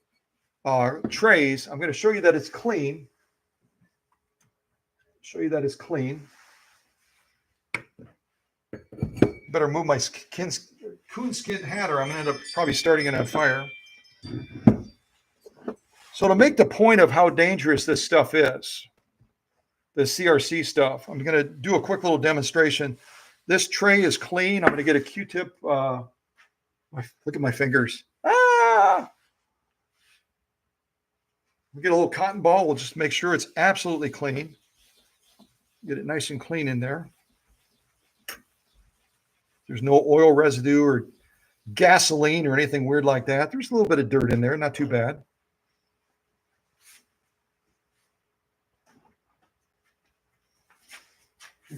trays. I'm going to show you that it's clean. Better move my coonskin hat, or I'm going to end up probably starting it on fire. So to make the point of how dangerous this stuff is, the CRC stuff, I'm going to do a quick little demonstration. This tray is clean. I'm going to get a Q-tip. Look at my fingers. We'll get a little cotton ball. We'll just make sure it's absolutely clean. Get it nice and clean in there. There's no oil residue or gasoline or anything weird like that. There's a little bit of dirt in there. Not too bad.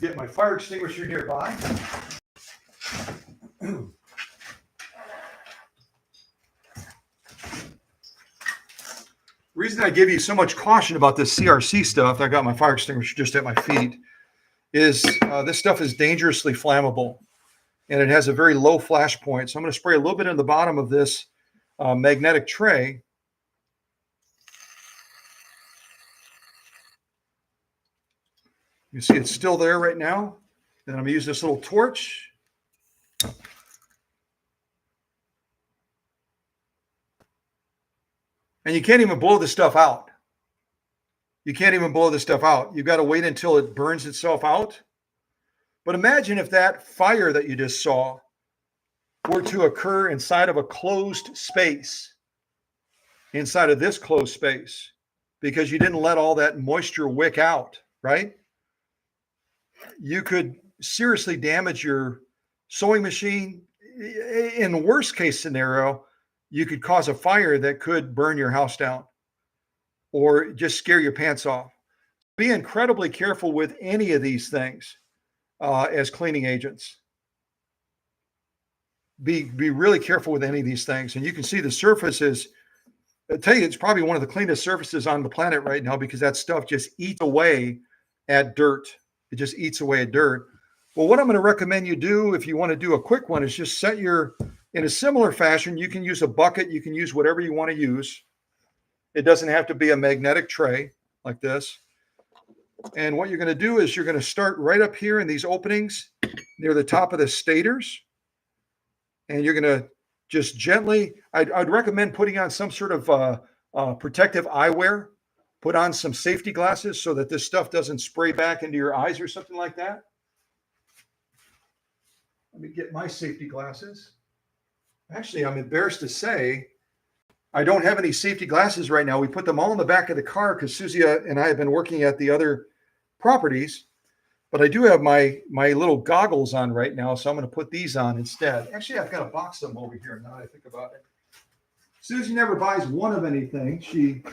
Get my fire extinguisher nearby. The reason I give you so much caution about this CRC stuff, I got my fire extinguisher just at my feet, is this stuff is dangerously flammable, and it has a very low flash point. So I'm going to spray a little bit in the bottom of this magnetic tray. You see it's still there right now. Then I'm going to use this little torch. And you can't even blow this stuff out. You can't even blow this stuff out. You've got to wait until it burns itself out. But imagine if that fire that you just saw were to occur inside of a closed space, inside of this closed space, because you didn't let all that moisture wick out, right? You could seriously damage your sewing machine. In the worst case scenario, you could cause a fire that could burn your house down or just scare your pants off. Be incredibly careful with any of these things as cleaning agents. Be really careful with any of these things. And you can see the surface is, I tell you, it's probably one of the cleanest surfaces on the planet right now, because that stuff just eats away at dirt. It just eats away at dirt. Well, what I'm going to recommend you do if you want to do a quick one is just set your, in a similar fashion, you can use a bucket. You can use whatever you want to use. It doesn't have to be a magnetic tray like this. And what you're going to do is you're going to start right up here in these openings near the top of the stators. And you're going to just gently, I'd recommend putting on some sort of protective eyewear. Put on some safety glasses so that this stuff doesn't spray back into your eyes or something like that. Let me get my safety glasses. Actually, I'm embarrassed to say I don't have any safety glasses right now. We put them all in the back of the car because Susie and I have been working at the other properties. But I do have my little goggles on right now, so I'm going to put these on instead. Actually, I've got a box of them over here now that I think about it. Susie never buys one of anything. She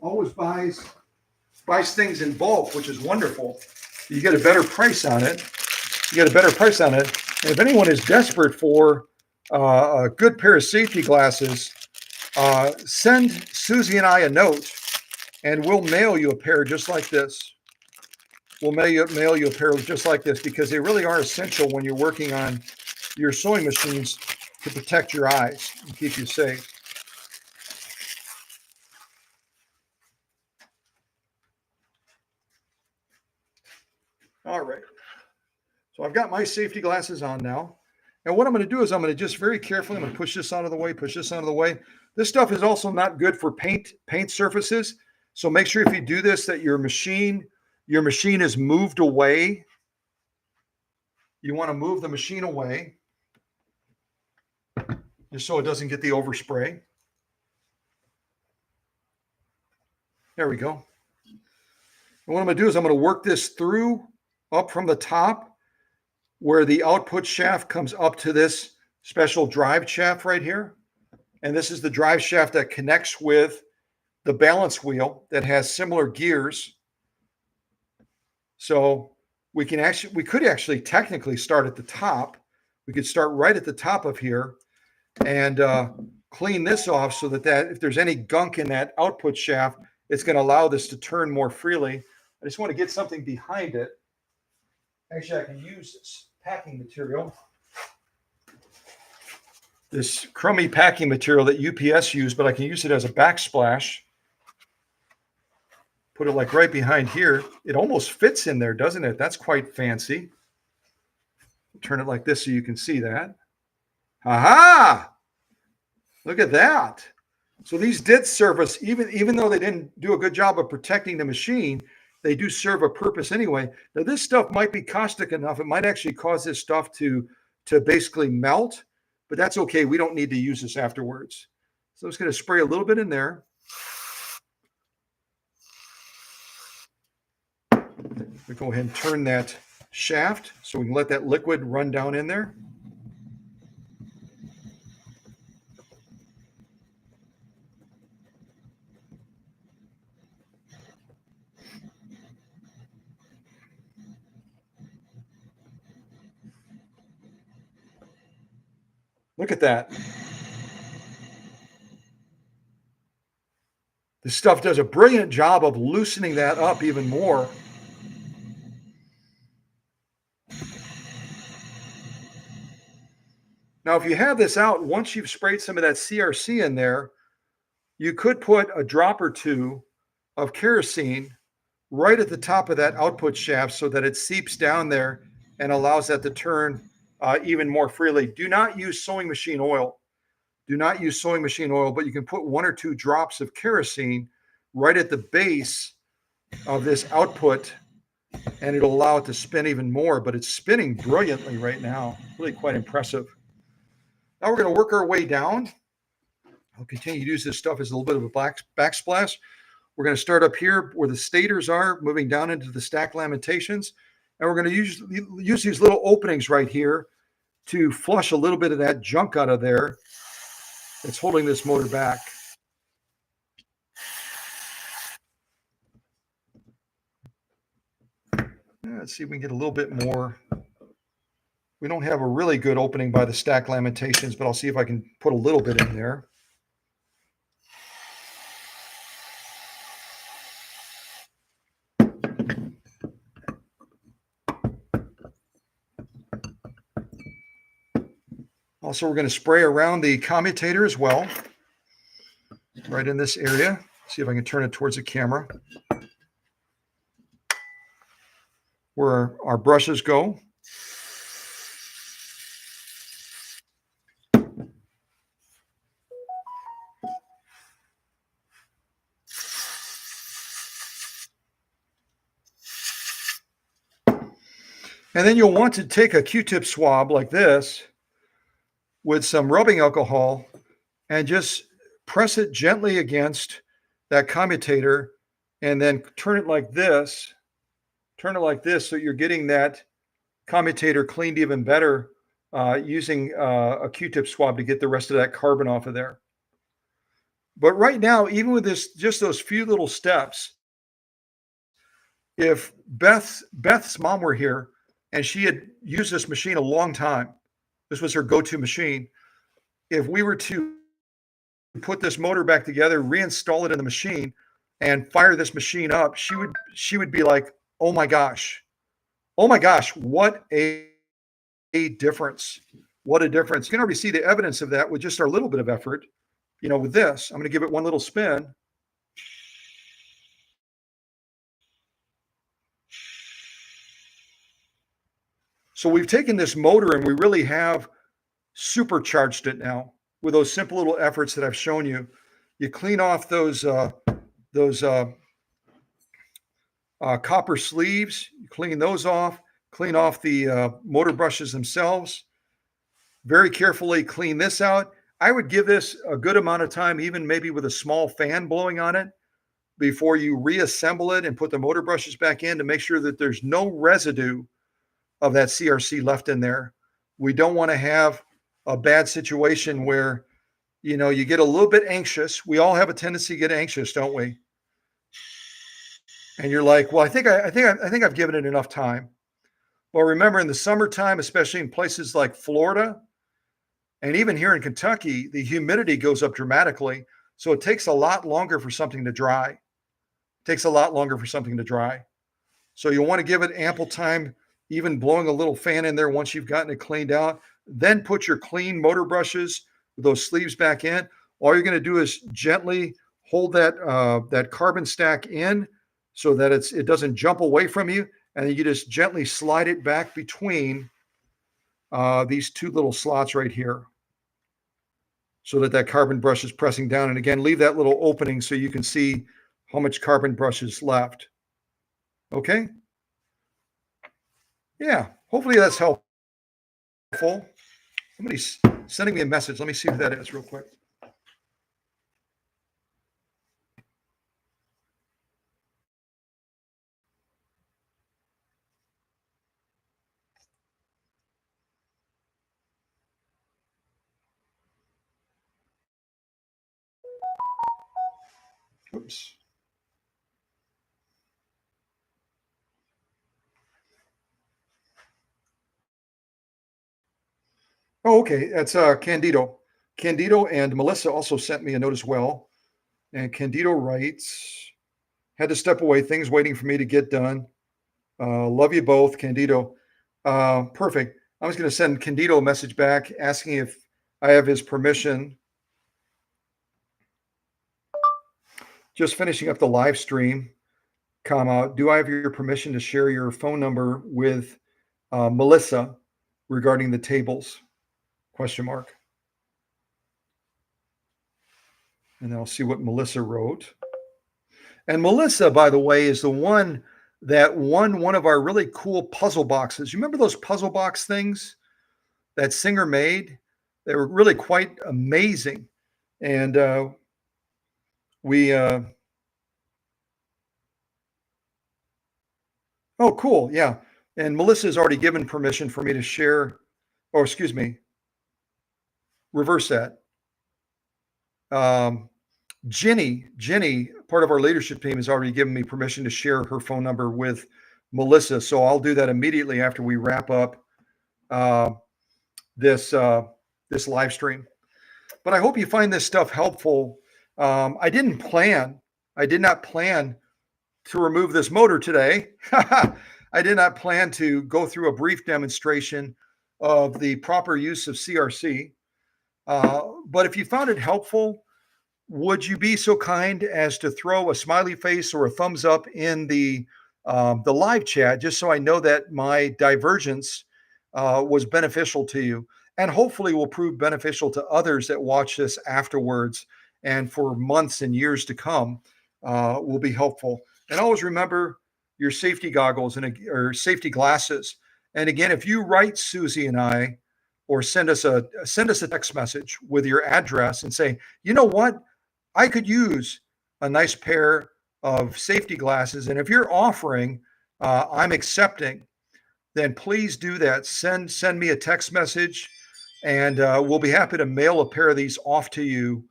always buys things in bulk, which is wonderful. You get a better price on it. And if anyone is desperate for a good pair of safety glasses, send Susie and I a note, and we'll mail you a pair just like this. We'll mail you a pair just like this, because they really are essential when you're working on your sewing machines to protect your eyes and keep you safe. All right. So I've got my safety glasses on now. And what I'm going to do is I'm going to just very carefully, I'm going to push this out of the way, push this out of the way. This stuff is also not good for paint surfaces. So make sure if you do this that your machine is moved away. You want to move the machine away just so it doesn't get the overspray. There we go. And what I'm going to do is I'm going to work this through up from the top where the output shaft comes up to this special drive shaft right here. And this is the drive shaft that connects with the balance wheel that has similar gears. So we could actually technically start at the top. We could start right at the top of here and clean this off so that if there's any gunk in that output shaft, it's going to allow this to turn more freely. I just want to get something behind it. Actually, I can use this packing material. This crummy packing material that UPS used, but I can use it as a backsplash. Put it like right behind here. It almost fits in there, doesn't it? That's quite fancy. Turn it like this so you can see that. Aha! Look at that. So these did serve us, even though they didn't do a good job of protecting the machine, they do serve a purpose anyway. Now this stuff might be caustic enough. It might actually cause this stuff to basically melt, but that's okay. We don't need to use this afterwards. So I'm just going to spray a little bit in there. We go ahead and turn that shaft so we can let that liquid run down in there. Look at that. This stuff does a brilliant job of loosening that up even more. Now, if you have this out, once you've sprayed some of that CRC in there, you could put a drop or two of kerosene right at the top of that output shaft so that it seeps down there and allows that to turn even more freely. Do not use sewing machine oil. Do not use sewing machine oil, but you can put 1 or 2 drops of kerosene right at the base of this output, and it'll allow it to spin even more, but it's spinning brilliantly right now. Really quite impressive. Now we're going to work our way down. I'll continue to use this stuff as a little bit of a backsplash. We're going to start up here where the stators are, moving down into the stack lamentations. And we're going to use these little openings right here to flush a little bit of that junk out of there that's holding this motor back. Let's see if we can get a little bit more. We don't have a really good opening by the stack lamentations, but I'll see if I can put a little bit in there. Also, we're going to spray around the commutator as well, right in this area. See if I can turn it towards the camera, where our brushes go. And then you'll want to take a Q-tip swab like this with some rubbing alcohol and just press it gently against that commutator and then turn it like this. Turn it like this so you're getting that commutator cleaned even better using a Q-tip swab to get the rest of that carbon off of there. But right now, even with this, just those few little steps, if Beth's mom were here and she had used this machine a long time, this was her go-to machine. If we were to put this motor back together, reinstall it in the machine, and fire this machine up, she would be like, oh my gosh, what a difference. What a difference. You can already see the evidence of that with just our little bit of effort. You know, with this, I'm going to give it one little spin. So we've taken this motor and we really have supercharged it now with those simple little efforts that I've shown you. You clean off those copper sleeves, you clean those off, clean off the motor brushes themselves. Very carefully clean this out. I would give this a good amount of time, even maybe with a small fan blowing on it, before you reassemble it and put the motor brushes back in to make sure that there's no residue of that CRC left in there. We don't want to have a bad situation where, you know, you get a little bit anxious. We all have a tendency to get anxious, don't we? And you're like, well, I think I've given it enough time. Well, remember in the summertime, especially in places like Florida and even here in Kentucky, the humidity goes up dramatically. So it takes a lot longer for something to dry. It takes a lot longer for something to dry. So you'll want to give it ample time, even blowing a little fan in there once you've gotten it cleaned out. Then put your clean motor brushes with those sleeves back in. All you're going to do is gently hold that carbon stack in so that it doesn't jump away from you. And then you just gently slide it back between these two little slots right here so that carbon brush is pressing down. And again, leave that little opening so you can see how much carbon brush is left. Okay? Yeah, hopefully that's helpful. Somebody's sending me a message. Let me see who that is real quick. Oops. Oh, okay. That's Candido. Candido and Melissa also sent me a note as well. And Candido writes, had to step away, things waiting for me to get done. Love you both, Candido. Perfect. I was going to send Candido a message back asking if I have his permission. Just finishing up the live stream, comma, do I have your permission to share your phone number with Melissa regarding the tables? Question mark. And I'll see what Melissa wrote. And Melissa, by the way, is the one that won one of our really cool puzzle boxes. You remember those puzzle box things that Singer made? They were really quite amazing. And oh, cool. Yeah. And Melissa has already given permission for me to share, or excuse me, reverse that. Jenny, part of our leadership team, has already given me permission to share her phone number with Melissa. So I'll do that immediately after we wrap up this live stream. But I hope you find this stuff helpful. I did not plan to remove this motor today. I did not plan to go through a brief demonstration of the proper use of CRC. But if you found it helpful, would you be so kind as to throw a smiley face or a thumbs up in the live chat, just so I know that my divergence was beneficial to you, and hopefully will prove beneficial to others that watch this afterwards and for months and years to come will be helpful. And always remember your safety goggles or safety glasses. And again, if you write Susie and I, or send us a text message with your address and say, you know what, I could use a nice pair of safety glasses. And if you're offering, I'm accepting, then please do that. Send me a text message, and we'll be happy to mail a pair of these off to you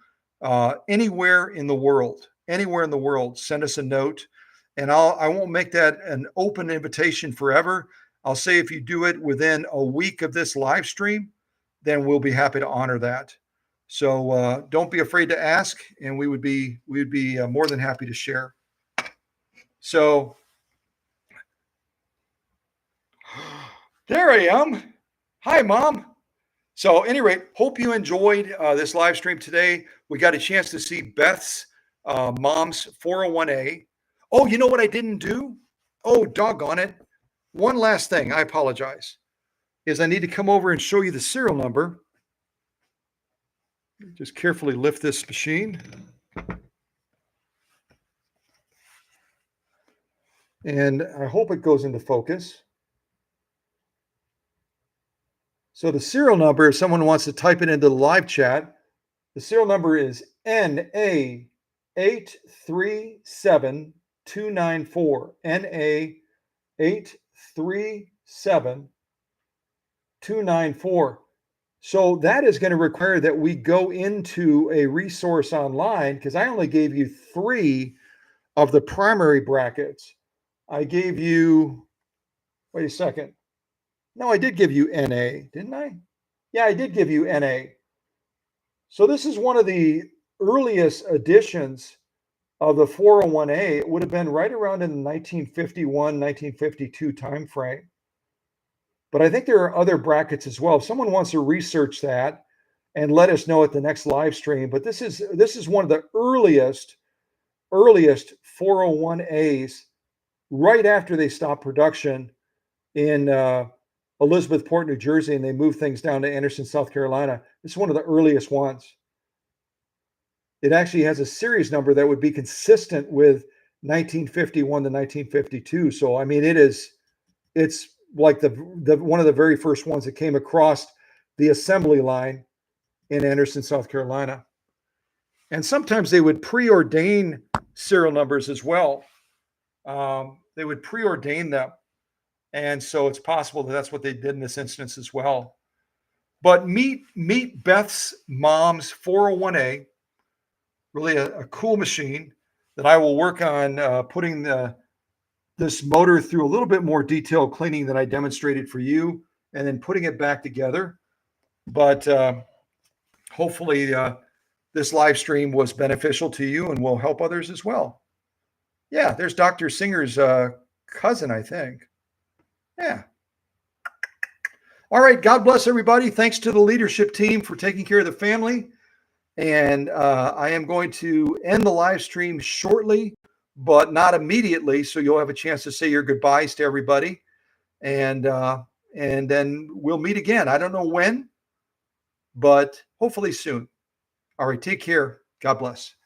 anywhere in the world. Anywhere in the world, send us a note, and I won't make that an open invitation forever. I'll say if you do it within a week of this live stream, then we'll be happy to honor that. So don't be afraid to ask, and we would be more than happy to share. So there I am. Hi, Mom. So anyway, hope you enjoyed this live stream today. We got a chance to see Beth's mom's 401A. Oh, you know what I didn't do? Oh, doggone it. One last thing, I apologize, is I need to come over and show you the serial number. Just carefully lift this machine. And I hope it goes into focus. So the serial number, if someone wants to type it into the live chat, the serial number is NA837294. NA837294. 294. So that is going to require that we go into a resource online, because I only gave you 3 of the primary brackets. I gave you, wait a second. No, I did give you NA, didn't I? Yeah, I did give you NA. So this is one of the earliest editions of the 401A. It would have been right around in the 1951, 1952 timeframe. But I think there are other brackets as well. If someone wants to research that and let us know at the next live stream. But this is one of the earliest 401As, right after they stopped production in Elizabethport, New Jersey, and they moved things down to Anderson, South Carolina. This is one of the earliest ones. It actually has a series number that would be consistent with 1951 to 1952. So I mean, it's like the one of the very first ones that came across the assembly line in Anderson, South Carolina. And sometimes they would preordain serial numbers as well. They would preordain them. And so it's possible that that's what they did in this instance as well. But meet Beth's mom's 401A, really a cool machine that I will work on putting this motor through a little bit more detailed cleaning than I demonstrated for you, and then putting it back together. But hopefully this live stream was beneficial to you and will help others as well. Yeah, there's Dr. Singer's cousin, I think. Yeah. All right. God bless everybody. Thanks to the leadership team for taking care of the family. And I am going to end the live stream shortly, but not immediately. So you'll have a chance to say your goodbyes to everybody. And then we'll meet again. I don't know when, but hopefully soon. All right. Take care. God bless.